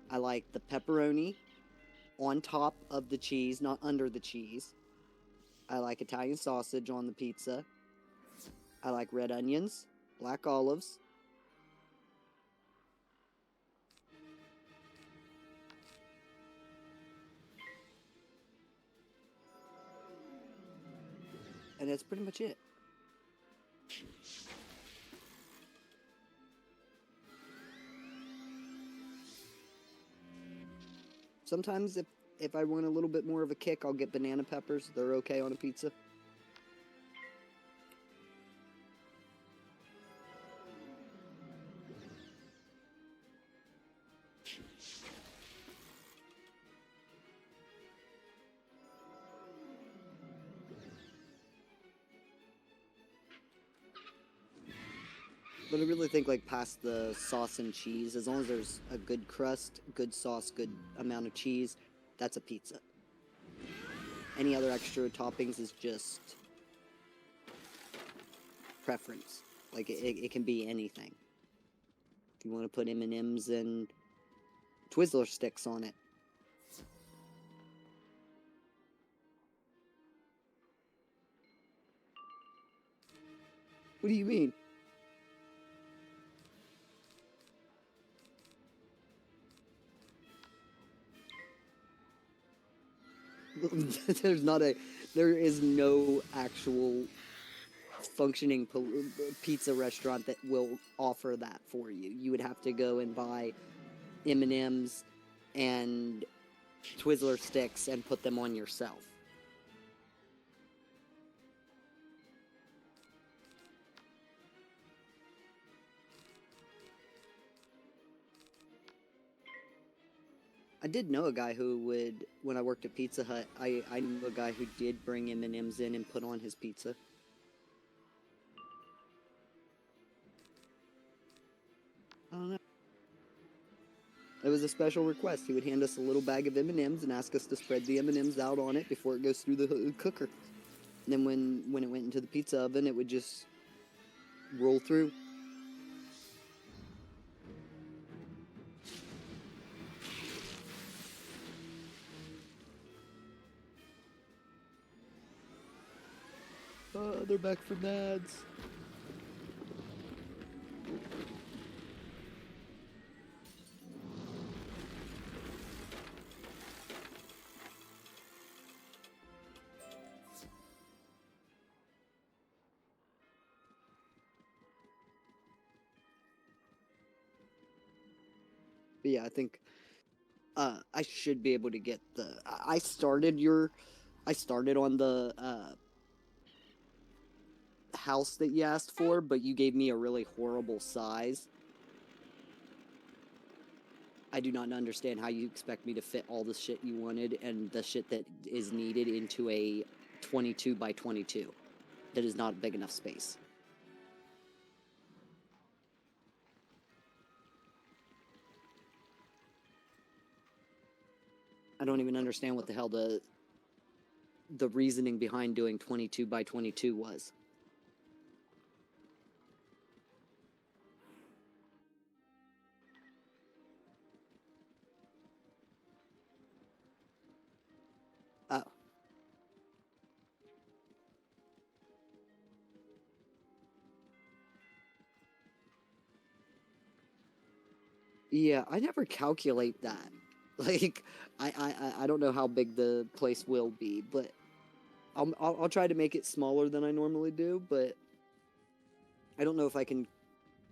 I like the pepperoni on top of the cheese, not under the cheese. I like Italian sausage on the pizza. I like red onions, black olives. And that's pretty much it. Sometimes if I want a little bit more of a kick, I'll get banana peppers. They're okay on a pizza. But I really think, like, past the sauce and cheese, as long as there's a good crust, good sauce, good amount of cheese, that's a pizza. Any other extra toppings is just preference. Like, it can be anything. If you want to put M&Ms and Twizzler sticks on it. What do you mean? There is no actual functioning pizza restaurant that will offer that for you. You would have to go and buy M&Ms and Twizzler sticks and put them on yourself. I did know a guy who would, when I worked at Pizza Hut, I knew a guy who did bring M&Ms in and put on his pizza. I don't know. It was a special request. He would hand us a little bag of M&Ms and ask us to spread the M&Ms out on it before it goes through the cooker. And then when it went into the pizza oven, it would just roll through. They're back from ads. But yeah, I think I should be able to get the. I started on the house that you asked for, but you gave me a really horrible size. I do not understand how you expect me to fit all the shit you wanted and the shit that is needed into a 22 by 22. That is not big enough space. I don't even understand what the hell the reasoning behind doing 22 by 22 was. Oh. Yeah, I never calculate that. Like, I don't know how big the place will be, but I'll try to make it smaller than I normally do, but I don't know if I can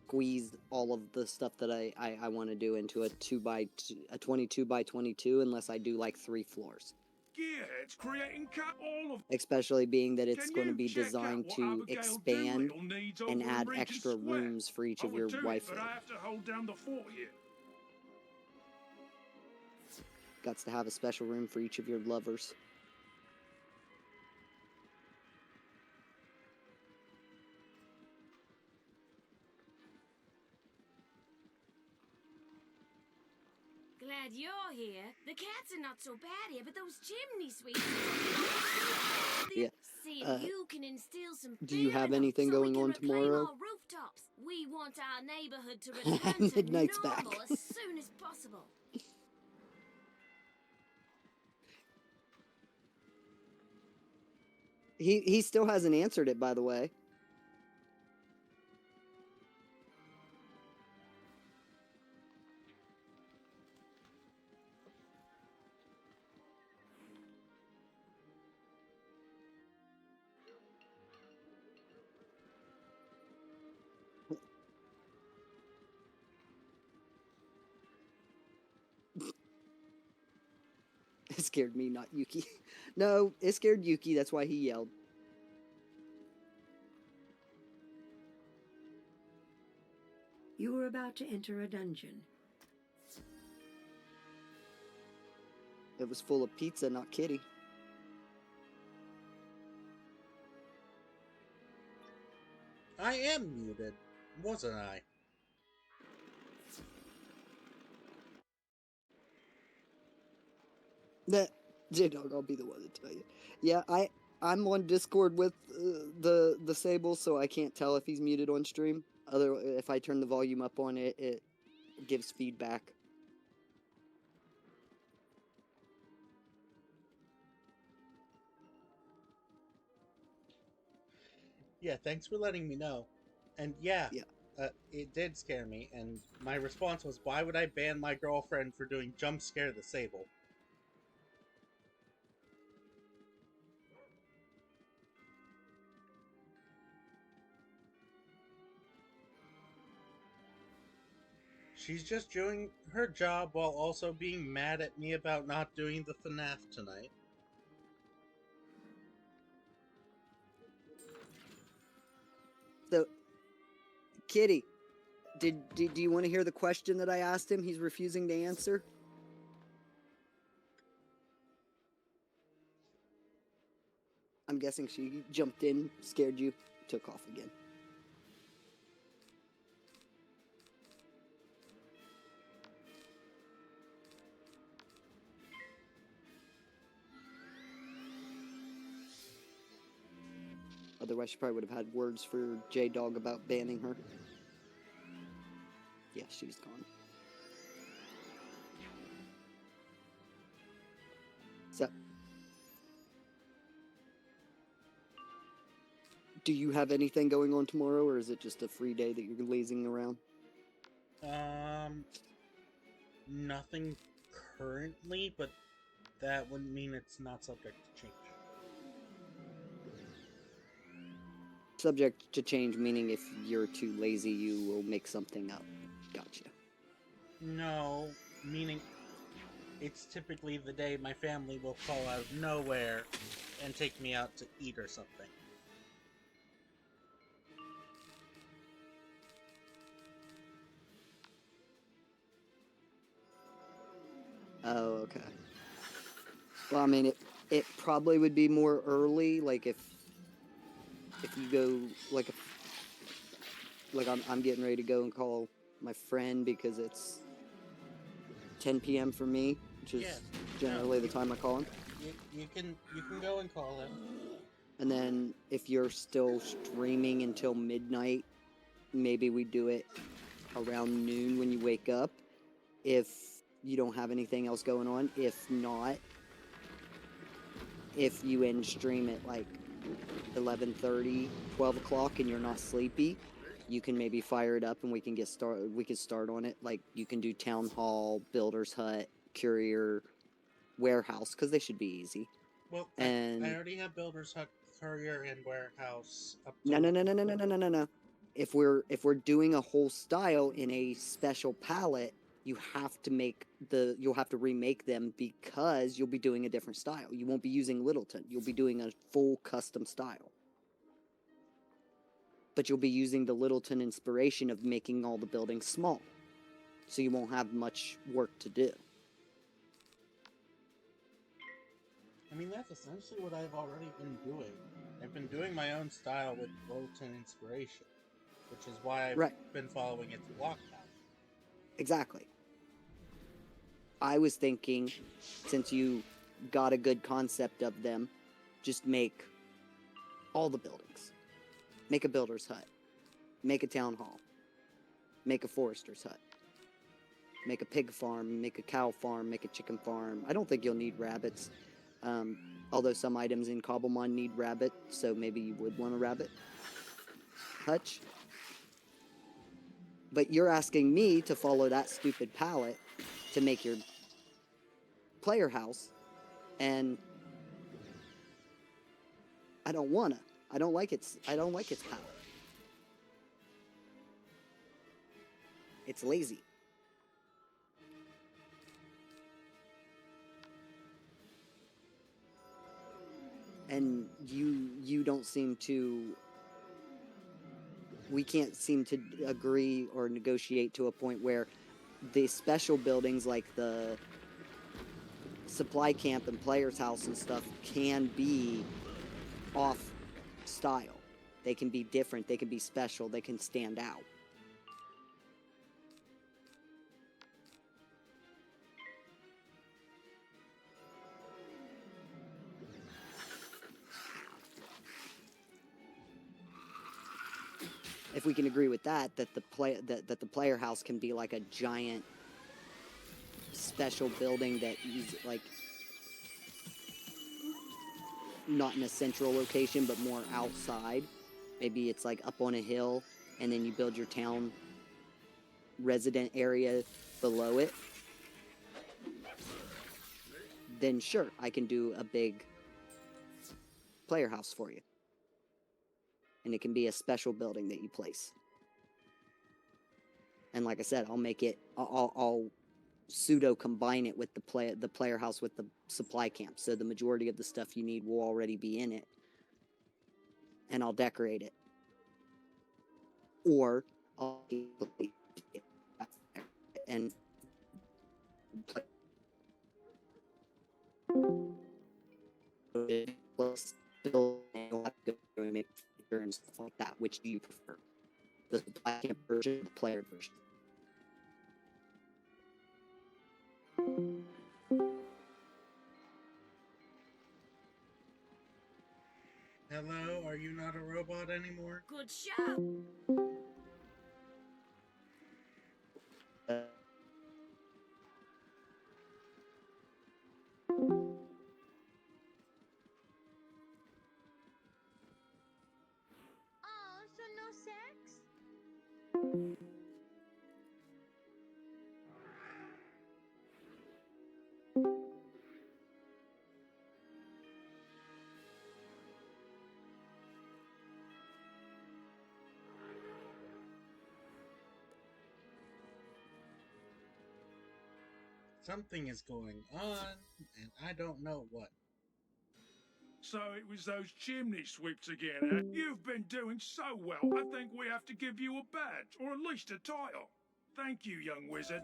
squeeze all of the stuff that I want to do into a 22 by 22 unless I do like 3 floors. Gearhead's creating all of. Especially being that it's going to be designed to expand and add extra rooms for each of your waifu. But I have to hold down the fort here. Got to have a special room for each of your lovers. Glad you're here. The cats are not so bad here, but those chimney sweeps. Yeah. See if you can instill some. Do you have anything going on tomorrow? Rooftops. We want our neighborhood to return to Midnight's normal back. as soon as possible. He still hasn't answered it, by the way. It scared me, not Yuki. No, it scared Yuki, that's why he yelled. You were about to enter a dungeon. It was full of pizza, not kitty. I am muted, wasn't I? That J-Dog, I'll be the one to tell you. Yeah, I'm on Discord with the Sable, so I can't tell if he's muted on stream. If I turn the volume up on it, it gives feedback. Yeah, thanks for letting me know. And it did scare me, and my response was, why would I ban my girlfriend for doing jump scare the Sable? She's just doing her job while also being mad at me about not doing the FNAF tonight. So, Kitty, do you want to hear the question that I asked him? He's refusing to answer. I'm guessing she jumped in, scared you, took off again. Otherwise, she probably would have had words for J-Dog about banning her. Yeah, she's gone. So, do you have anything going on tomorrow, or is it just a free day that you're lazing around? Nothing currently, but that wouldn't mean it's not subject to change. Subject to change, meaning if you're too lazy, you will make something up. Gotcha. No, meaning it's typically the day my family will call out of nowhere and take me out to eat or something. Oh, okay. Well, I mean, it probably would be more early, like if you go, like I'm getting ready to go and call my friend because it's 10 p.m. for me, which is generally the time I call him. You can go and call him. And then if you're still streaming until midnight, maybe we do it around noon when you wake up. If you don't have anything else going on. If not, if you end stream at like 11:30, 12 o'clock and you're not sleepy, you can maybe fire it up and we can start on it. Like you can do Town Hall, Builder's Hut, Courier, Warehouse, because they should be easy. Well, I already have Builder's Hut, Courier, and Warehouse. No. If we're doing a whole style in a special palette, you'll have to remake them because you'll be doing a different style. You won't be using Littleton. You'll be doing a full custom style. But you'll be using the Littleton inspiration of making all the buildings small. So you won't have much work to do. I mean, that's essentially what I've already been doing. I've been doing my own style with Littleton inspiration, which is why I've been following its block pattern. Exactly. I was thinking, since you got a good concept of them, just make all the buildings. Make a builder's hut. Make a town hall. Make a forester's hut. Make a pig farm. Make a cow farm. Make a chicken farm. I don't think you'll need rabbits. Although some items in Cobblemon need rabbit, so maybe you would want a rabbit hutch. But you're asking me to follow that stupid palette to make your player house, and I don't wanna. I don't like its palette. It's lazy. And you don't seem to... We can't seem to agree or negotiate to a point where the special buildings like the supply camp and player's house and stuff can be off style. They can be different, they can be special, they can stand out. if we can agree with that, that the player house can be like a giant special building that is like not in a central location, but more outside. Maybe it's like up on a hill, and then you build your town resident area below it. Then sure, I can do a big player house for you. And it can be a special building that you place. And like I said, I'll make it, I'll pseudo combine it with the player house with the supply camp. So the majority of the stuff you need will already be in it. And I'll decorate it. Or I'll and make and stuff like that. Which do you prefer? The supply camp version or the player version? Hello, are you not a robot anymore? Good show. Oh, so no sex? Something is going on, and I don't know what. So it was those chimney sweeps again, eh? You've been doing so well, I think we have to give you a badge, or at least a title. Thank you, young wizard.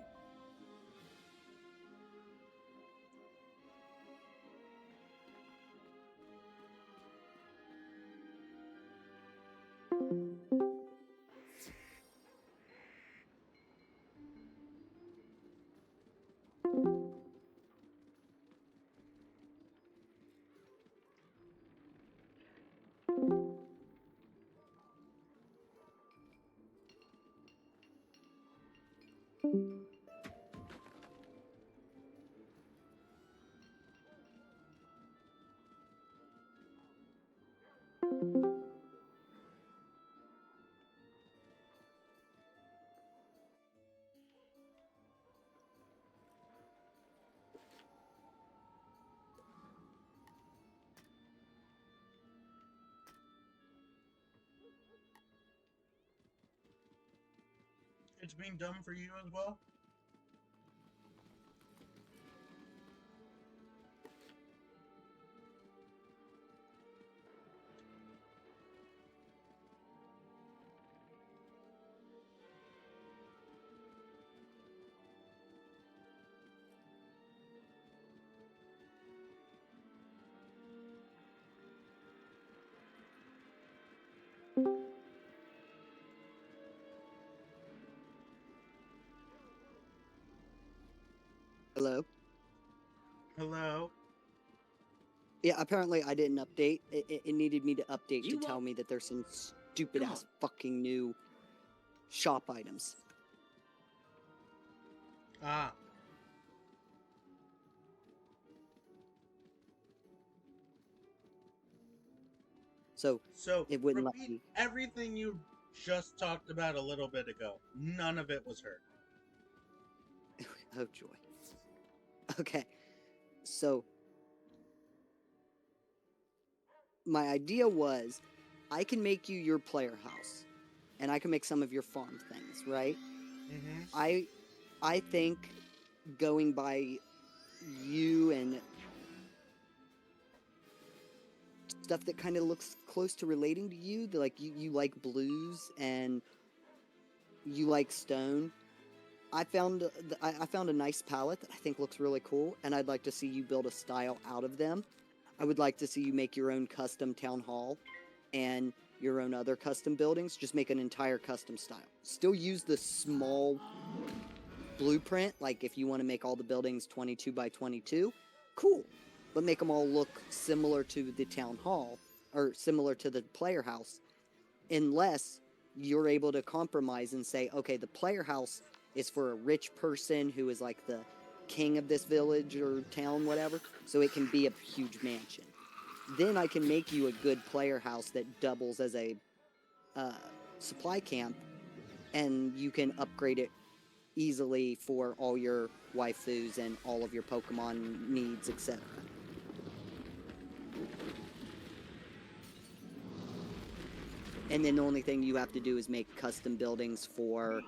It's been done for you as well? Hello? Hello? Yeah, apparently I didn't update. It needed me to update to tell me that there's some stupid ass fucking new shop items. Ah. So it wouldn't let repeat me. Everything you just talked about a little bit ago. None of it was heard. Oh joy. Okay. So my idea was I can make you your player house and I can make some of your farm things, right? Mm-hmm. I think going by you and stuff that kind of looks close to relating to you, like you like blues and you like stone. I found a nice palette that I think looks really cool, and I'd like to see you build a style out of them. I would like to see you make your own custom town hall and your own other custom buildings. Just make an entire custom style. Still use the small blueprint, like if you want to make all the buildings 22 by 22, cool. But make them all look similar to the town hall, or similar to the player house, unless you're able to compromise and say, okay, the player house is for a rich person who is like the king of this village or town, whatever, so it can be a huge mansion. Then I can make you a good player house that doubles as a supply camp, and you can upgrade it easily for all your waifus and all of your Pokemon needs, etc. And then the only thing you have to do is make custom buildings for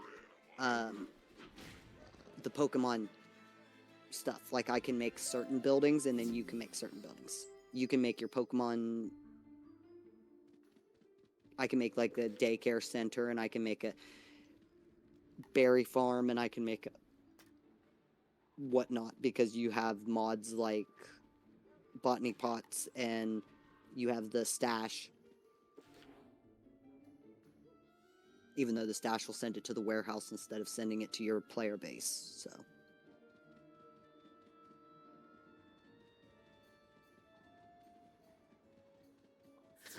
the Pokemon stuff. Like, I can make certain buildings, and then you can make certain buildings. You can make your Pokemon... I can make, like, a daycare center, and I can make a berry farm, and I can make a whatnot, because you have mods like botany pots, and you have the stash. Even though the stash will send it to the warehouse instead of sending it to your player base, so...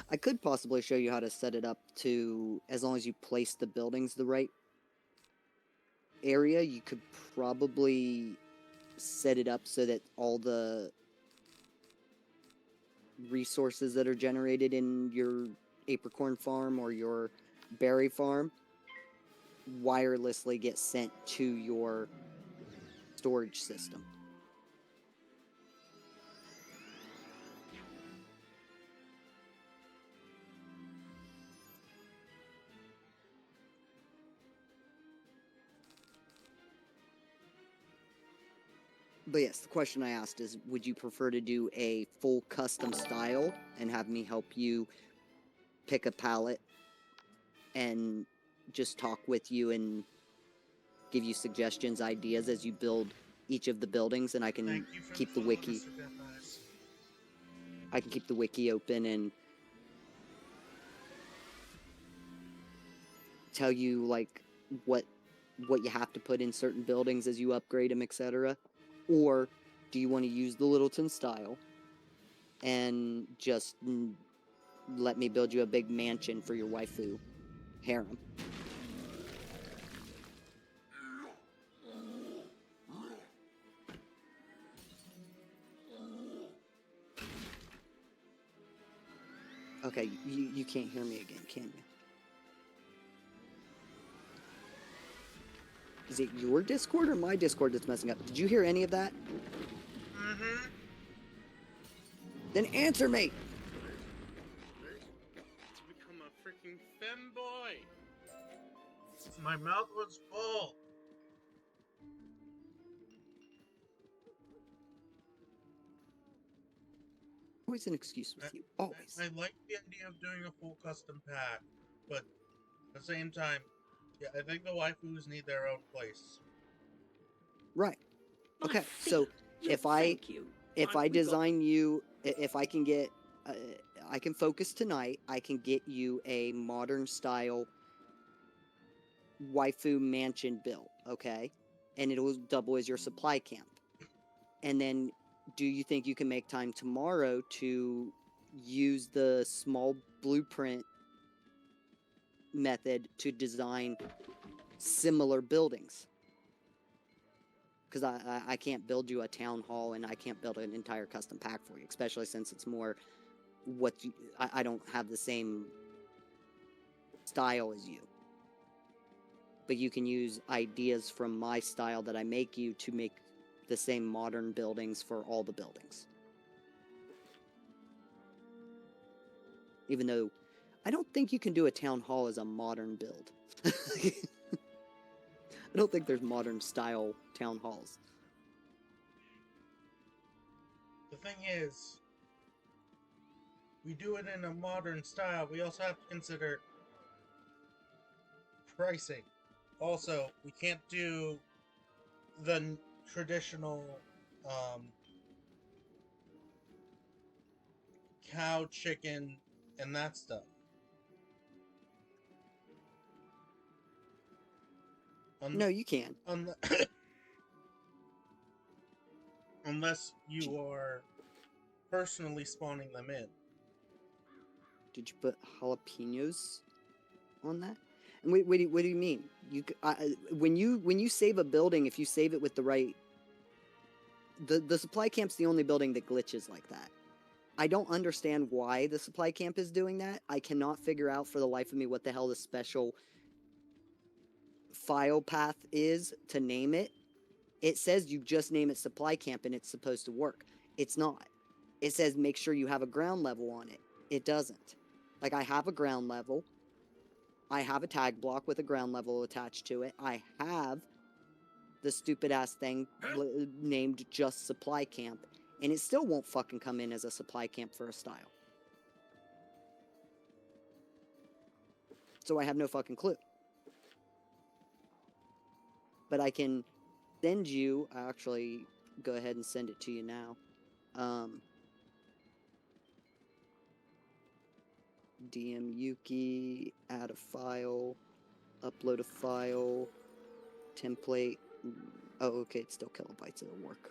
I could possibly show you how to set it up to, as long as you place the buildings the right area, you could probably set it up so that all the resources that are generated in your apricorn farm or your berry farm wirelessly get sent to your storage system. But yes, the question I asked is, would you prefer to do a full custom style and have me help you pick a palette and just talk with you and give you suggestions, ideas as you build each of the buildings, and I can keep the wiki. I can keep the wiki open and tell you like what you have to put in certain buildings as you upgrade them, etc. Or do you want to use the Littleton style and just let me build you a big mansion for your waifu harem? Okay, you can't hear me again, can you? Is it your Discord or my Discord that's messing up? Did you hear any of that? Mm-hmm. Then answer me! To become a freaking femboy! My mouth was full! Always an excuse with you. Always. I like the idea of doing a full custom pack, but at the same time, yeah, I think the waifus need their own place. Right. Okay, so if I design you, if I can get, I can focus tonight, I can get you a modern style waifu mansion built, okay? And it'll double as your supply camp. And then, do you think you can make time tomorrow to use the small blueprint method to design similar buildings? Because I can't build you a town hall, and I can't build an entire custom pack for you, especially since it's more what you, I don't have the same style as you. But you can use ideas from my style that I make you to make the same modern buildings for all the buildings. Even though I don't think you can do a town hall as a modern build. I don't think there's modern style town halls. The thing is, we do it in a modern style. We also have to consider pricing. Also, we can't do the traditional cow, chicken, and that stuff. No, you can. Unless you are personally spawning them in. Did you put jalapenos on that? What do you mean? When you save a building, if you save it with the right, the supply camp's the only building that glitches like that. I don't understand why the supply camp is doing that. I cannot figure out for the life of me what the hell the special file path is to name it. It says you just name it supply camp and it's supposed to work. It's not. It says make sure you have a ground level on it. It doesn't. Like, I have a ground level. I have a tag block with a ground level attached to it. I have the stupid ass thing named just supply camp, and it still won't fucking come in as a supply camp for a style. So I have no fucking clue. But I can send you, I'll actually go ahead and send it to you now. DM Yuki, add a file, upload a file, template. Oh, okay, it's still kilobytes, it'll work.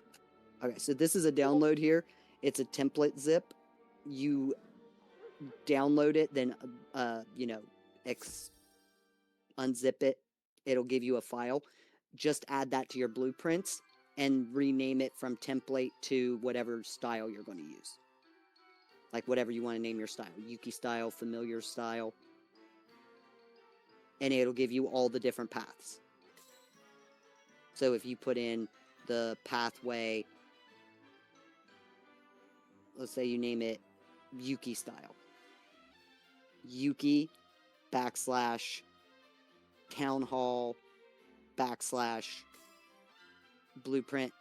Okay, so this is a download here. It's a template zip. You download it, then, unzip it. It'll give you a file. Just add that to your blueprints and rename it from template to whatever style you're going to use. Like, whatever you want to name your style. Yuki style, familiar style. And it'll give you all the different paths. So if you put in the pathway, let's say you name it Yuki style. Yuki / town hall / blueprint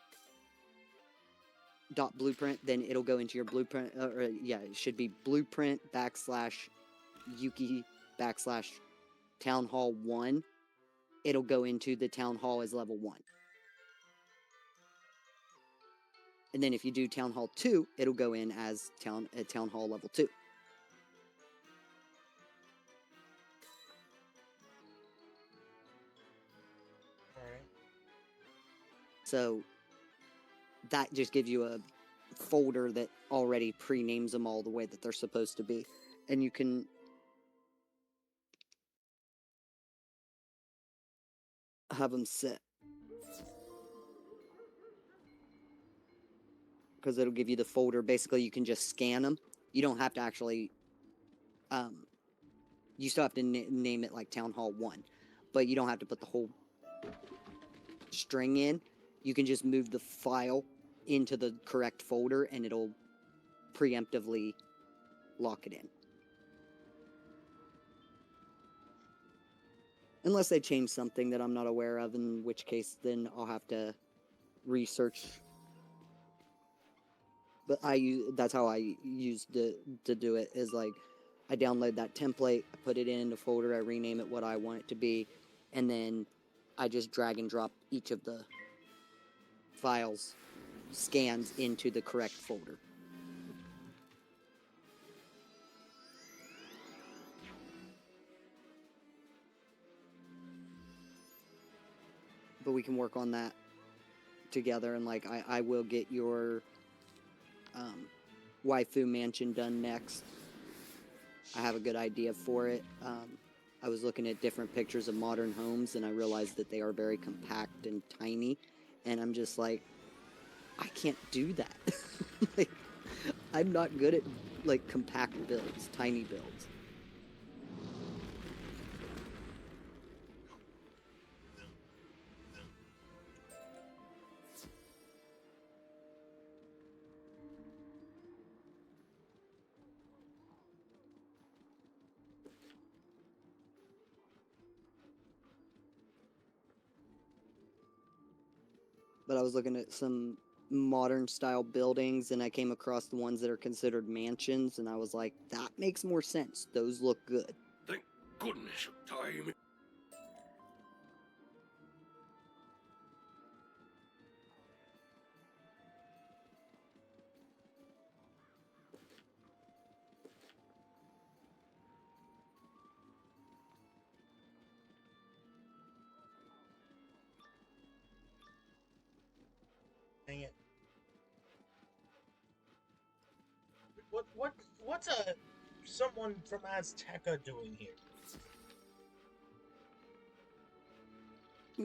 .blueprint, then it'll go into your blueprint, it should be blueprint / Yuki / town hall 1. It'll go into the town hall as level 1. And then if you do town hall 2, it'll go in as town hall level 2. Alright. So that just gives you a folder that already pre-names them all the way that they're supposed to be. And you can have them set. Because it'll give you the folder. Basically, you can just scan them. You don't have to actually... you still have to name it like Town Hall 1. But you don't have to put the whole string in. You can just move the file into the correct folder and it'll preemptively lock it in. Unless they change something that I'm not aware of, in which case then I'll have to research. But that's how I used to do it, is like I download that template, I put it in the folder, I rename it what I want it to be, and then I just drag and drop each of the files scans into the correct folder. But we can work on that together, and like I will get your waifu mansion done next. I have a good idea for it. I was looking at different pictures of modern homes and I realized that they are very compact and tiny, and I'm just like, I can't do that. Like, I'm not good at like compact builds, tiny builds. But I was looking at some modern style buildings and I came across the ones that are considered mansions, and I was like, that makes more sense. Those look good. Thank goodness time. Dang it. What's someone from Azteca doing here?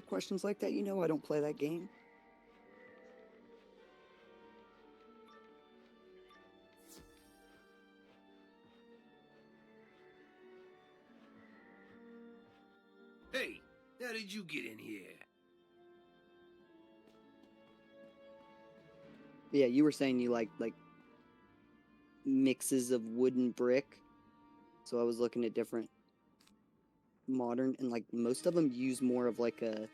questions like that, you know I don't play that game. Hey, how did you get in here? Yeah, you were saying you like mixes of wood and brick. So I was looking at different modern, and like most of them use more of like a.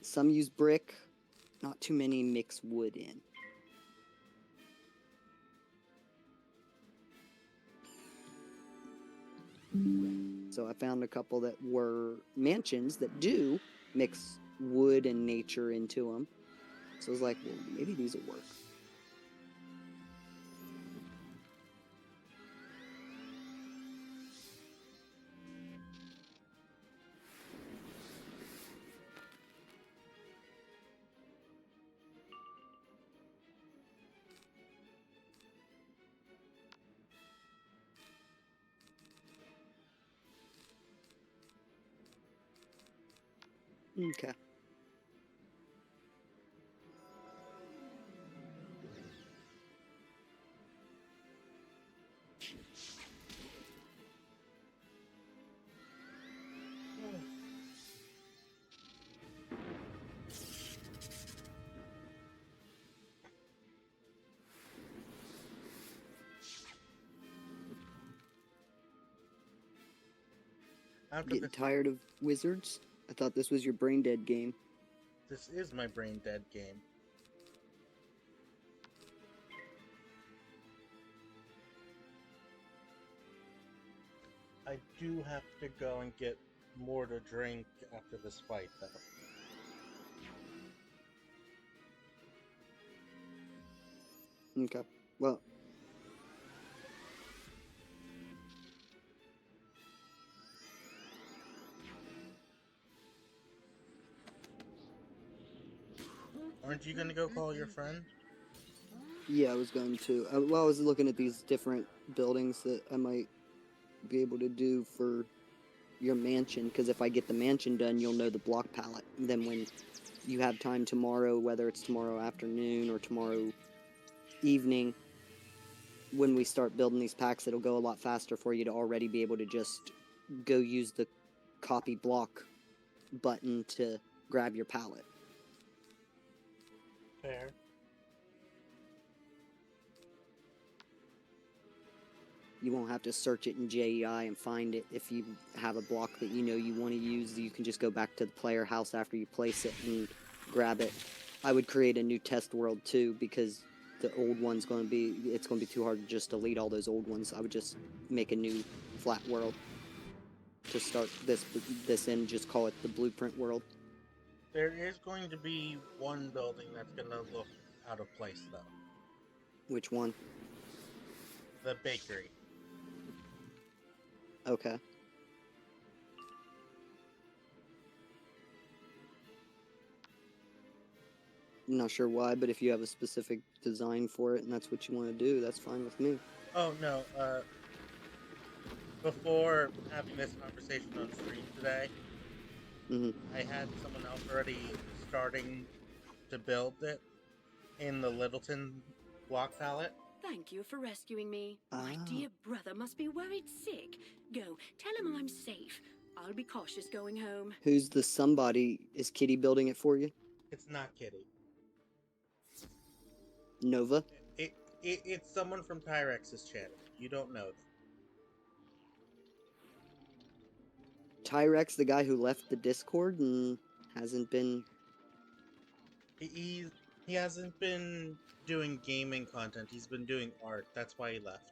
Some use brick, not too many mix wood in. So I found a couple that were mansions that do mix wood and nature into them. So I was like, well, maybe these will work. Okay. Getting tired of wizards? I thought this was your brain dead game. This is my brain dead game. I do have to go and get more to drink after this fight, though. Okay. Well. Aren't you gonna go call your friend? Yeah, I was going to. Well, I was looking at these different buildings that I might be able to do for your mansion, because if I get the mansion done, you'll know the block palette. And then when you have time tomorrow, whether it's tomorrow afternoon or tomorrow evening, when we start building these packs, it'll go a lot faster for you to already be able to just go use the copy block button to grab your palette. Fair. You won't have to search it in JEI and find it. If you have a block that you know you want to use, you can just go back to the player house after you place it and grab it. I would create a new test world too, because the old one's going to be, it's going to be too hard to just delete all those old ones. I would just make a new flat world to start this in, just call it the blueprint world. There is going to be one building that's going to look out of place, though. Which one? The bakery. Okay. I'm not sure why, but if you have a specific design for it and that's what you want to do, that's fine with me. Oh, no, before having this conversation on stream today, I had someone else already starting to build it in the Littleton block palette. Thank you for rescuing me. My dear brother must be worried sick. Go, tell him I'm safe. I'll be cautious going home. Who's the somebody? Is Kitty building it for you? It's not Kitty. Nova? It's someone from Tyrex's channel. You don't know them. Tyrex, the guy who left the Discord and hasn't been... He hasn't been doing gaming content. He's been doing art. That's why he left.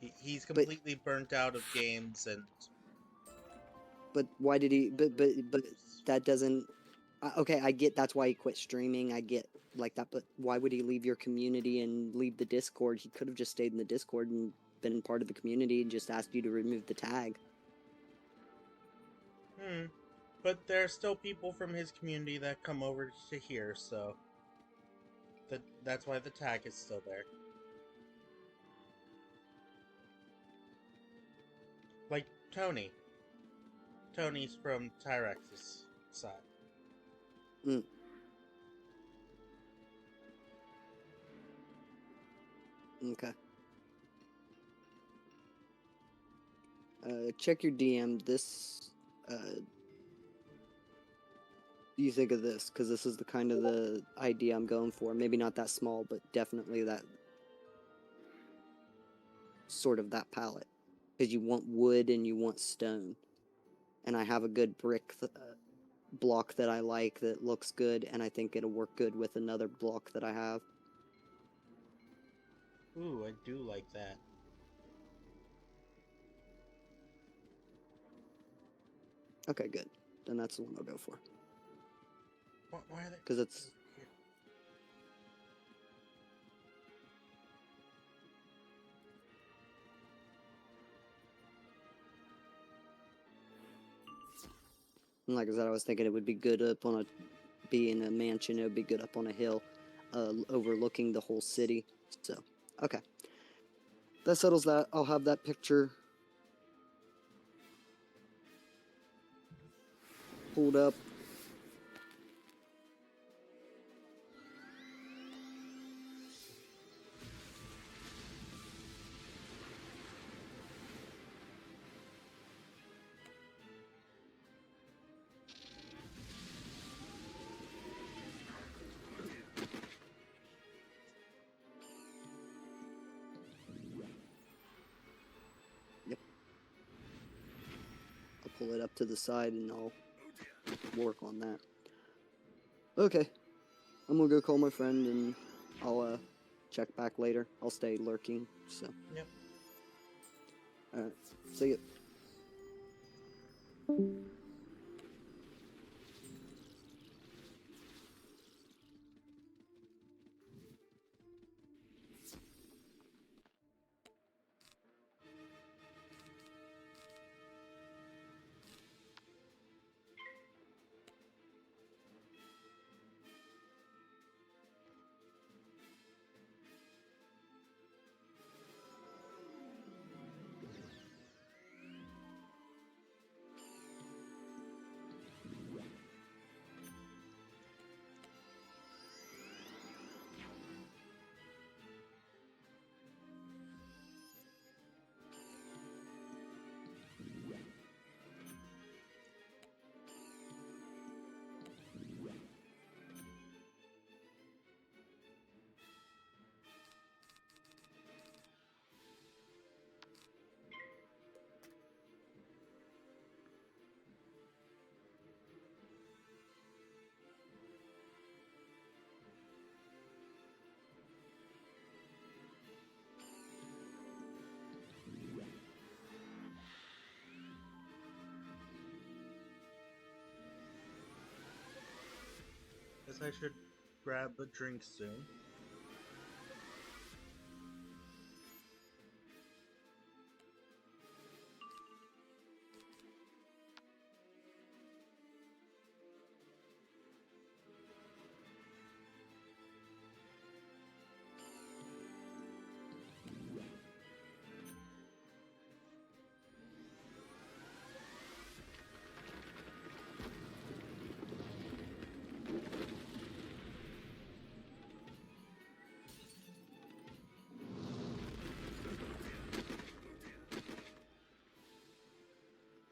He's completely burnt out of games and... But why did he... But that doesn't... Okay, I get that's why he quit streaming. I get like that, but why would he leave your community and leave the Discord? He could have just stayed in the Discord and been part of the community and just asked you to remove the tag. But there are still people from his community that come over to here, so... That's why the tag is still there. Like, Tony. Tony's from Tyrex's side. Mm. Okay. Check your DM. This, do you think of this? Because this is the kind of the idea I'm going for. Maybe not that small, but definitely that sort of that palette. Because you want wood and you want stone. And I have a good brick block that I like that looks good, and I think it'll work good with another block that I have. Ooh, I do like that. Okay, good. Then that's the one I'll go for. Why are they? Because it's... And like I said, I was thinking it would be good up on be in a mansion. It would be good up on a hill, overlooking the whole city. So, okay. That settles that. I'll have that picture pulled up. Yep. I'll pull it up to the side and I'll work on that. Okay. I'm gonna go call my friend and I'll check back later. I'll stay lurking, so. Yep. Alright. See ya. Guess I should grab a drink soon.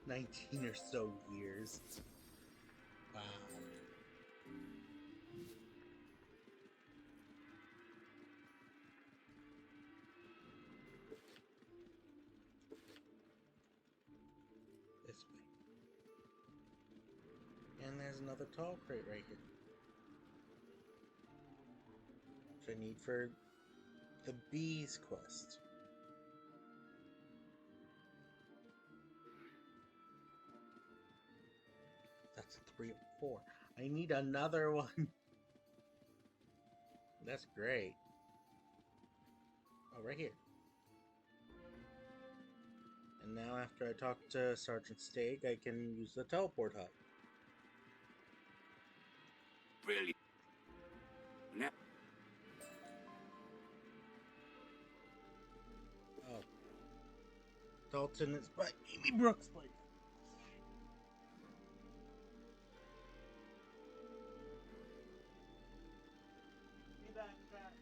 $19 or so years. Wow. This way. And there's another tall crate right here. Which I need for the bees quest. That's a 3 or 4. I need another one. That's great. Oh, right here. And now after I talk to Sergeant Stag, I can use the teleport hub. Brilliant. Now, Oh. Dalton is by Amy Brooks' place. Be back, back.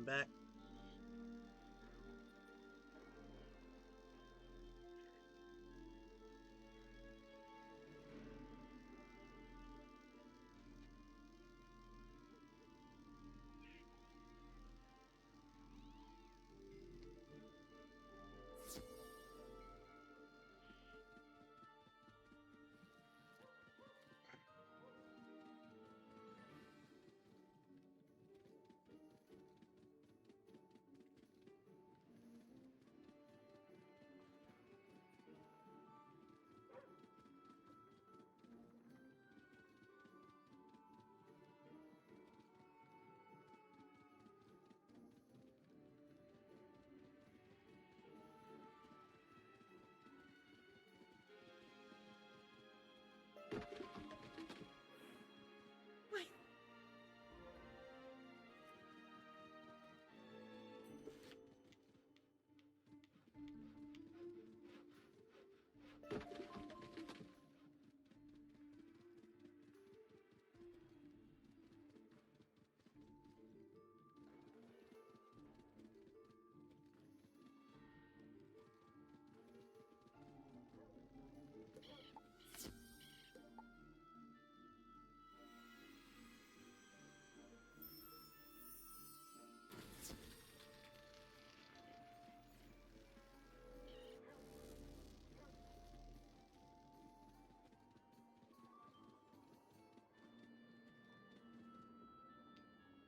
I'm back.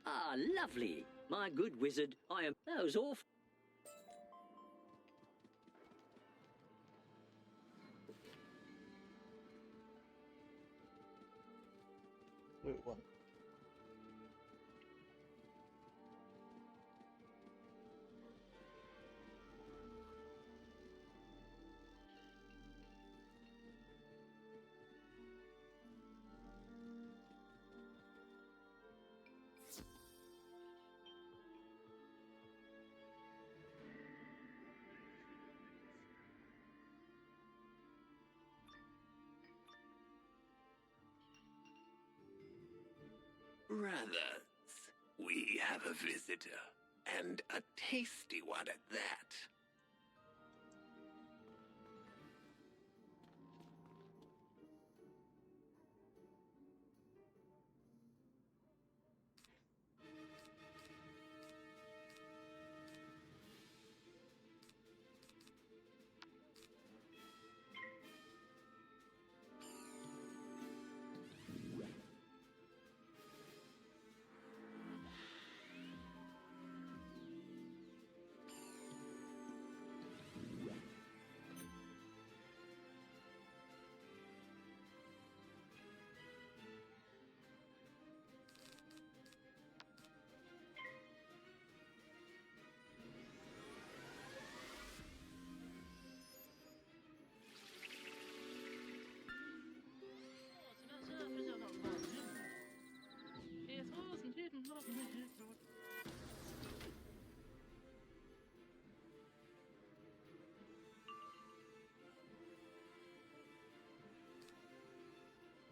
Ah, lovely. My good wizard, I am... That was awful. Wait, what? Brothers, we have a visitor, and a tasty one at that.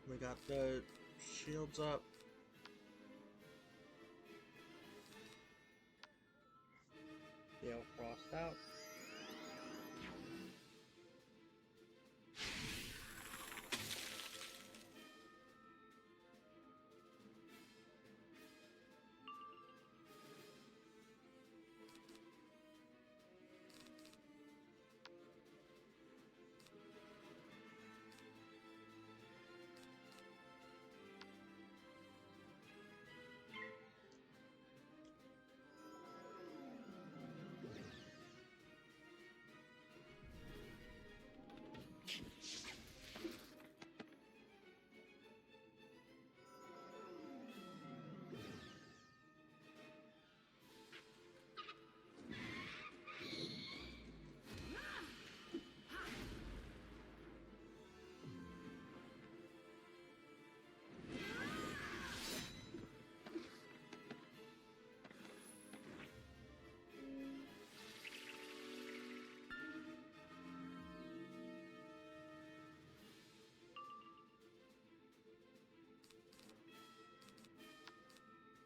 We got the shields up. They'll crossed out.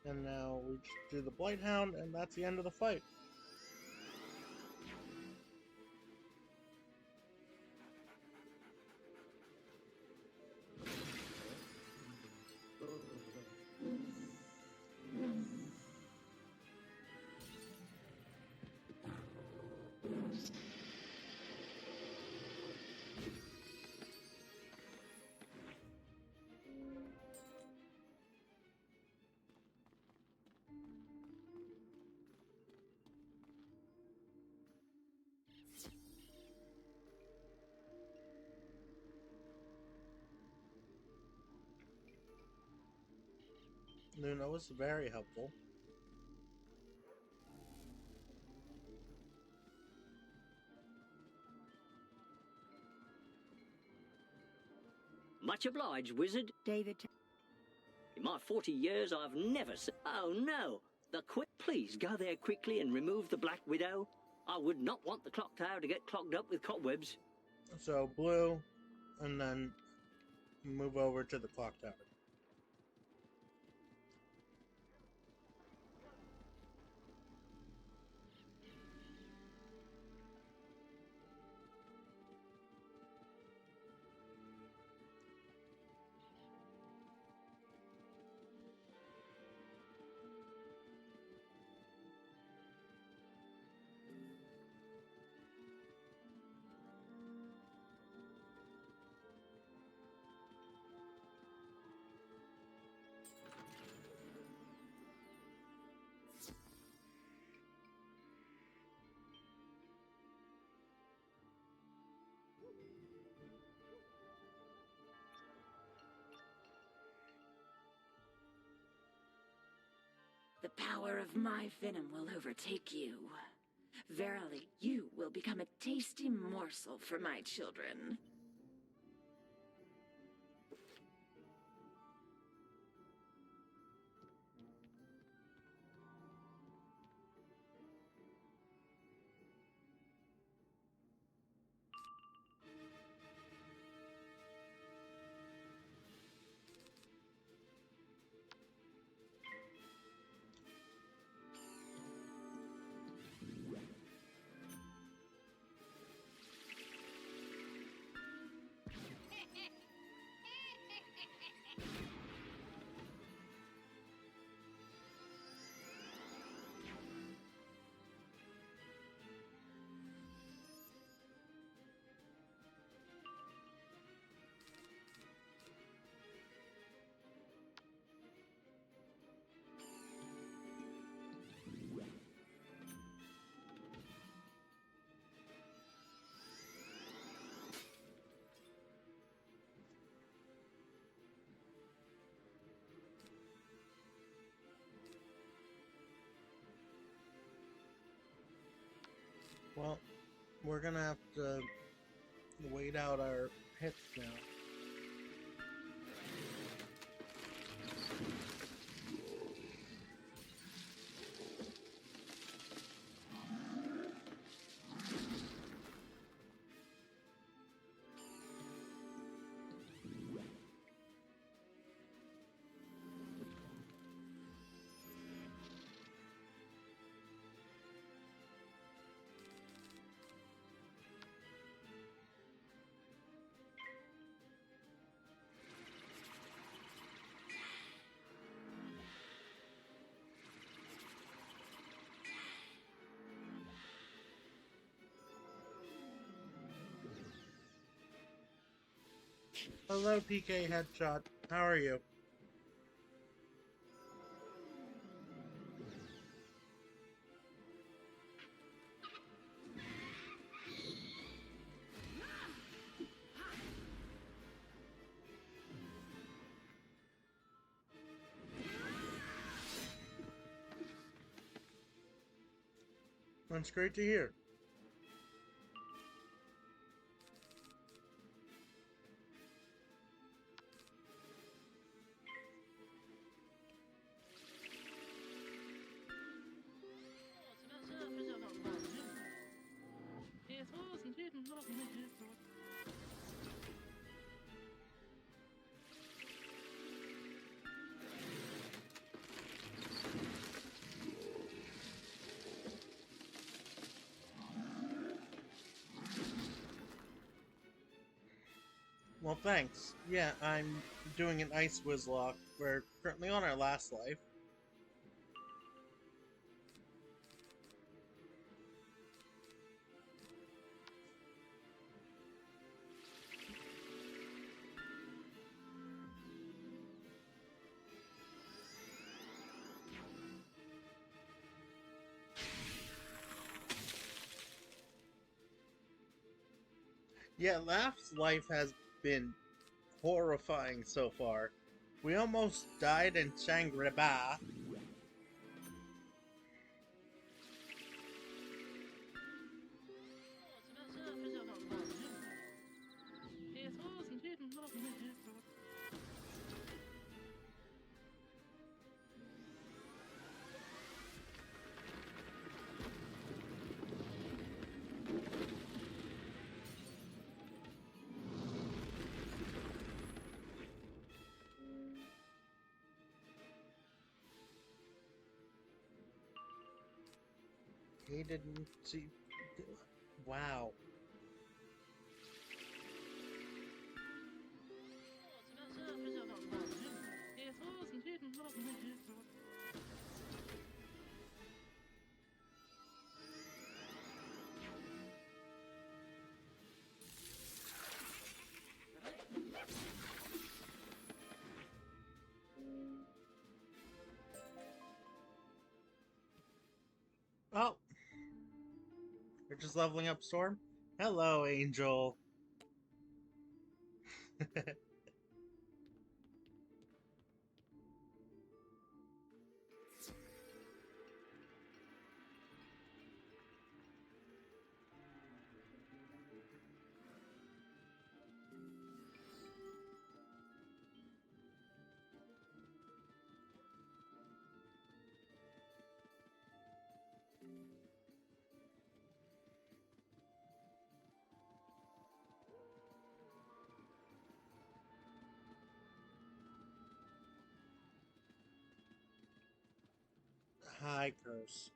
And now we just do the Blighthound, and that's the end of the fight. Luna was very helpful. Much obliged, wizard. David. In my 40 years, I've never seen... Oh, no. Please go there quickly and remove the Black Widow. I would not want the clock tower to get clogged up with cobwebs. So, blue, and then move over to the clock tower. The power of my venom will overtake you. Verily, you will become a tasty morsel for my children. Well, we're gonna have to wait out our hits now. Hello, PK Headshot. How are you? That's great to hear. Well, thanks. Yeah, I'm doing an ice Wizlocke. We're currently on our last life. Yeah, Laugh's life has been horrifying so far. We almost died in Shangri-La. He didn't see... Wow. Oh. You're just leveling up Storm? Hello, Angel. Hi, Curse.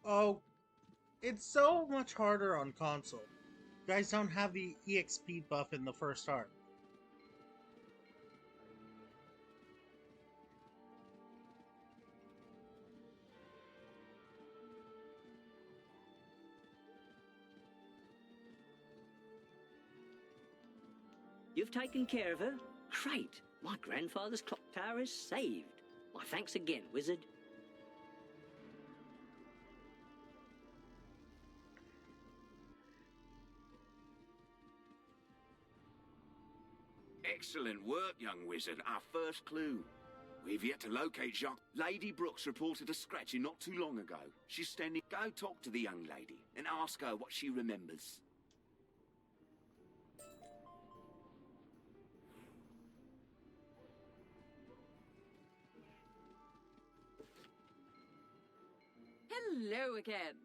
Oh, it's so much harder on console. You guys don't have the EXP buff in the first arc. You've taken care of her? Great. My grandfather's clock tower is saved. My thanks again, wizard. Excellent work, young wizard. Our first clue. We've yet to locate Jacques. Lady Brooks reported a scratching not too long ago. She's standing... Go talk to the young lady and ask her what she remembers. Hello again.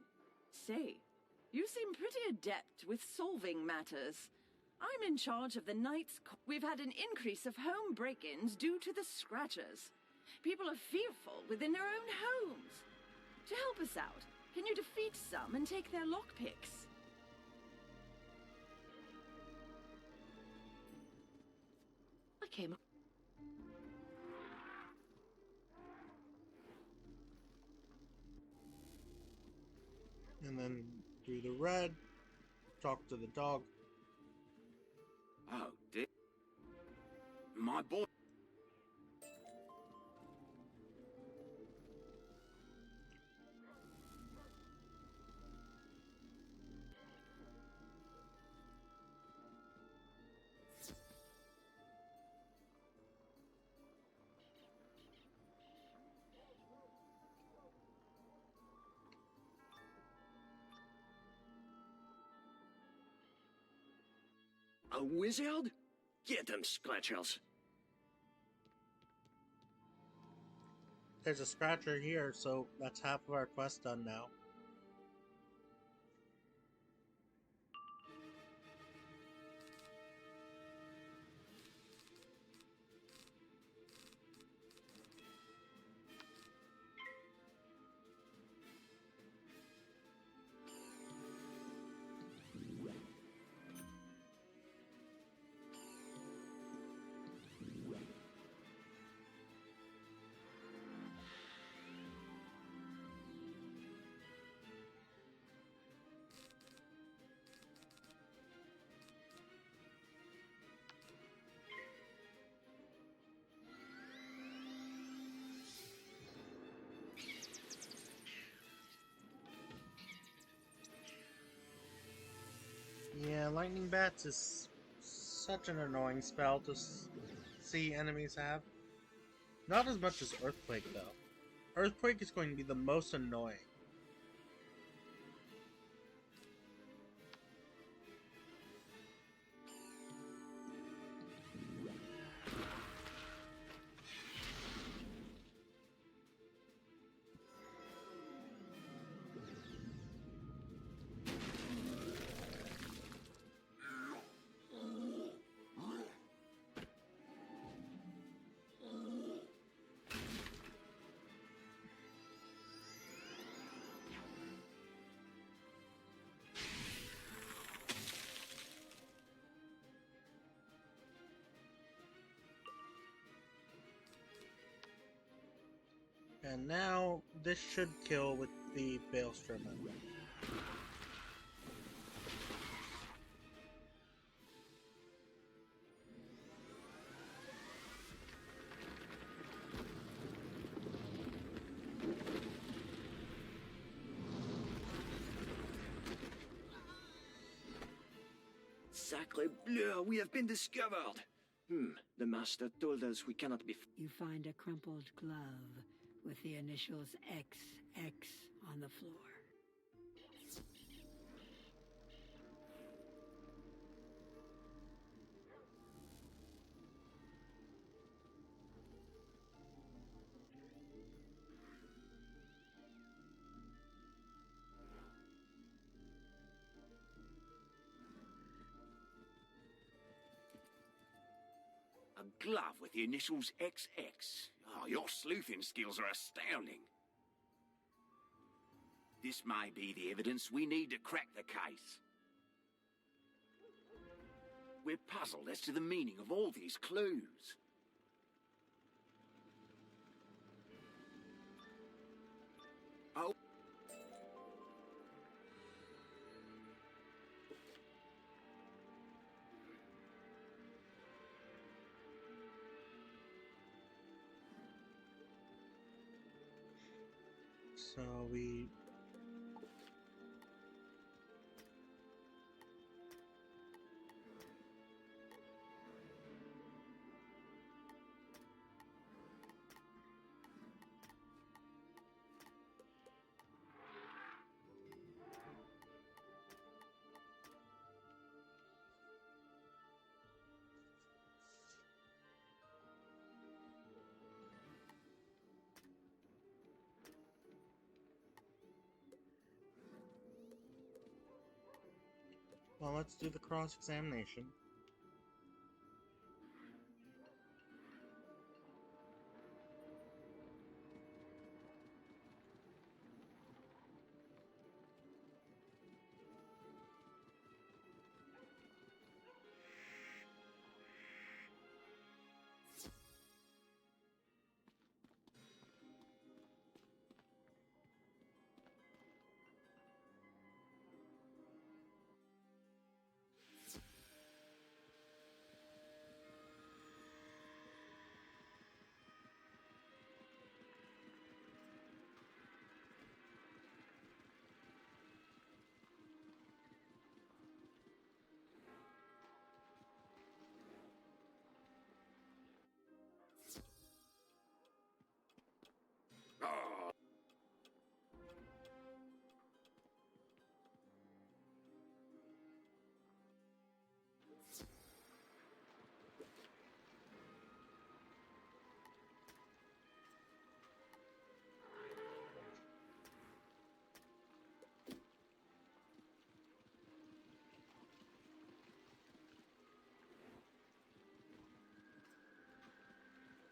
Say, you seem pretty adept with solving matters. I'm in charge of the Knights. We've had an increase of home break-ins due to the Scratchers. People are fearful within their own homes. To help us out, can you defeat some and take their lockpicks? I came... And then do the red, talk to the dog. Oh, dear. My boy. A wizard? Get them scratchers. There's a scratcher here, so that's half of our quest done now. lightning bats is such an annoying spell to see enemies have. Not as much as Earthquake, though. Earthquake is going to be the most annoying. And now, this should kill with the Baelstrom. Sacre bleu, we have been discovered! The master told us we cannot be... You find a crumpled glove with the initials XX on the floor. A glove with the initials XX. Oh, your sleuthing skills are astounding. This may be the evidence we need to crack the case. We're puzzled as to the meaning of all these clues. Oh. So we... Well, let's do the cross-examination.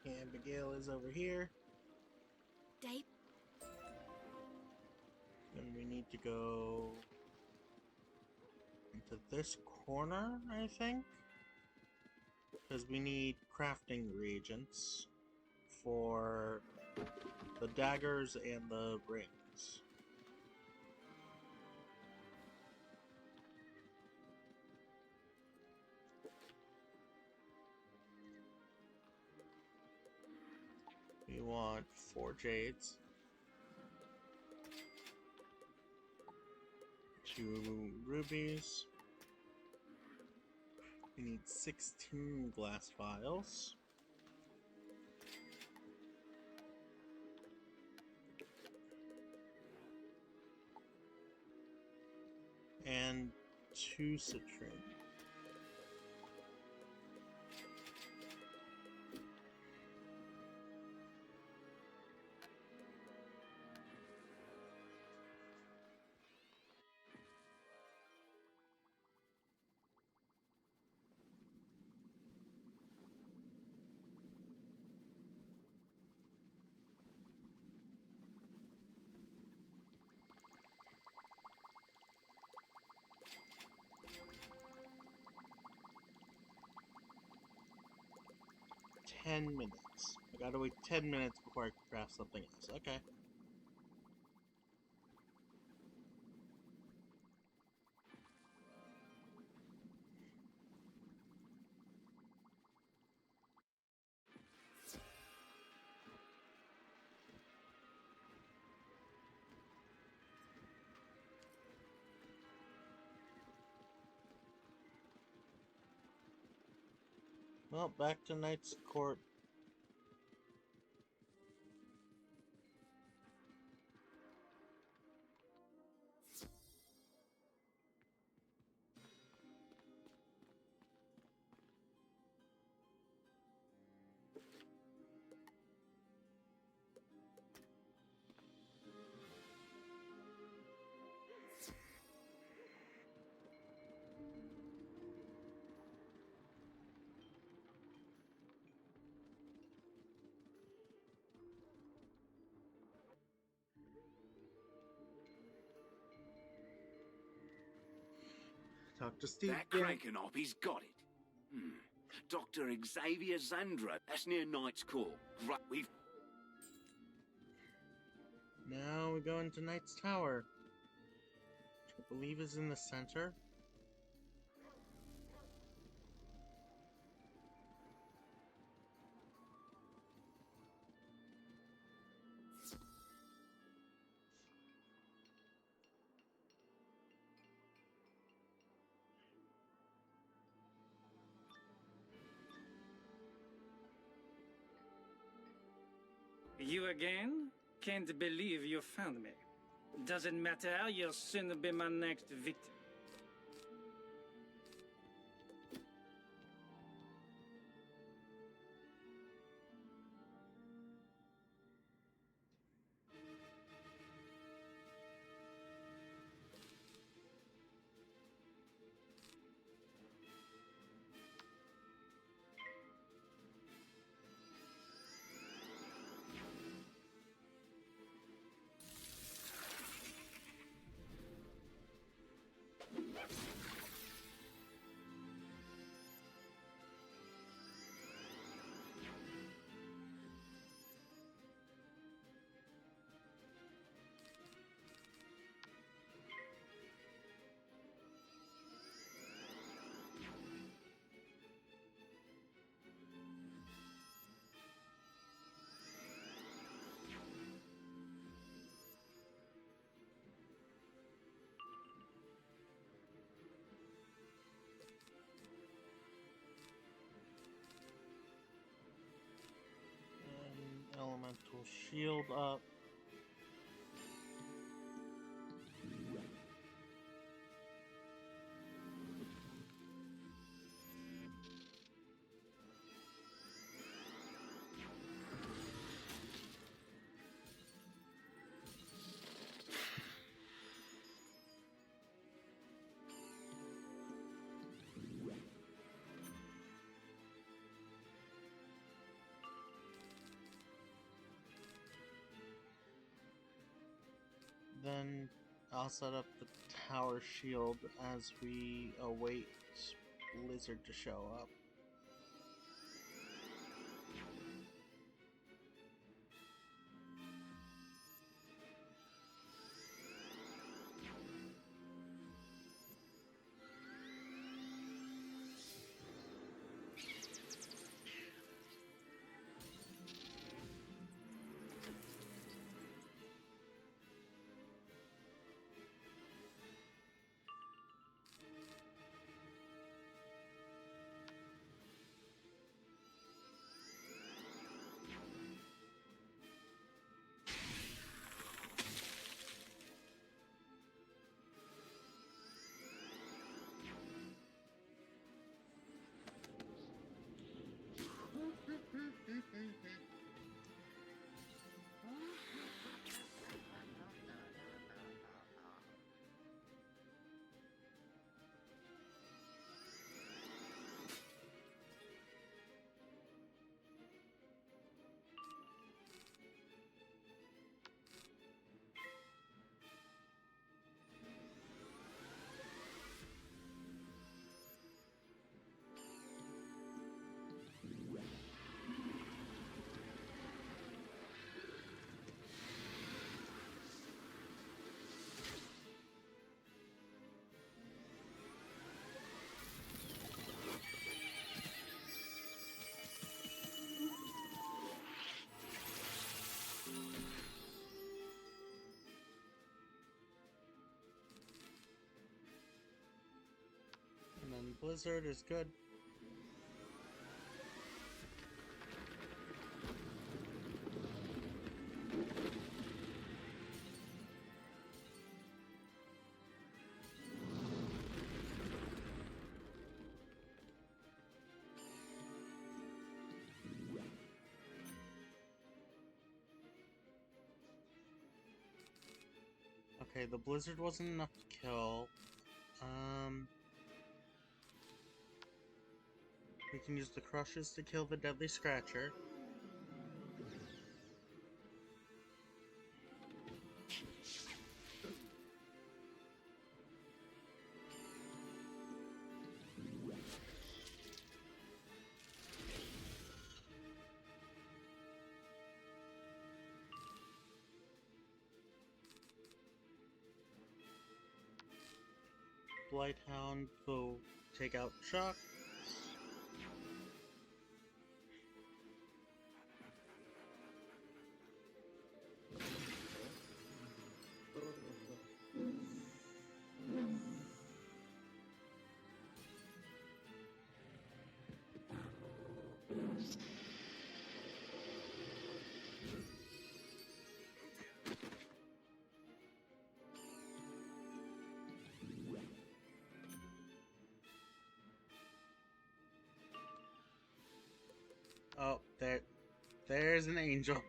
And Miguel is over here. Dave? And we need to go into this corner, I think. Because we need crafting reagents for the daggers and the rings. We want 4 jades, 2 rubies, We need 16 glass vials. And 2 citrine. $10. I gotta wait 10 minutes before I can craft something else. Okay. Well, back to Knight's Court. Talk to Steve. That cranking up, he's got it. Dr. Xavier Zandra. That's near Knight's Court. Right, we've... Now we go into Knight's Tower, which I believe is in the center. You again? Can't believe you found me. Doesn't matter, you'll soon be my next victim. Elemental shield up. Then I'll set up the tower shield as we await Blizzard to show up. blizzard is good. Okay, the blizzard wasn't enough to kill. We can use the crushes to kill the deadly scratcher. Blighthound will take out Shock. Oh, there's an angel.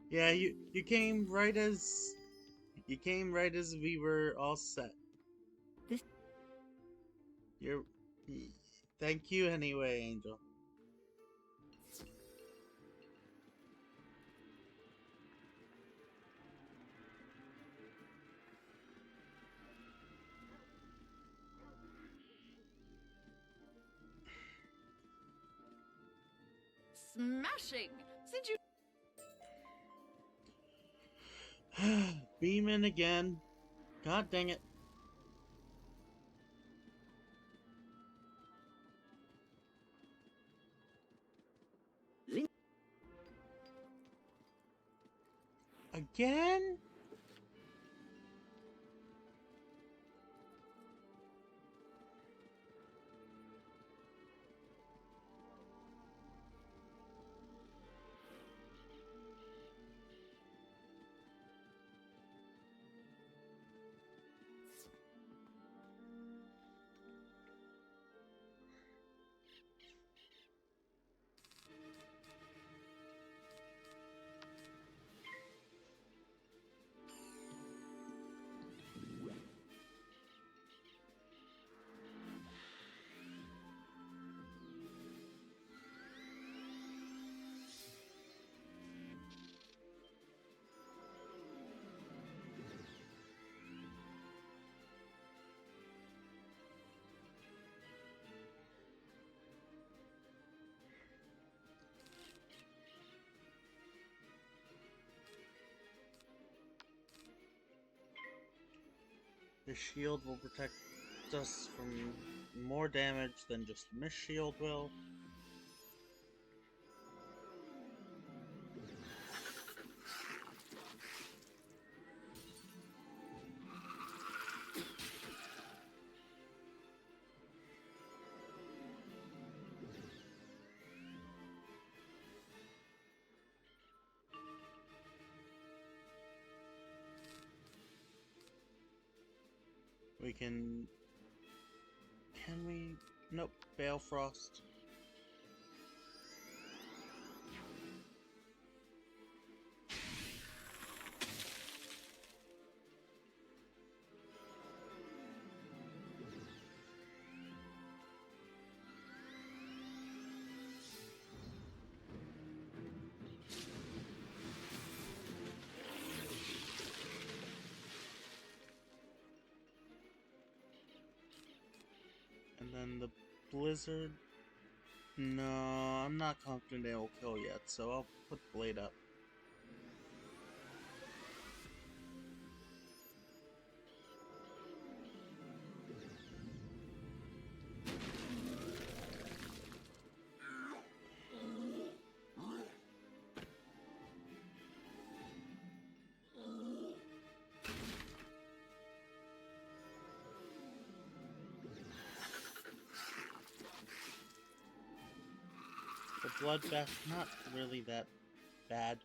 Yeah, you came right as we were all set. Thank you anyway, Angel. Smashing! Since you Beaming again. God dang it. Again? The shield will protect us from more damage than just the mist shield will. We can we? Nope, Balefrost. And then the blizzard. No, I'm not confident they will kill yet, so I'll put Blade up. The bloodbath, not really that bad.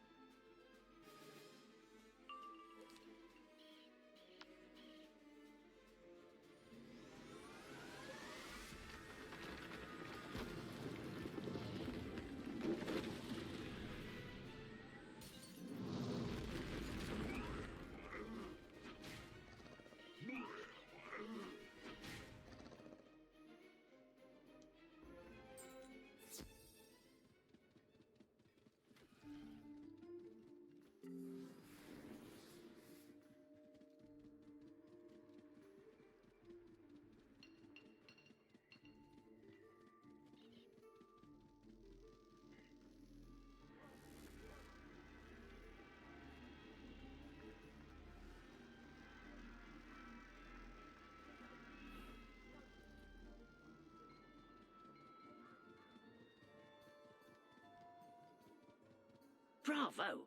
Bravo!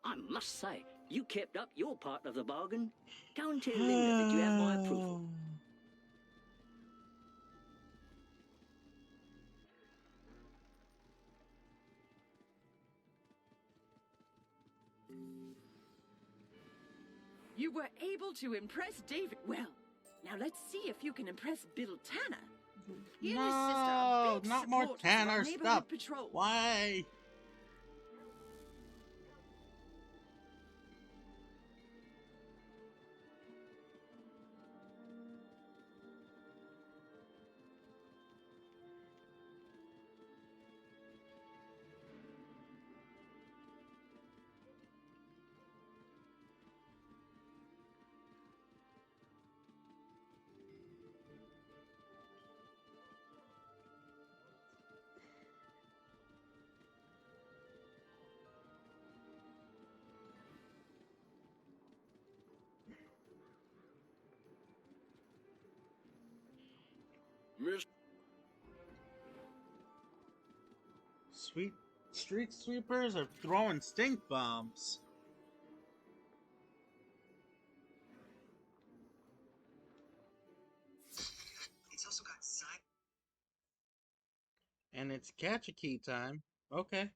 I must say, you kept up your part of the bargain. Go and tell Linda that you have my approval. You were able to impress David. Well, now let's see if you can impress Bill Tanner. He and his sister are big not more supporters of our Tanner neighborhood stuff. patrol. Why? Miss. Street sweepers are throwing stink bombs. It's also got side. And it's catch a key time. Okay.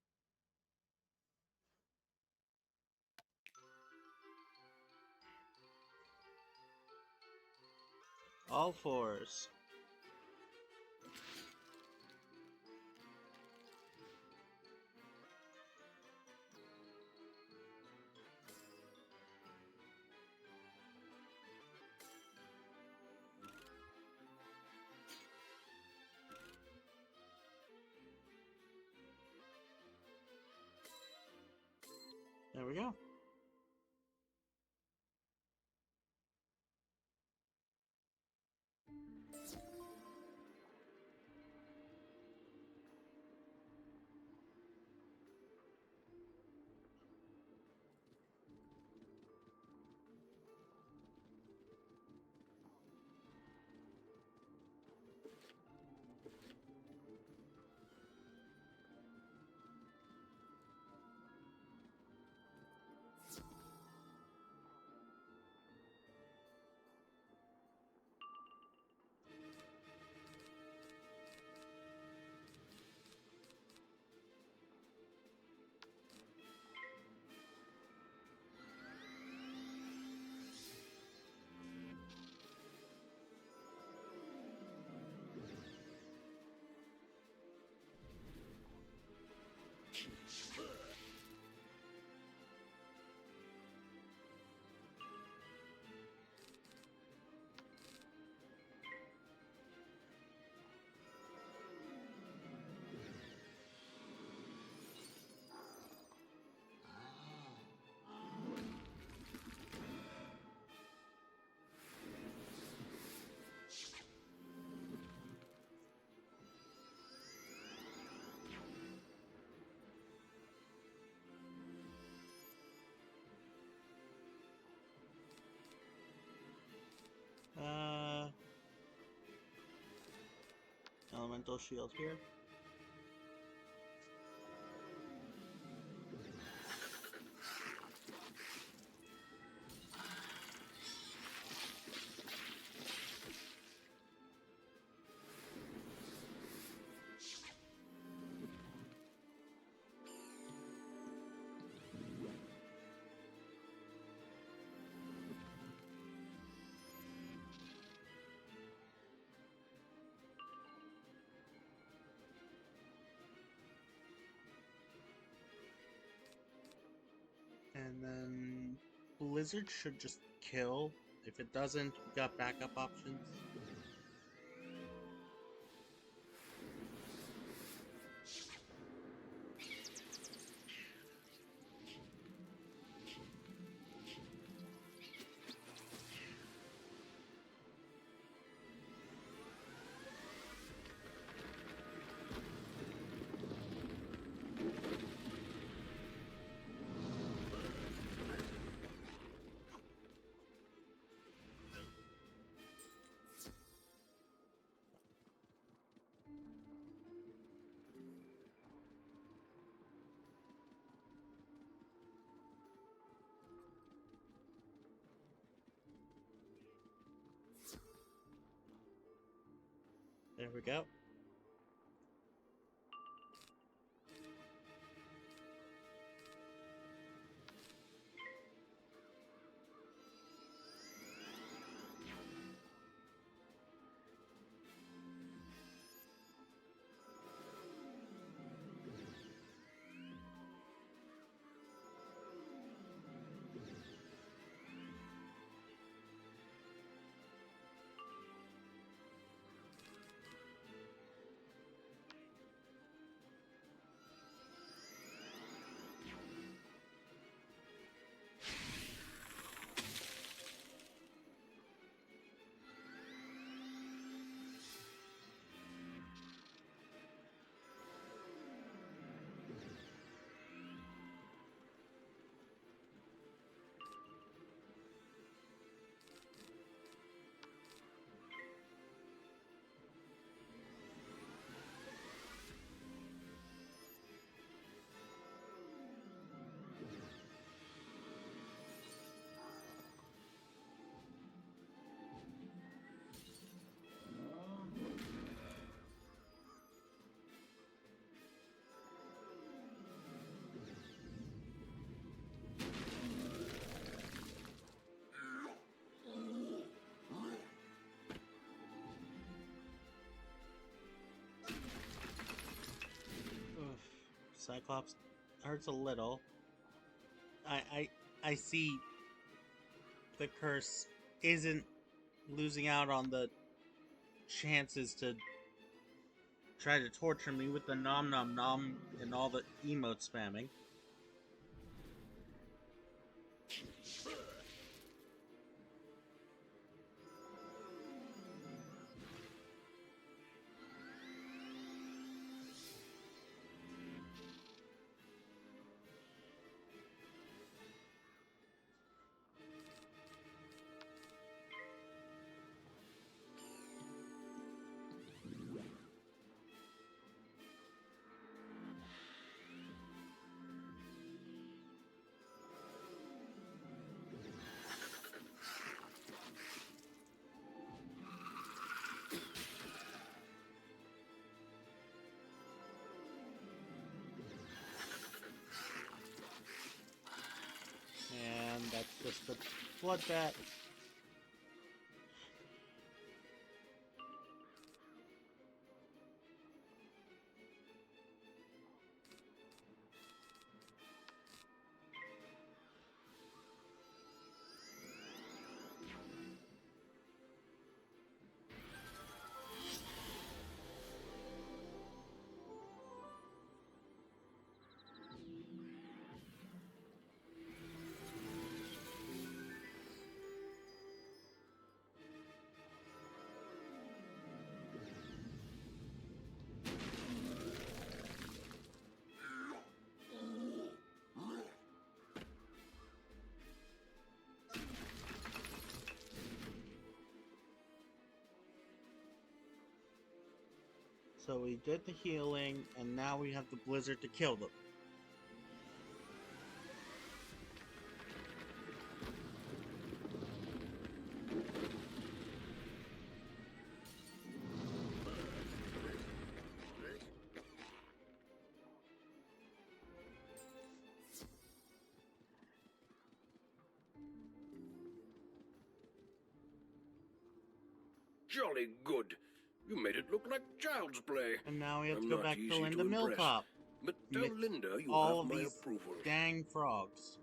All fours. There we go. Elemental shield here. blizzard should just kill. If it doesn't, we got backup options. There we go. Cyclops hurts a little. I see the curse isn't losing out on the chances to try to torture me with the nom nom nom and all the emote spamming. And that's just the blood bat. So we did the healing, and now we have the blizzard to kill them. Jolly good. You made it look like child's play. And now we have to I'm go not back to easy Linda impress, Milltop. But tell Linda you all have of my these approval. dang frogs.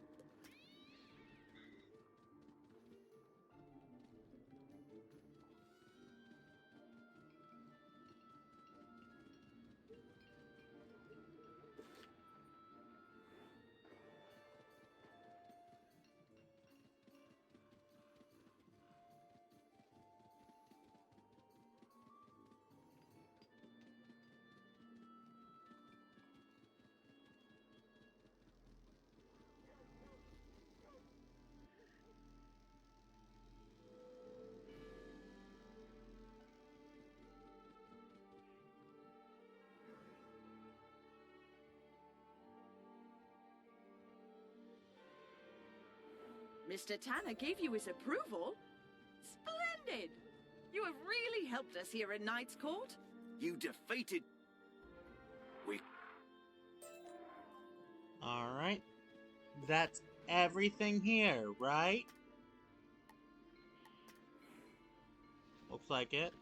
Mr. Tanner gave you his approval? Splendid! You have really helped us here in Knight's Court. You defeated... We... Alright. That's everything here, right? Looks like it.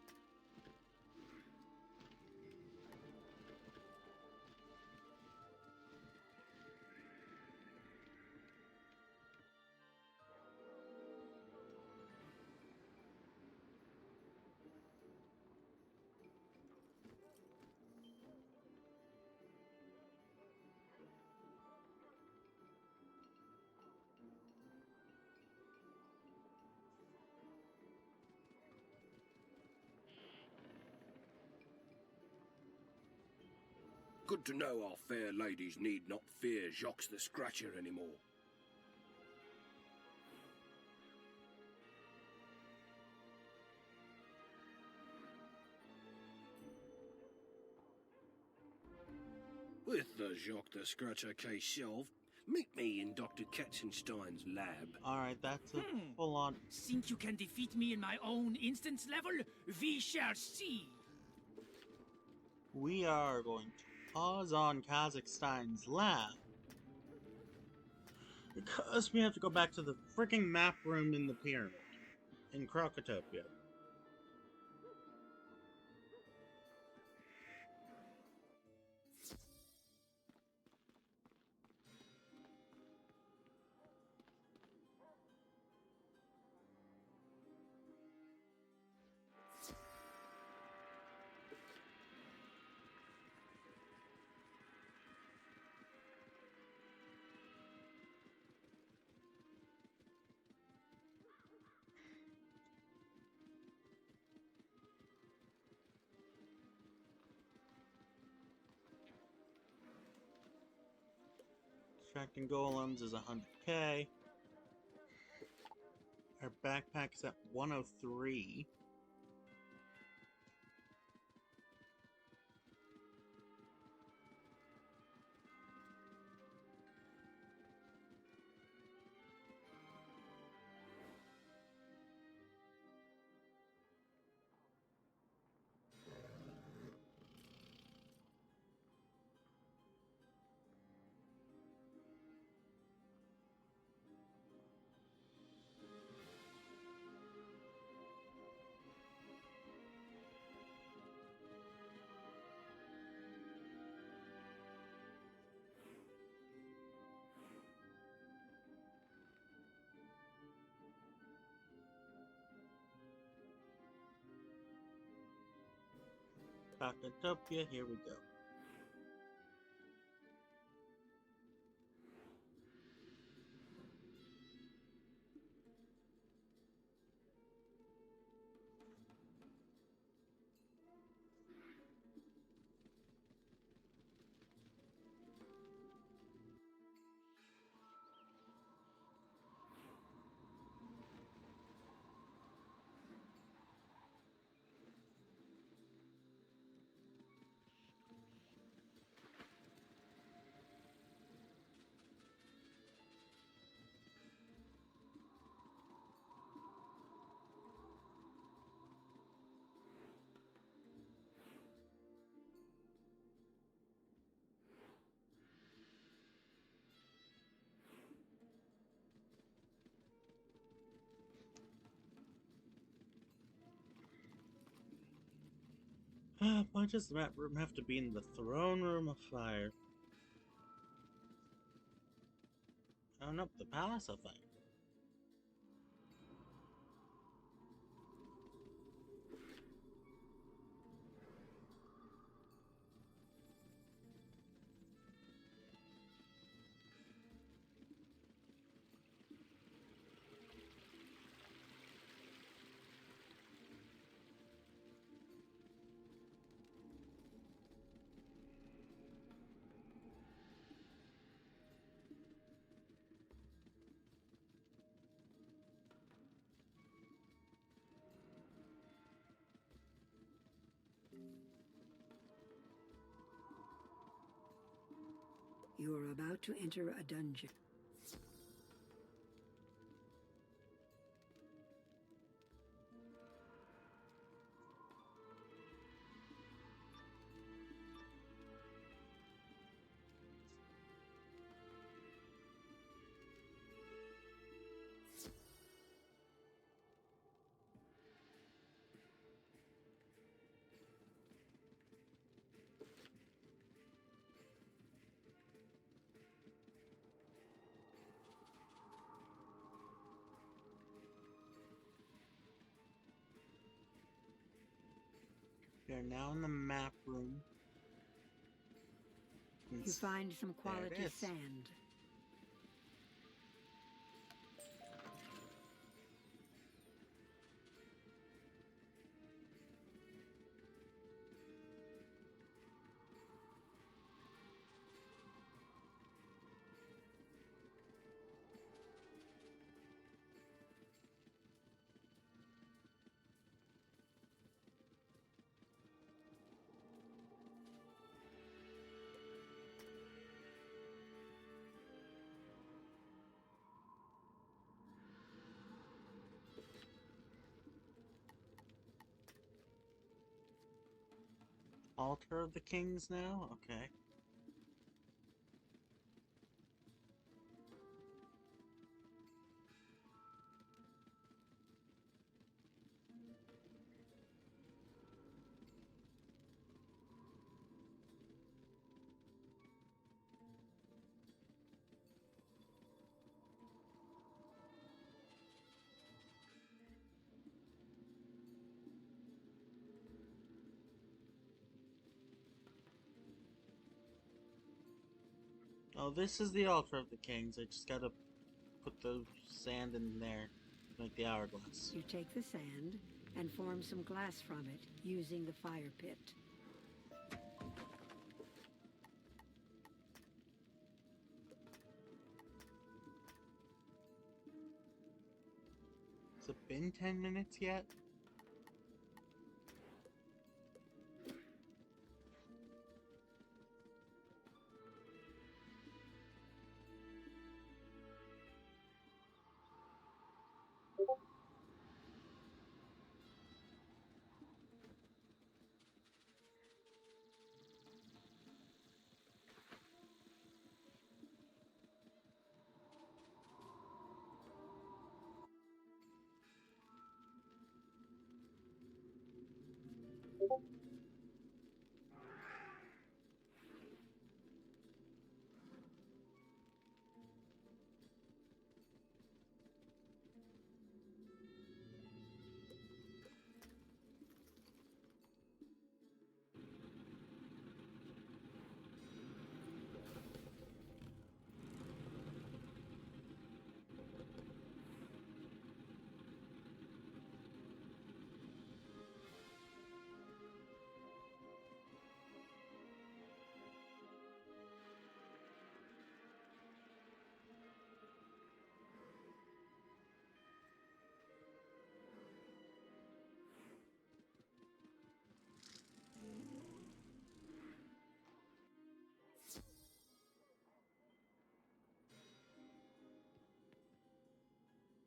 Good to know our fair ladies need not fear Jacques the Scratcher anymore. With the Jacques the Scratcher case solved, meet me in Dr. Katzenstein's lab. Alright, that's a full-on... Think you can defeat me in my own instance level? We shall see. We are going to pause on Kazakhstan's lab. Because we have to go back to the freaking map room in the pyramid. In Krokotopia. Extracting golems is 100k. Our backpack's at 103. Krokotopia, here we go. Why does the map room have to be in the throne room of fire? Oh no, the palace of fire. You are about to enter a dungeon. We're now in the map room. You find some There it quality is. sand. Altar of the Kings now? Okay. Oh, this is the Altar of the Kings. I just gotta put the sand in there to make the hourglass. You take the sand and form some glass from it using the fire pit. Has it been 10 minutes yet?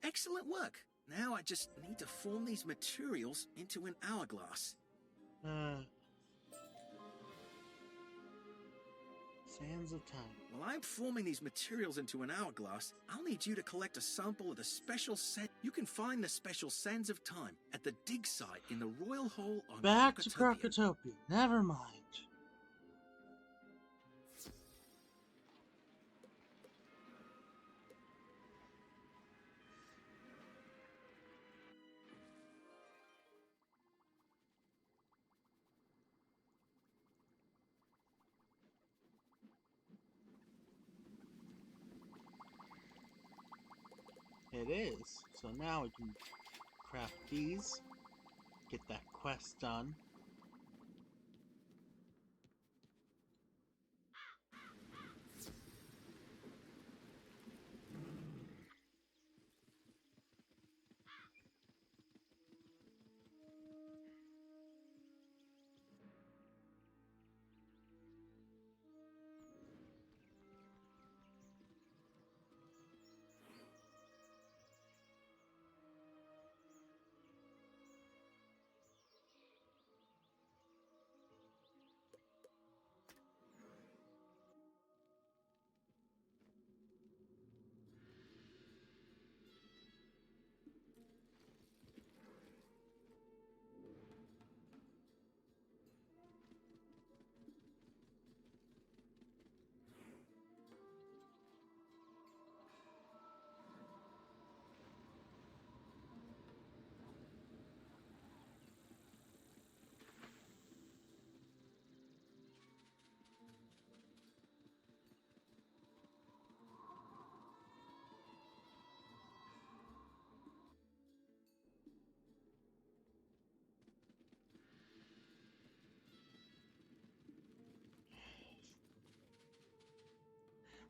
Excellent work. Now I just need to form these materials into an hourglass. Sands of Time. While I'm forming these materials into an hourglass, I'll need you to collect a sample of the special sand. You can find the special sands of time at the dig site in the Royal Hall on Back to Krakatopia. Krakatopia. Never mind. It is. So now we can craft these, get that quest done.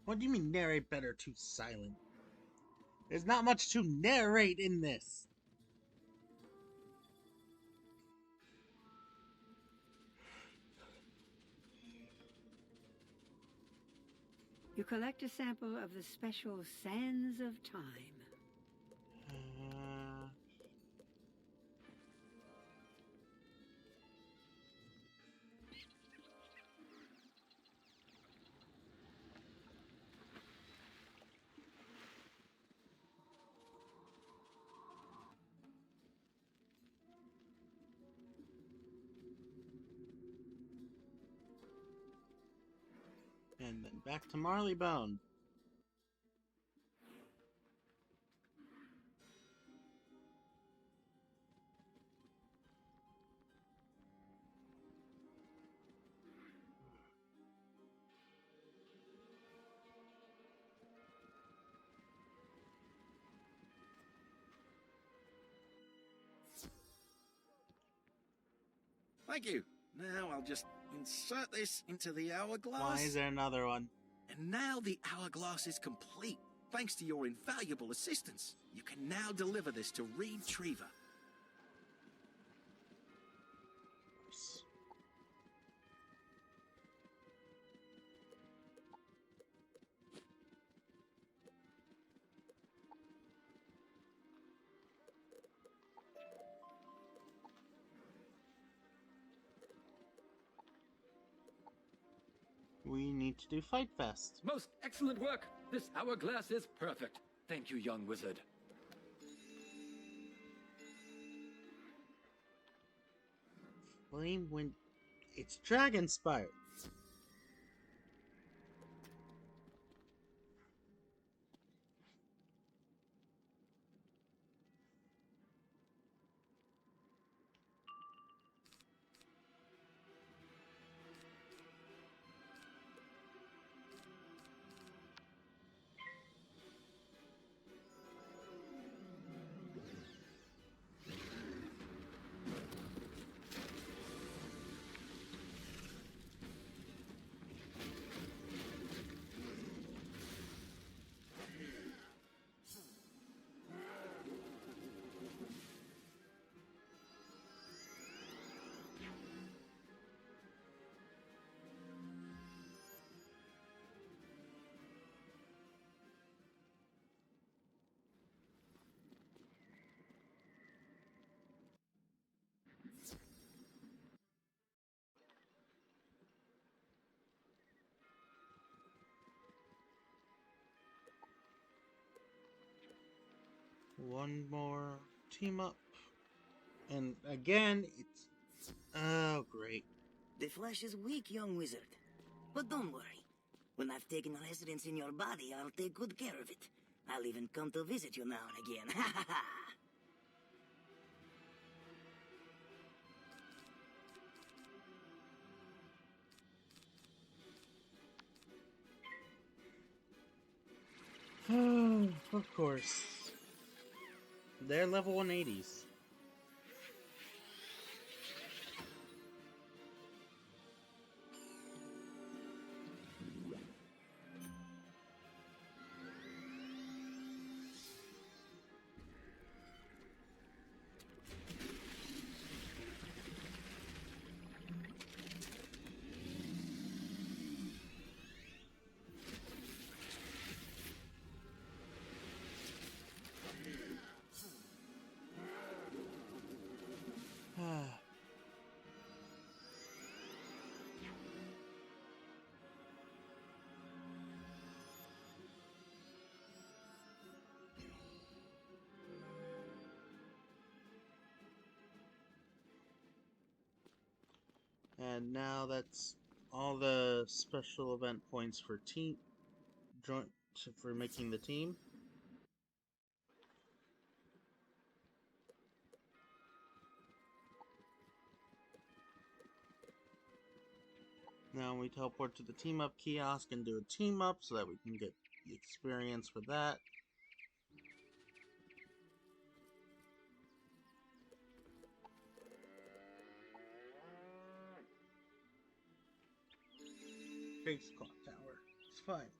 What do you mean narrate better? Too silent. There's not much to narrate in this. You collect a sample of the special Sands of Time. And then back to Marleybone. Thank you. Now I'll just insert this into the hourglass. Why is there another one? And now the hourglass is complete. Thanks to your invaluable assistance, you can now deliver this to Reed Triever. We need to do Fight Fest. Most excellent work. This hourglass is perfect. Thank you, young wizard. Flame Wind. It's Dragonspire. One more team up. And again, it's... Oh, great. The flesh is weak, young wizard. But don't worry. When I've taken residence in your body, I'll take good care of it. I'll even come to visit you now and again. Ha ha ha! Of course. They're level 180s. And now that's all the special event points for for making the team. Now we teleport to the team up kiosk and do a team up so that we can get the experience for that. Face clock tower. It's fine.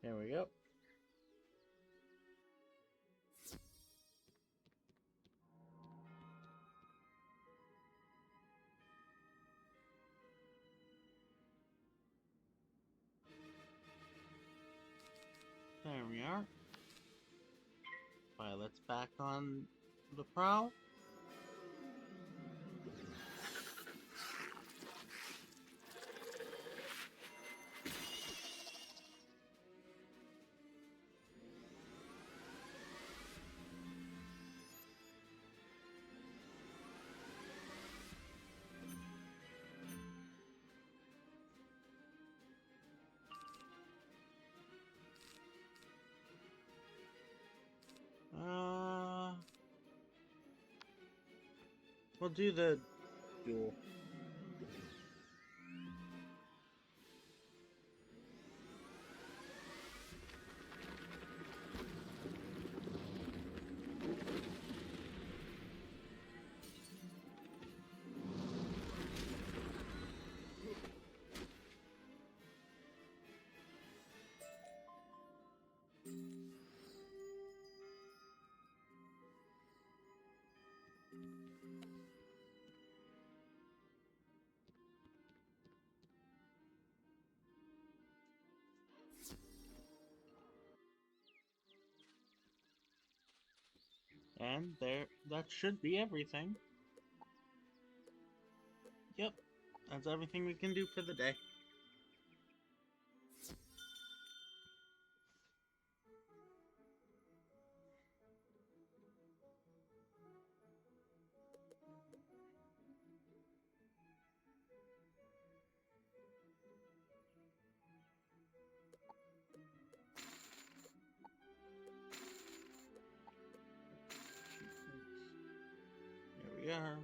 There we go. There we are. Violet's back on the prowl. We'll do the duel. And there, that should be everything. Yep, that's everything we can do for the day. There we are.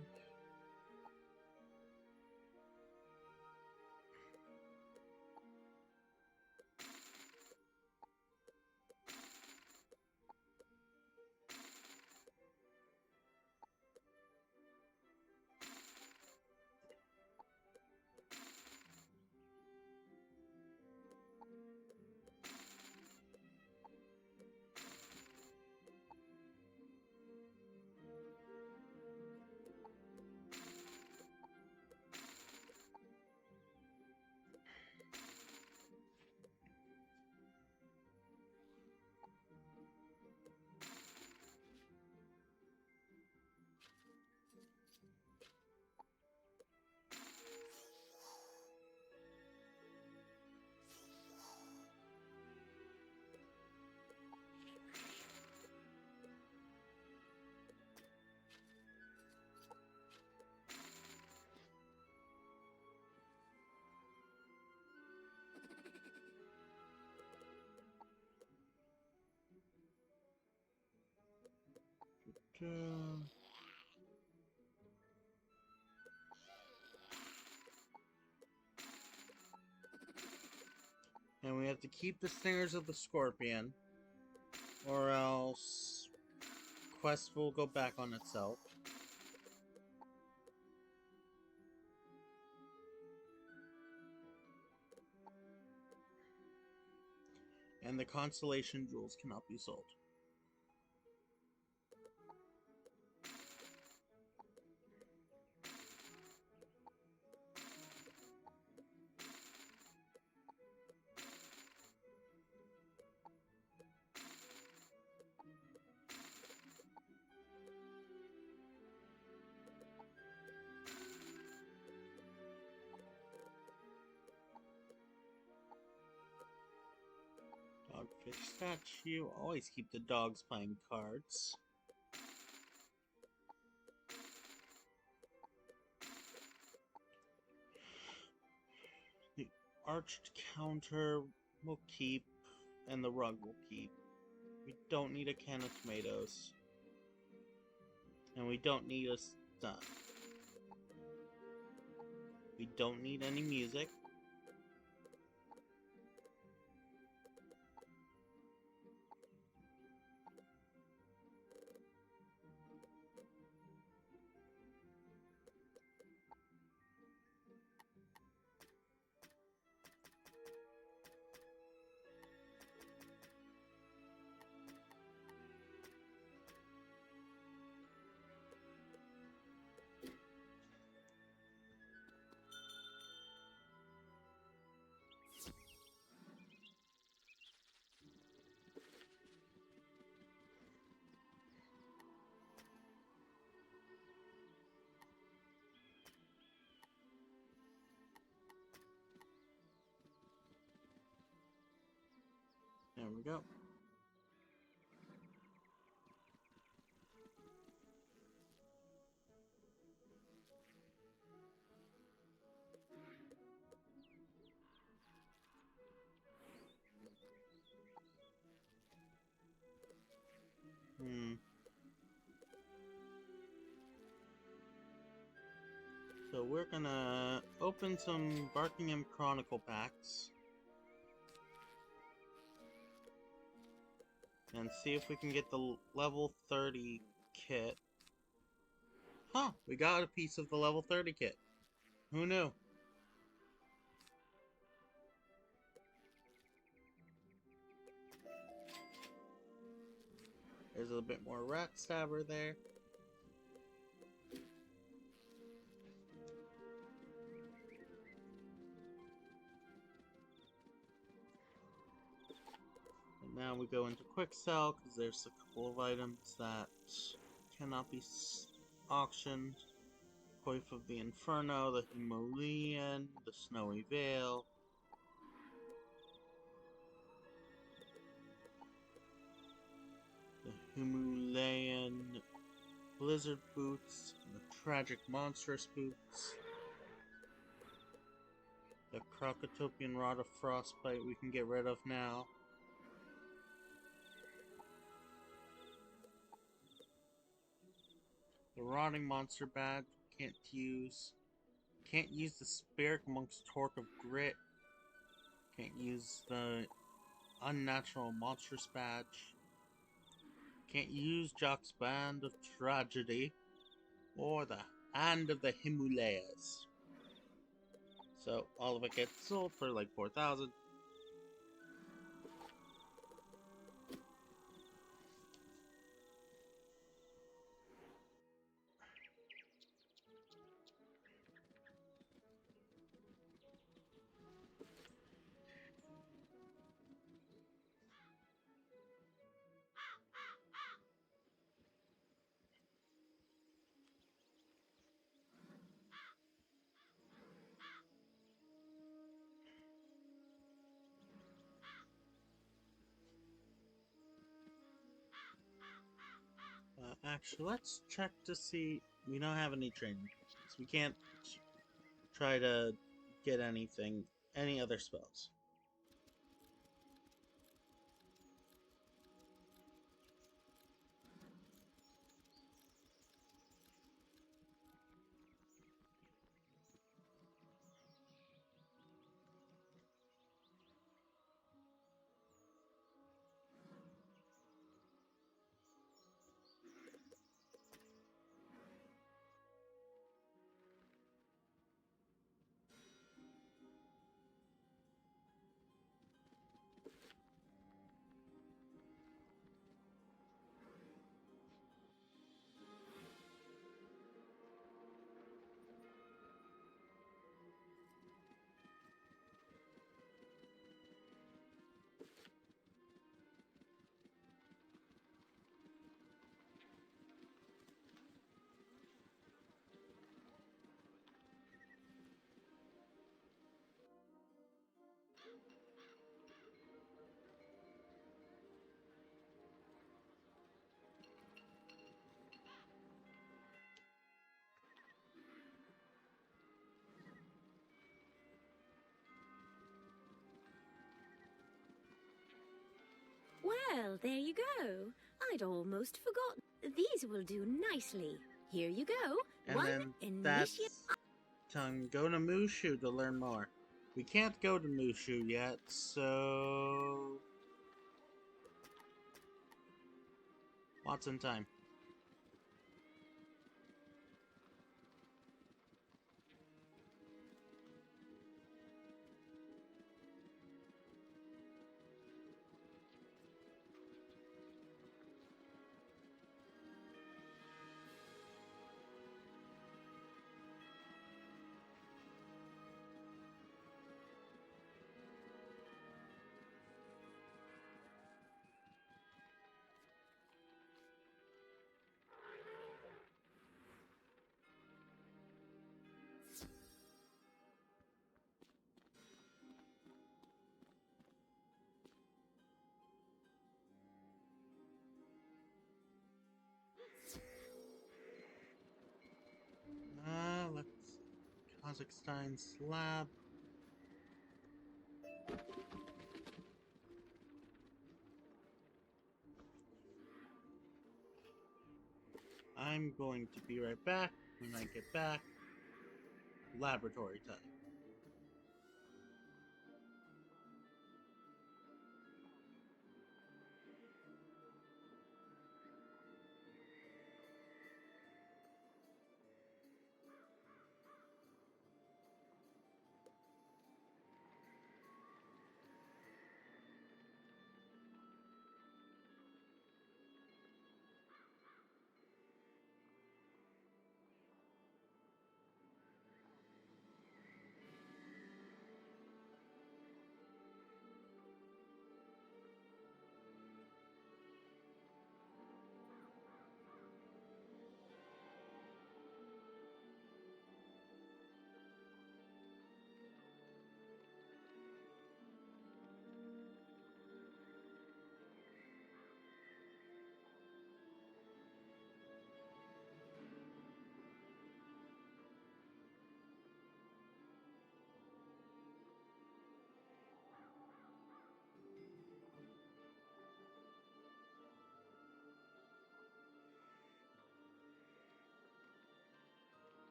And we have to keep the stingers of the scorpion, or else quest will go back on itself. And the constellation jewels cannot be sold. Dogfish statue. Always keep the dogs playing cards. The arched counter will keep, and the rug will keep. We don't need a can of tomatoes. And we don't need a stun. We don't need any music. There we go. So we're gonna open some Barkingham Chronicle packs and see if we can get the level 30 kit. Huh, we got a piece of the level 30 kit. Who knew? There's a bit more rat stabber there. And now we go into quick sell because there's a couple of items that cannot be auctioned. Coif of the Inferno, the Himalayan, the Snowy Veil. The Himalayan Blizzard Boots, and the Tragic Monstrous Boots. The Crocotopian Rod of Frostbite we can get rid of now. The Rotting Monster Badge can't use. Can't use the Spirit Monk's Torque of Grit. Can't use the Unnatural Monstrous Badge. Can't use Jock's Band of Tragedy. Or the Hand of the Himalayas. So all of it gets sold for like 4,000. Actually, let's check to see. We don't have any training potions. We can't try to get anything, any other spells. Well, there you go. I'd almost forgotten. These will do nicely. Here you go. And One then that's time. Go to Mushu to learn more. We can't go to Mushu yet, so lots in time. Kazakhstan slab. I'm going to be right back. When I get back, laboratory time.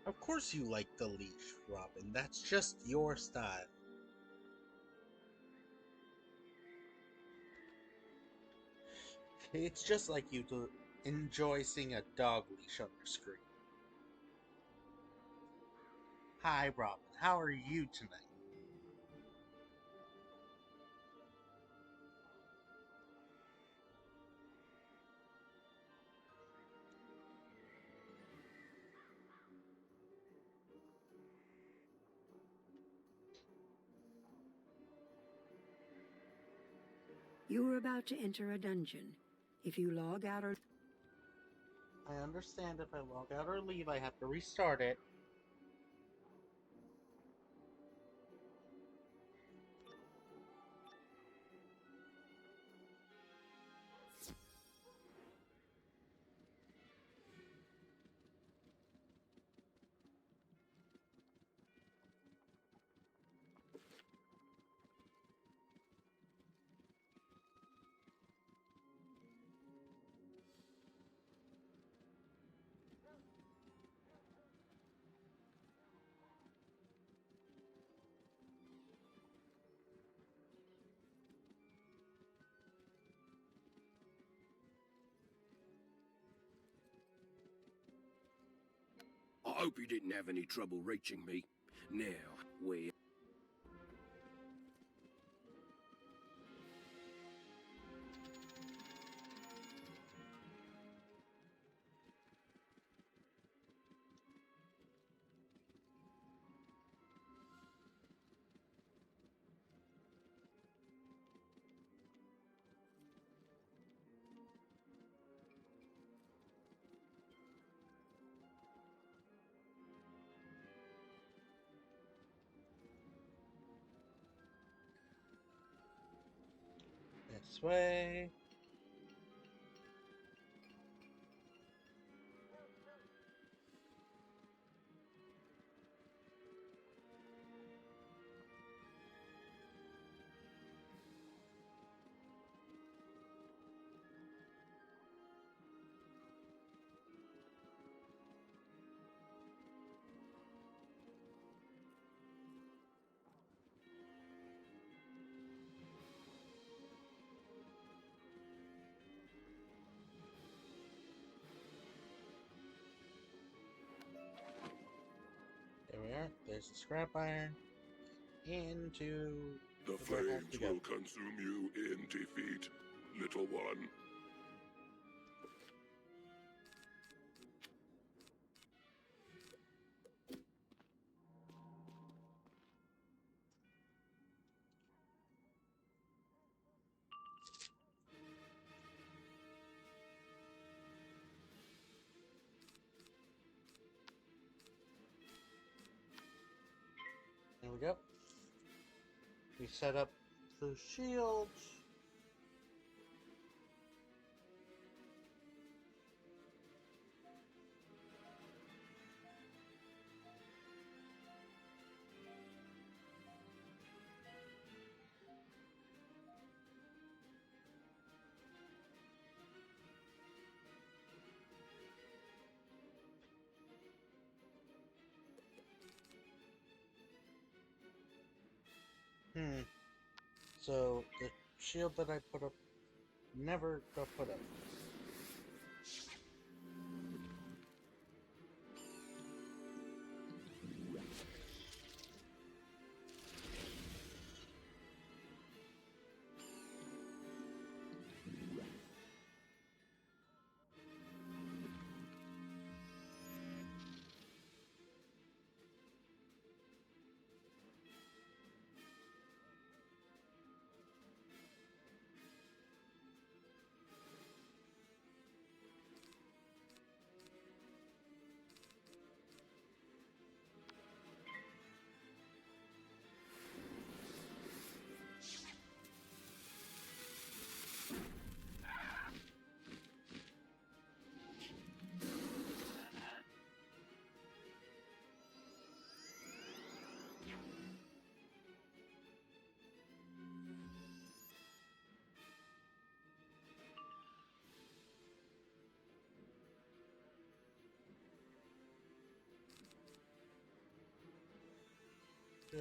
Of course you like the leash, Robin. That's just your style. It's just like you to enjoy seeing a dog leash on your screen. Hi, Robin. How are you tonight? You are about to enter a dungeon. If you log out or... I understand if I log out or leave, I have to restart it. I hope you didn't have any trouble reaching me. Now, where... this way. There we are. There's the scrap iron. Into The warehouse flames to go. will consume you in defeat, little one. There we go. We set up the shields. So the shield that I put up never got put up. Yeah.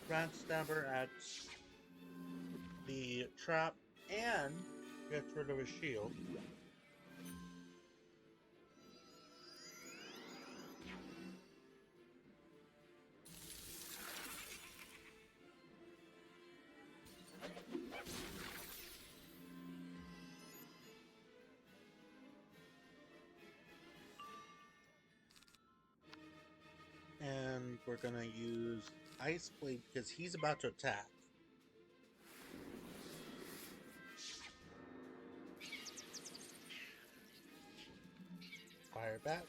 Rat Stabber adds the trap and gets rid of his shield. gonna use Ice Blade because he's about to attack. Fire back.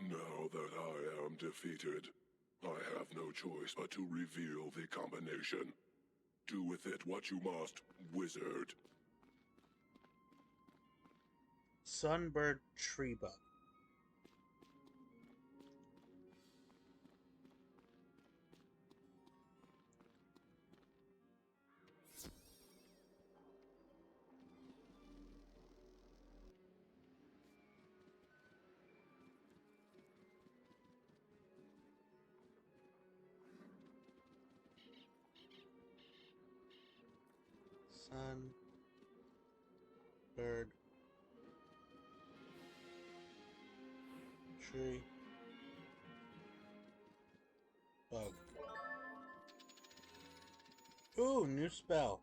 Now that I am defeated, I have no choice but to reveal the combination. Do with it what you must, wizard. Sunbird Tree Bug. Sun, bird, tree, bug. Ooh, new spell.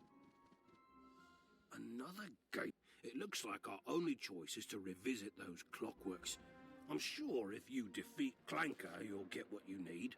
Another gate. It looks like our only choice is to revisit those clockworks. I'm sure if you defeat Clanker, you'll get what you need.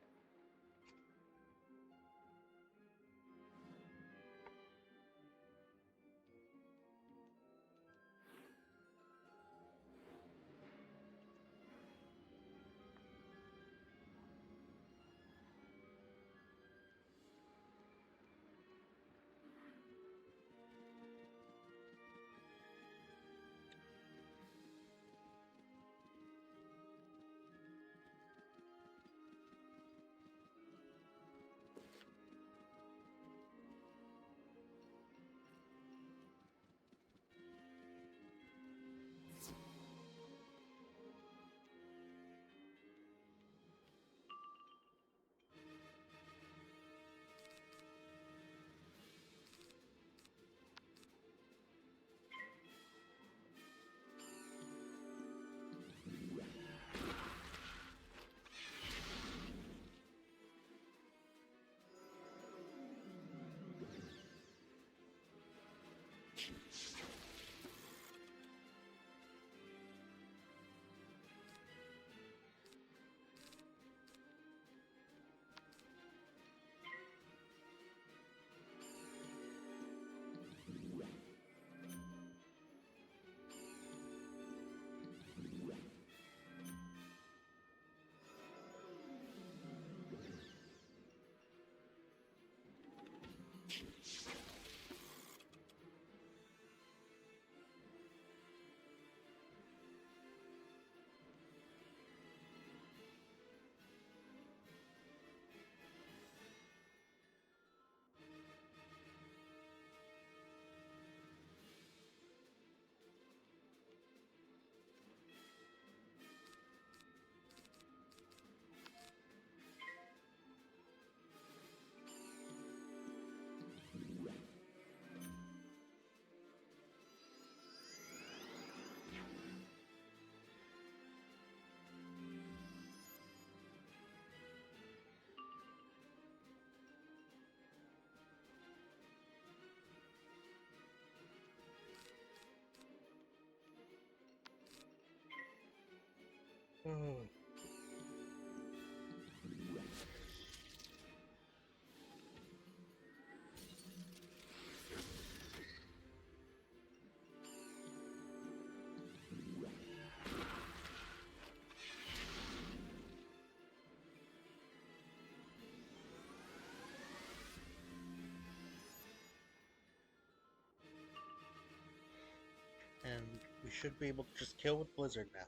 We should be able to just kill with Blizzard now.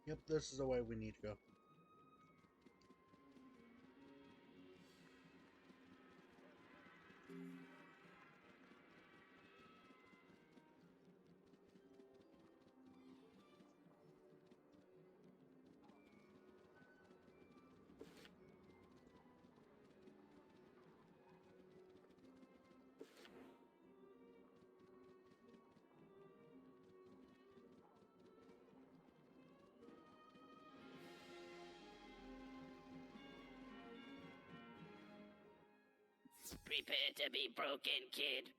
Yep, this is the way we need to go. Prepare to be broken, kid.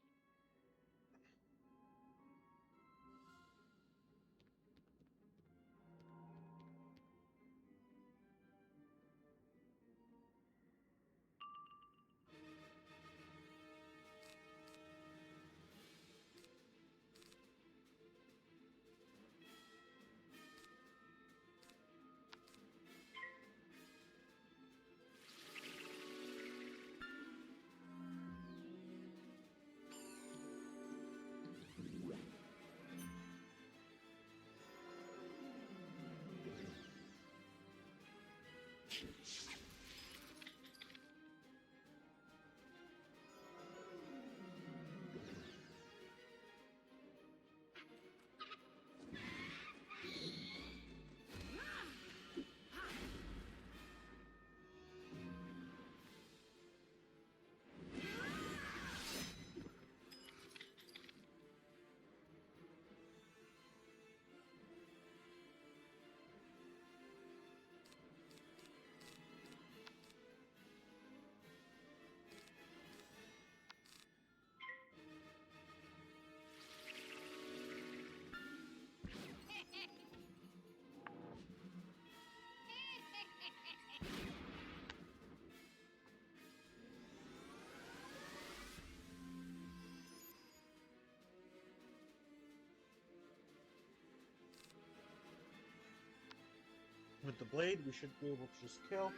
With the blade, we should be able to just kill.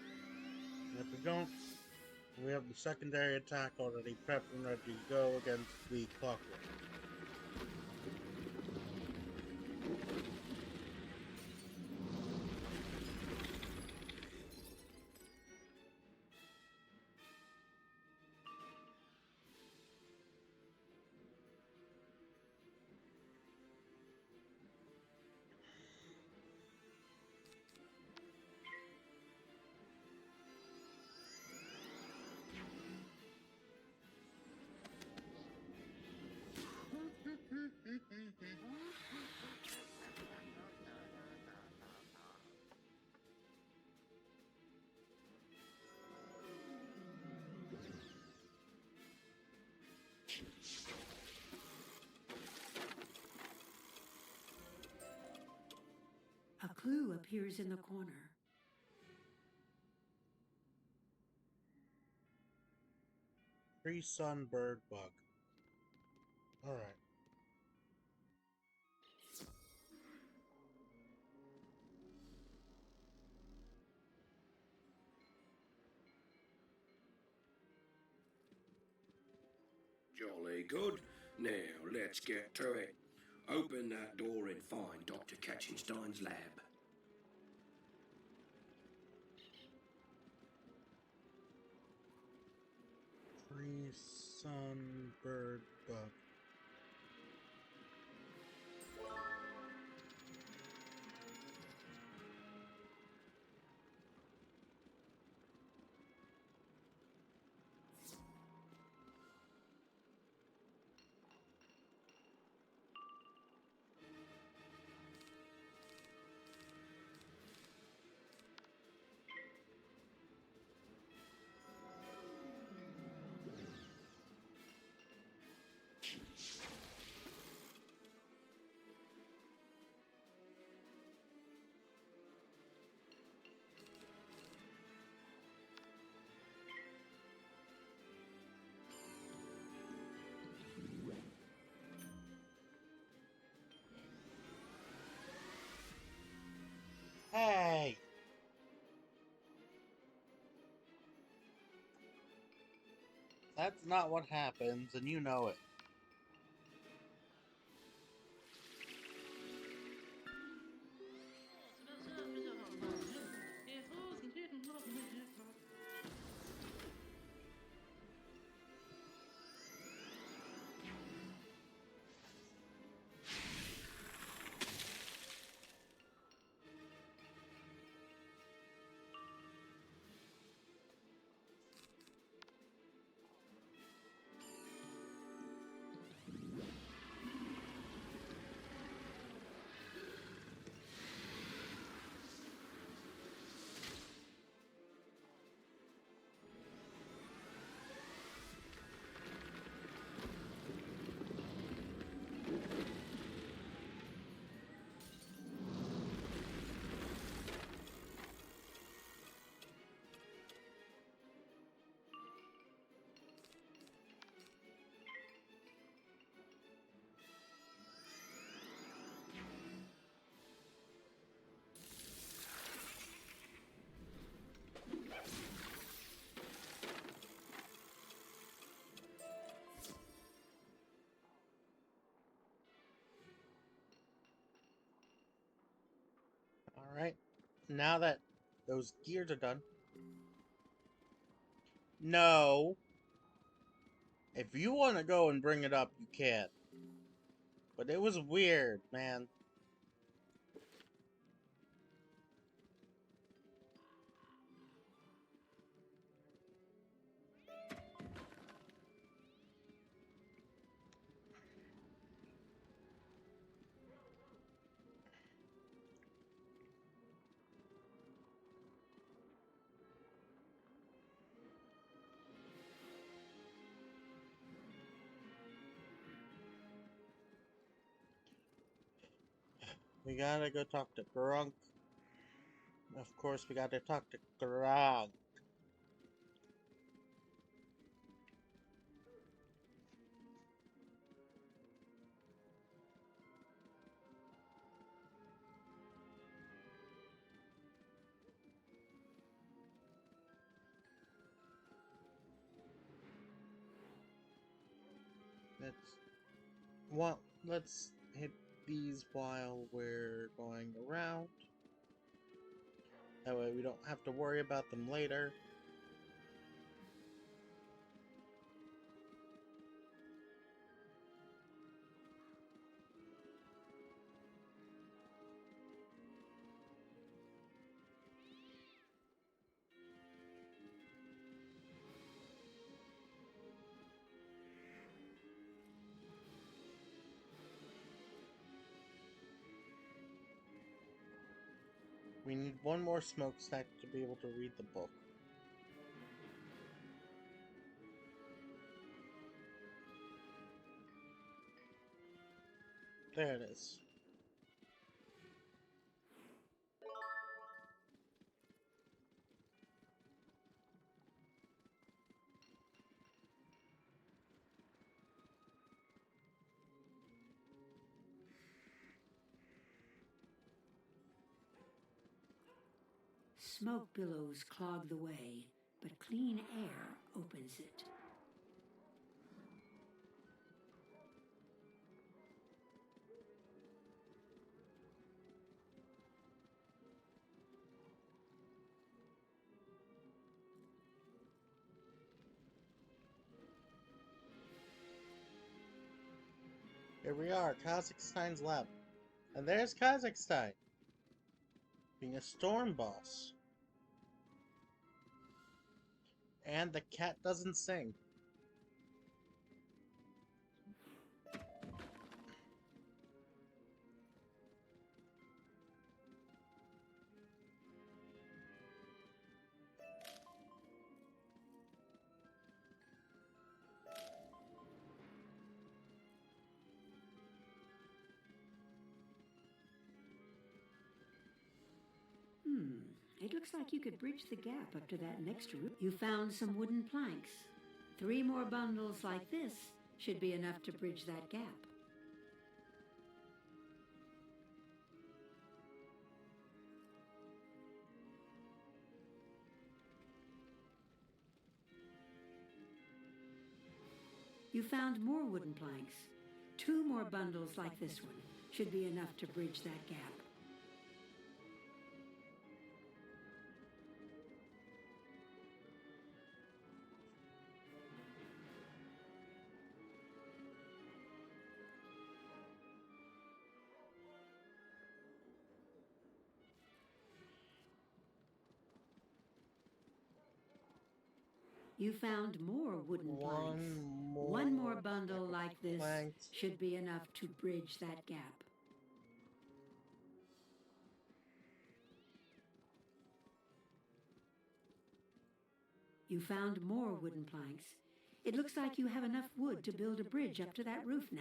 And if we don't, we have the secondary attack already prepped and ready to go against the clockwork. clue appears in the corner. Tree sun bird bug. Alright. Jolly good. Now, let's get to it. Open that door and find Dr. Katzenstein's lab. Tree sun bird bug. Hey! That's not what happens, and you know it. Alright, now that those gears are done. No! If you want to go and bring it up, you can. But it was weird, man. We gotta go talk to Grunk. Of course, we gotta talk to Grunk. Let's hit these while we're going around. That way we don't have to worry about them later. We need one more smokestack to be able to read the book. There it is. Smoke billows clog the way, but clean air opens it. Here we are, Kazakhstan's lab. And there's Kazakhstan, being a storm boss. And the cat doesn't sing. It looks like you could bridge the gap up to that next roof. You found some wooden planks. 3 more bundles like this should be enough to bridge that gap. You found more wooden planks. 2 more bundles like this one should be enough to bridge that gap. You found more wooden planks. One more bundle like this should be enough to bridge that gap. You found more wooden planks. It looks like you have enough wood to build a bridge up to that roof now.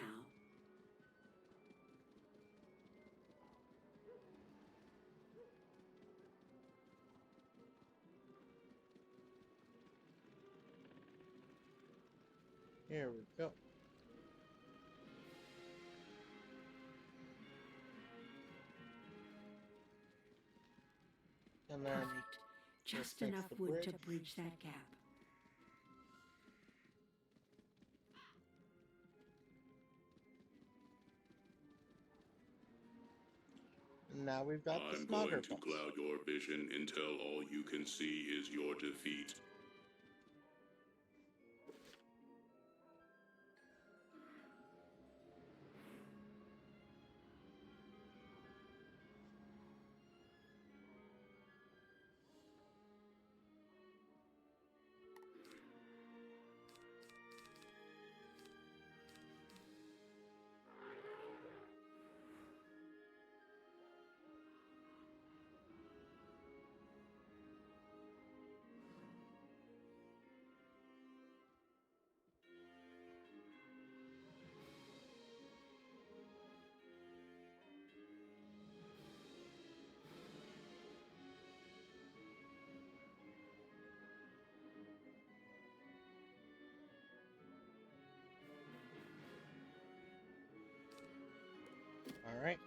Here we go. And then Perfect. Just enough wood to bridge that gap. Now we've got the I'm smogger going to boss. cloud your vision until all you can see is your defeat. All right.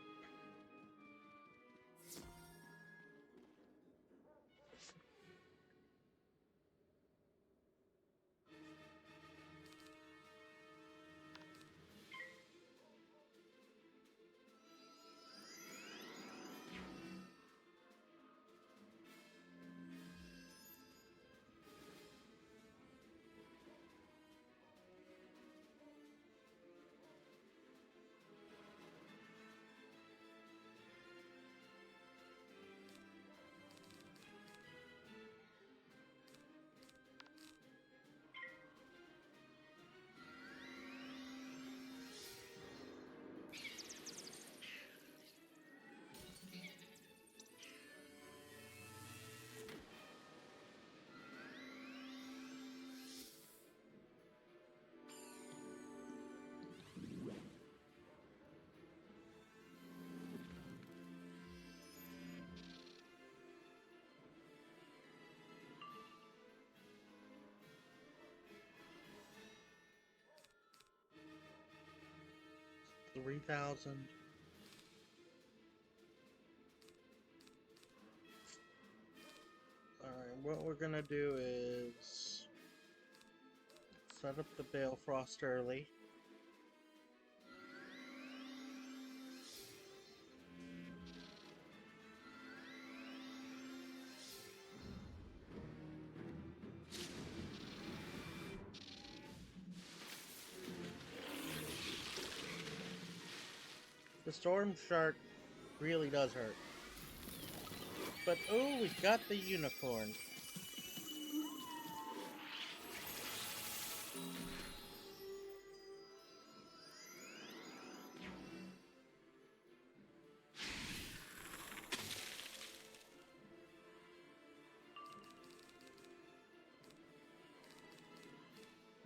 $3,000. what we're gonna do is set up the Balefrost early. The Storm Shark really does hurt. But oh, we got the unicorn.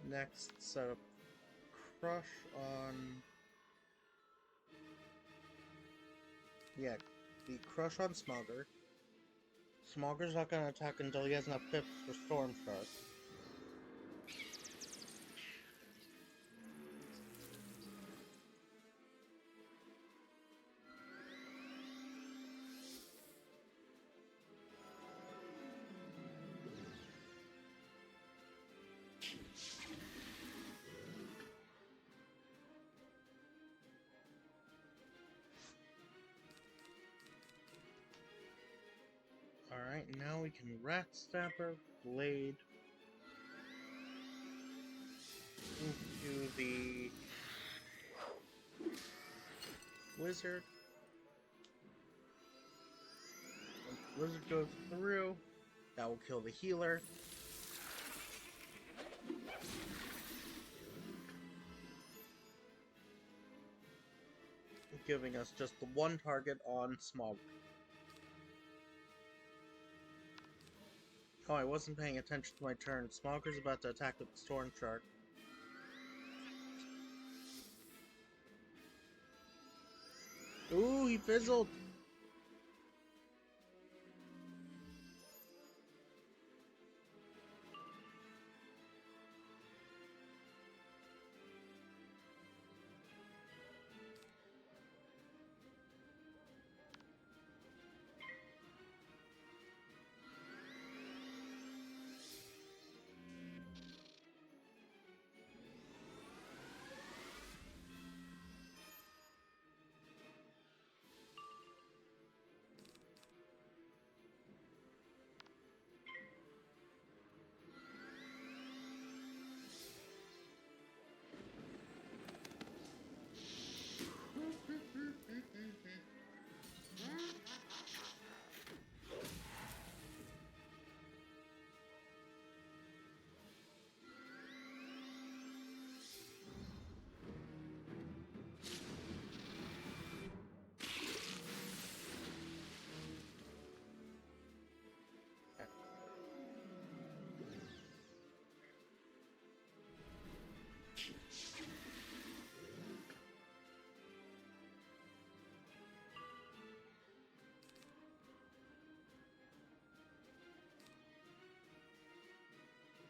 Next, set up Crush on... Yeah, the Crush on Smogger. Smogger's not going to attack until he has enough pips for Storm Shark. Alright, now we can Rat Stabber Blade into the Wizard. Once the Wizard goes through, that will kill the healer. Giving us just the one target on Smog. Oh, I wasn't paying attention to my turn. Smogger's about to attack with the Storm Shark. Ooh, he fizzled!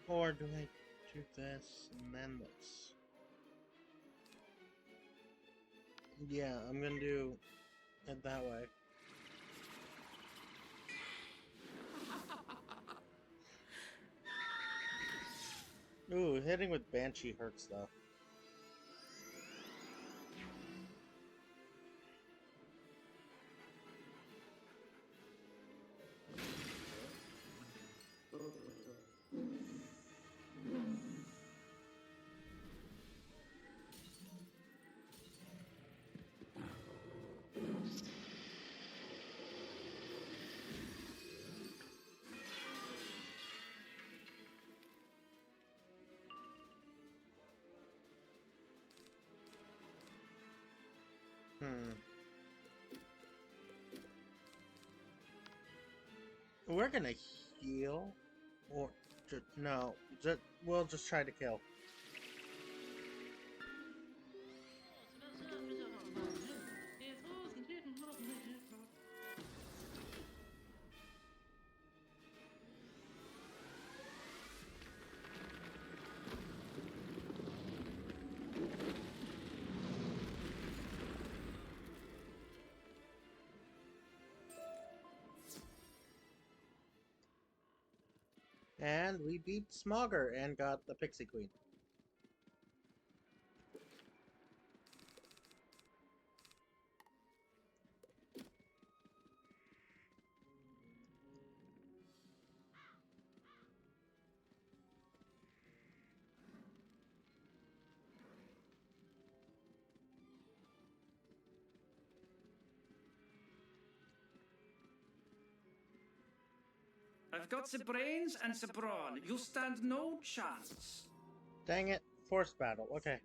Or do I do this and then this? Yeah, I'm gonna do it that way. Ooh, hitting with Banshee hurts though. We're gonna heal, or no, we'll just try to kill. And we beat Smogger and got the Pixie Queen. I've got the brains and the brawn. You stand no chance. Dang it. Force battle. Okay.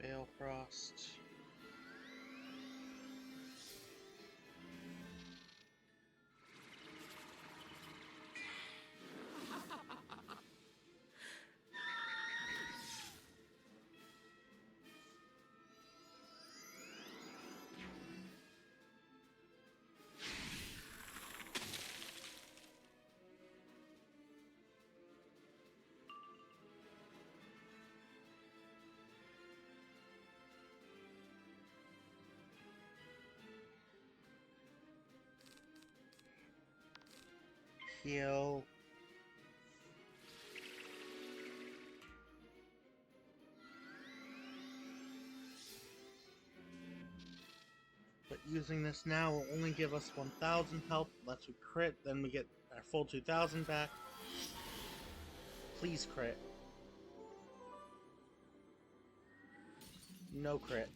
Balefrost. Heal. But using this now will only give us 1,000 health. Unless we crit, then we get our full 2,000 back. Please crit. No crit.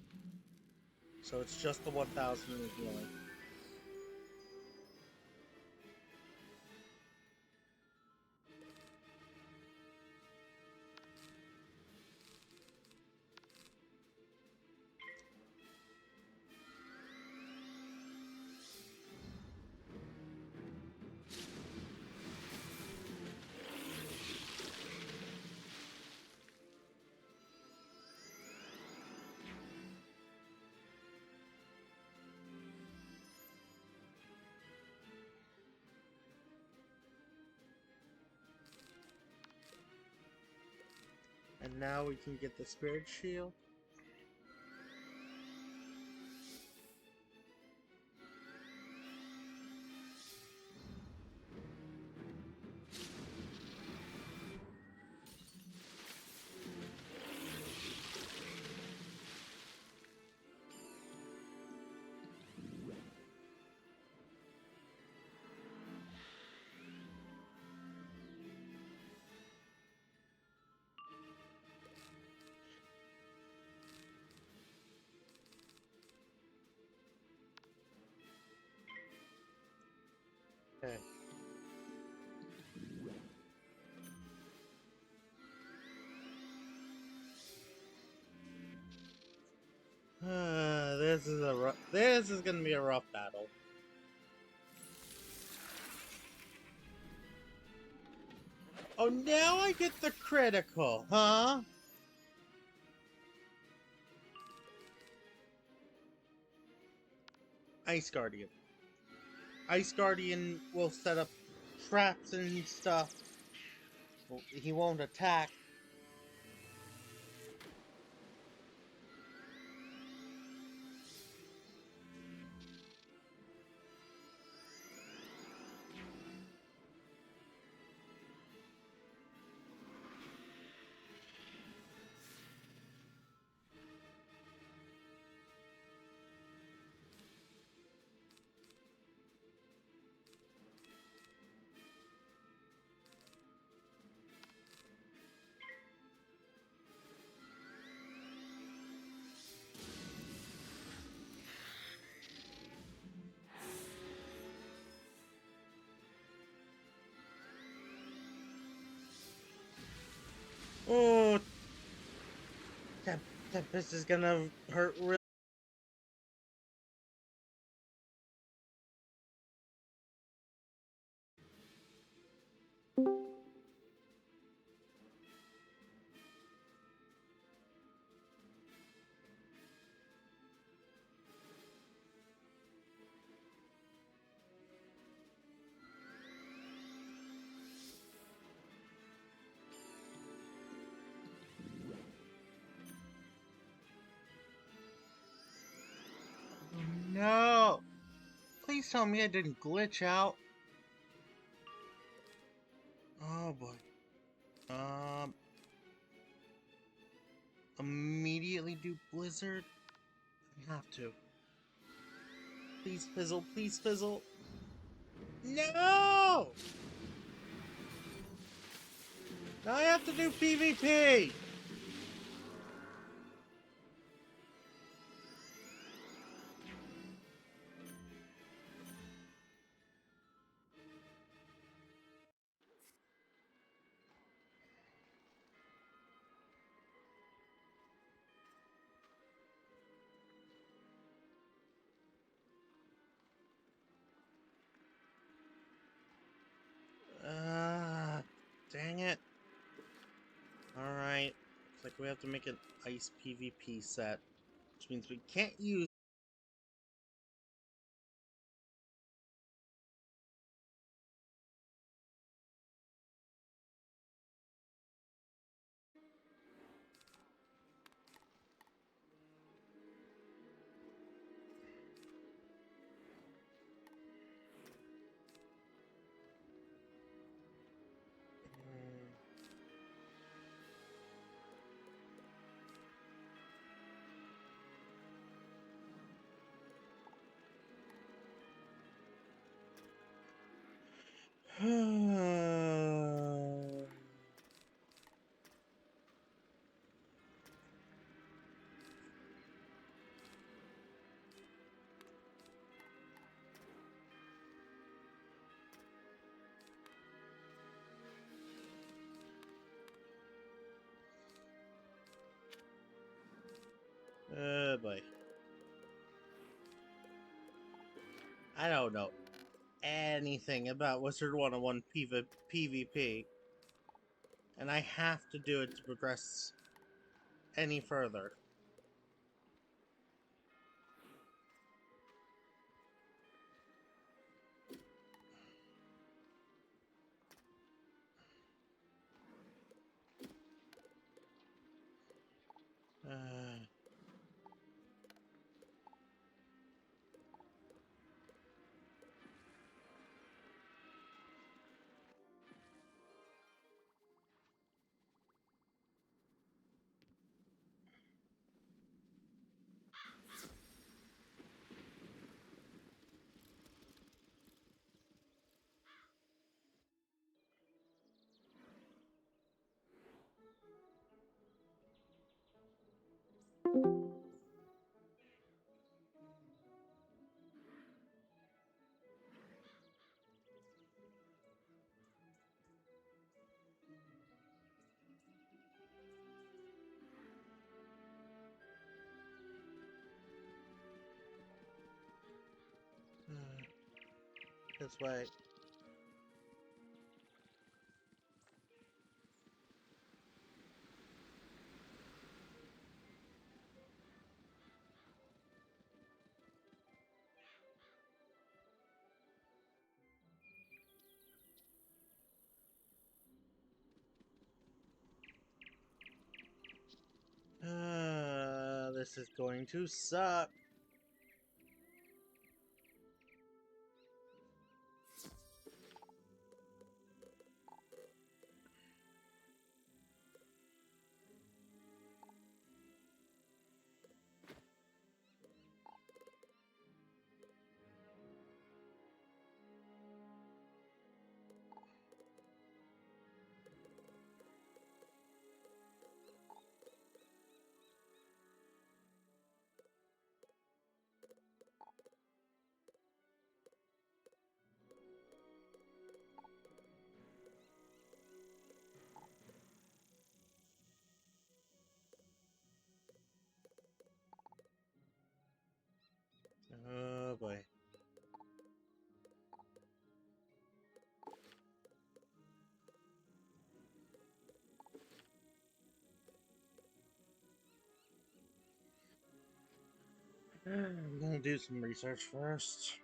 So it's just the 1,000 in healing. And now we can get the Spirit Shield. Okay. This is gonna be a rough battle. Oh, now I get the critical, huh? Ice Guardian. Ice Guardian will set up traps and stuff. Well, he won't attack. Oh, that this is gonna hurt real. No! Please tell me I didn't glitch out. Oh boy. Immediately do Blizzard? I have to. Please fizzle, please fizzle. No! Now I have to do PvP! Dang it. Alright. Looks like we have to make an ice PvP set. Which means we can't use. Boy. I don't know anything about Wizard 101 PvP. And I have to do it to progress any further. This way. This is going to suck. I'm gonna do some research first.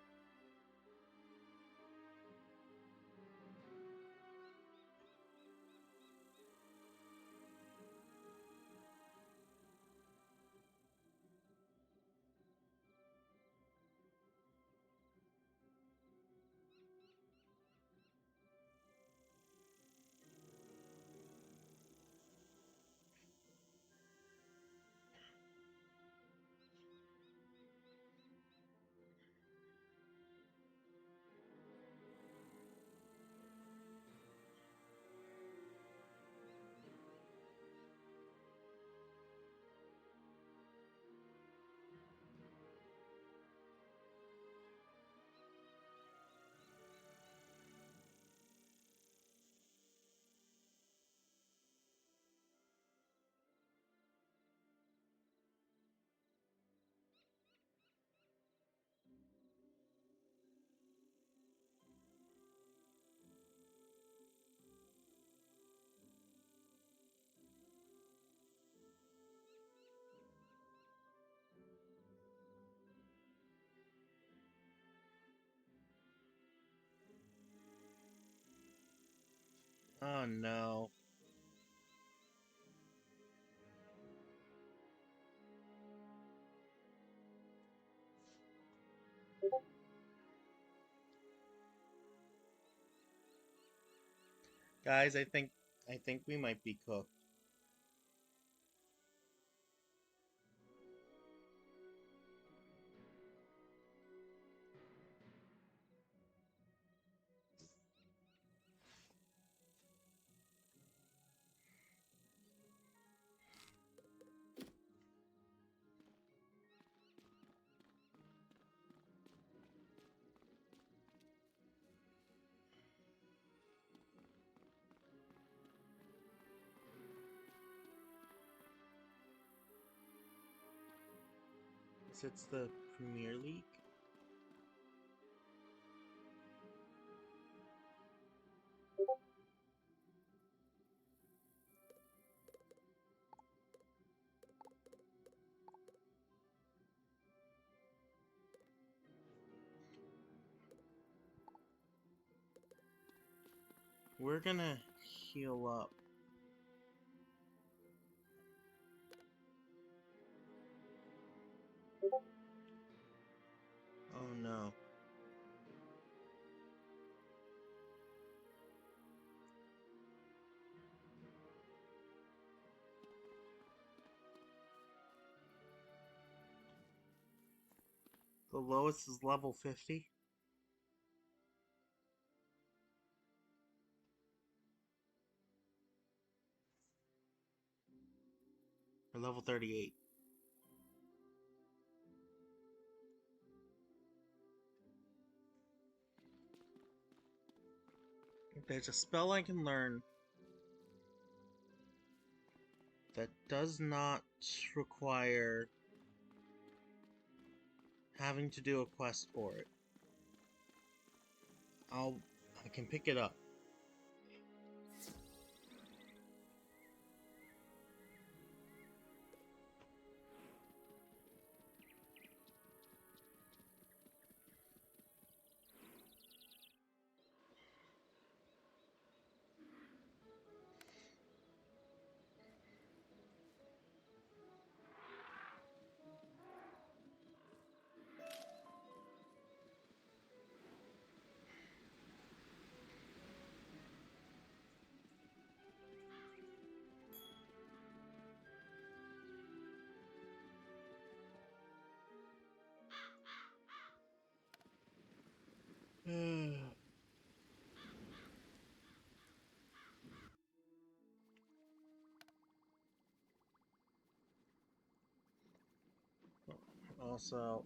Oh no. Guys, I think we might be cooked. It's the Premier League. We're gonna heal up. Oh no. The lowest is level 50. Or level 38. There's a spell I can learn that does not require having to do a quest for it. I can pick it up. Also,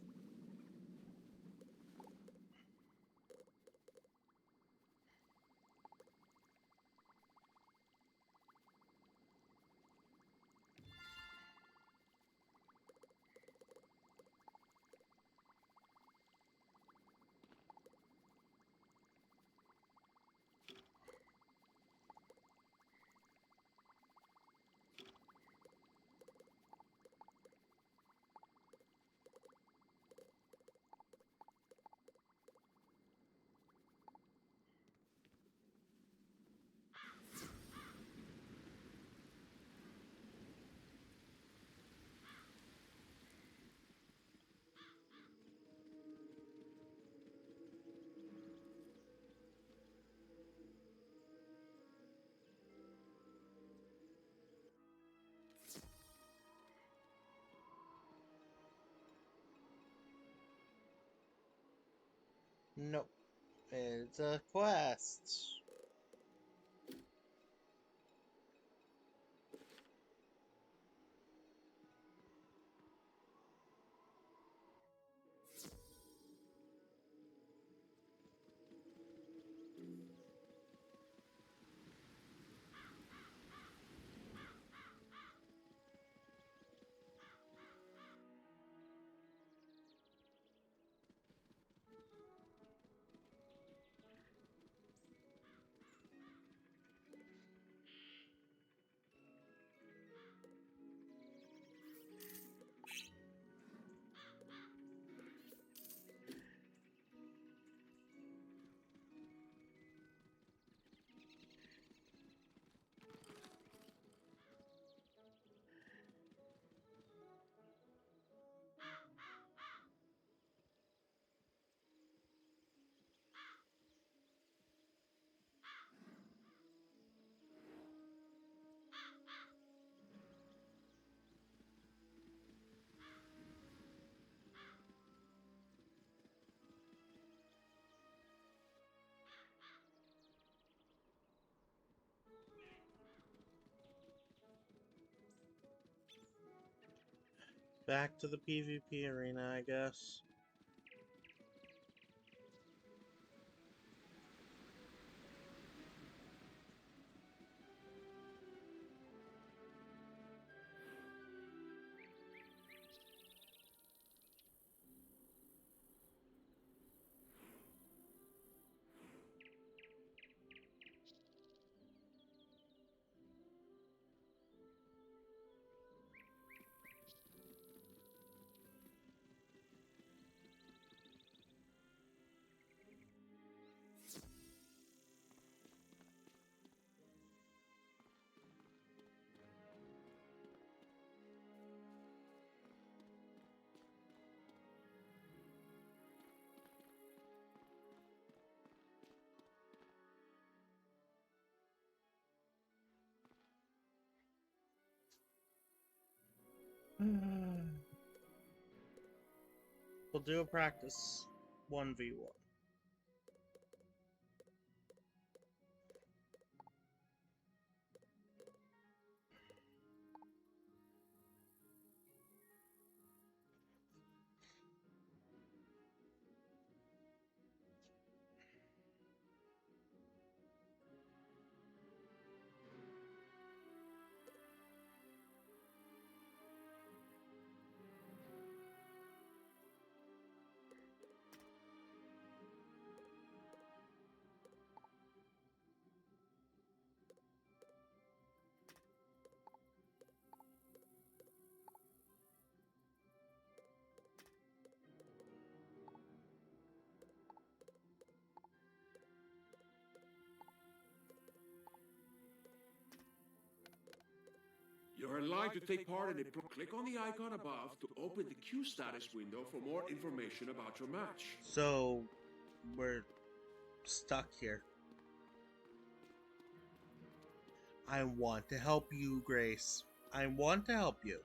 Nope. It's a quest. Back to the PvP arena, I guess. We'll do a practice 1v1. You're in line to take part in a... Click on the icon above to open the queue status window for more information about your match. So, we're stuck here. I want to help you, Grace. I want to help you.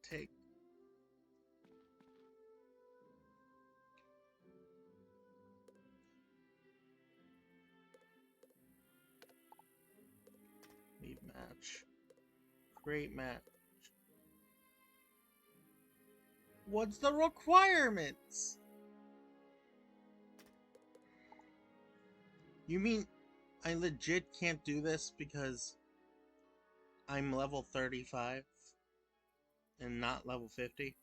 take? Leave match. Great match. What's the requirements? You mean I legit can't do this because I'm level 35 and not level 50?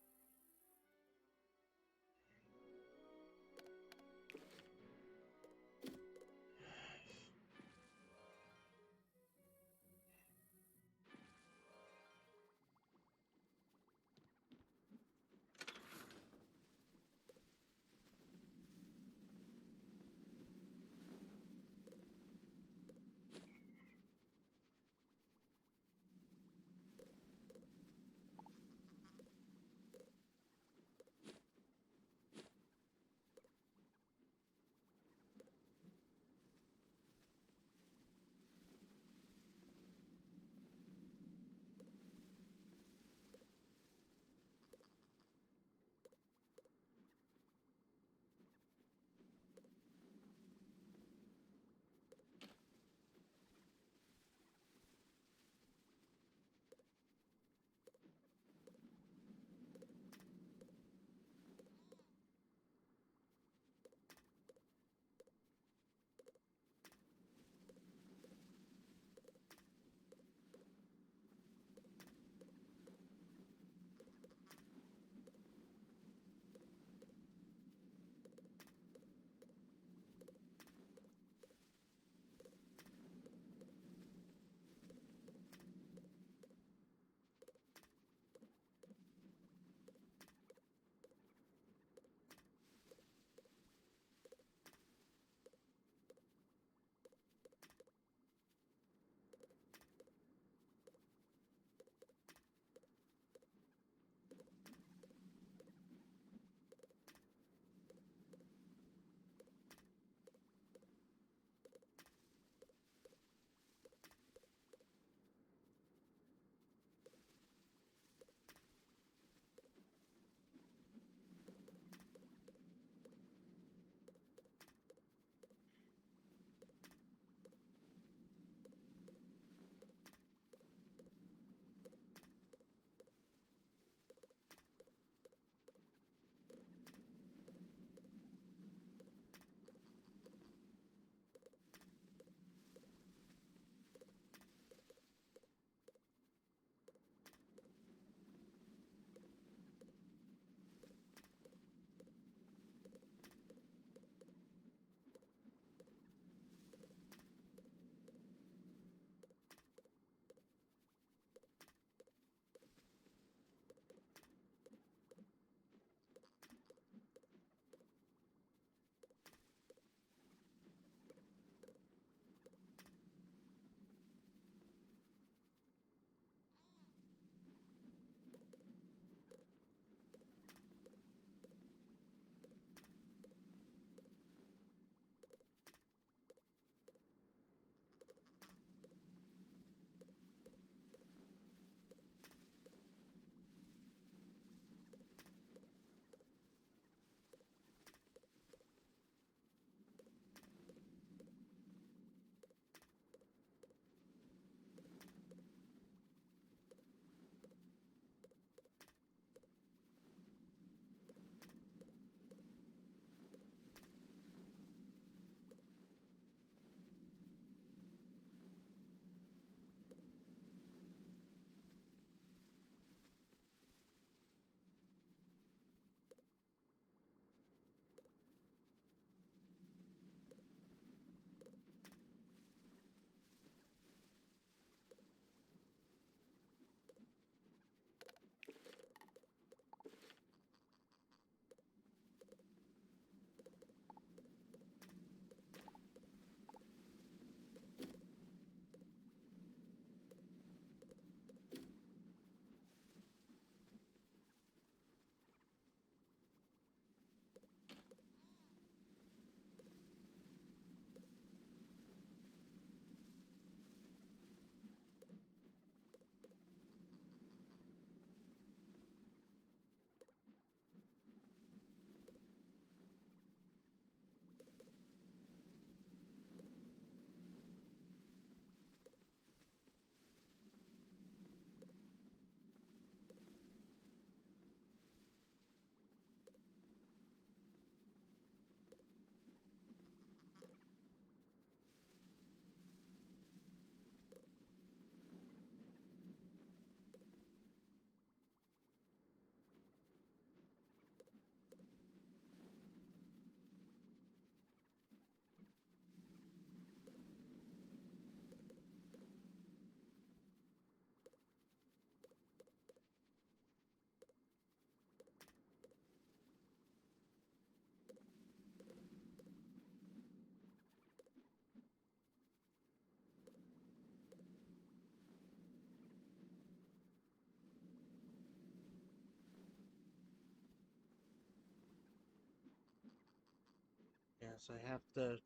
Yes, I have to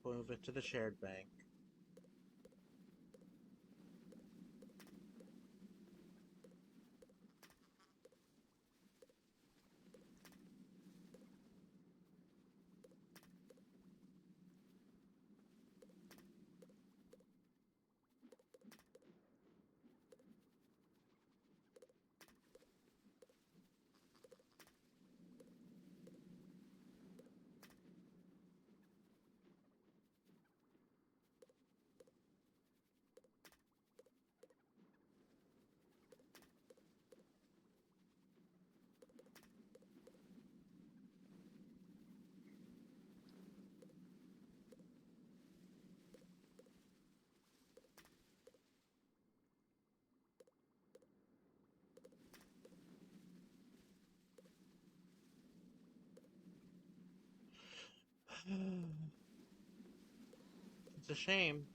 move it to the shared bank. It's a shame.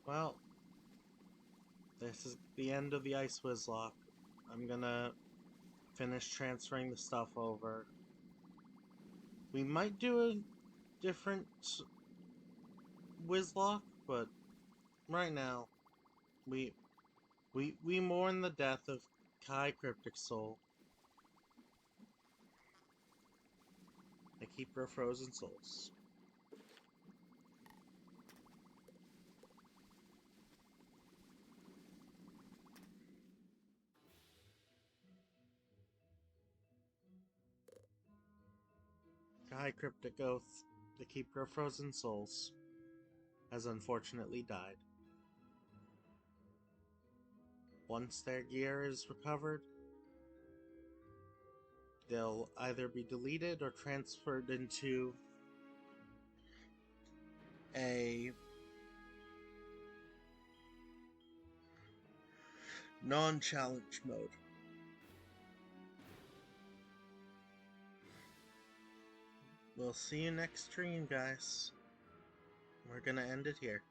Well, this is the end of the Ice Wizlocke. I'm gonna finish transferring the stuff over. We might do a different Wizlocke, but right now, we mourn the death of Kai Cryptic Soul. I keep her frozen souls. Kai Cryptic Oath, the keeper of frozen souls, has unfortunately died. Once their gear is recovered, they'll either be deleted or transferred into a non-challenge mode. we'll see you next stream, guys. We're gonna end it here.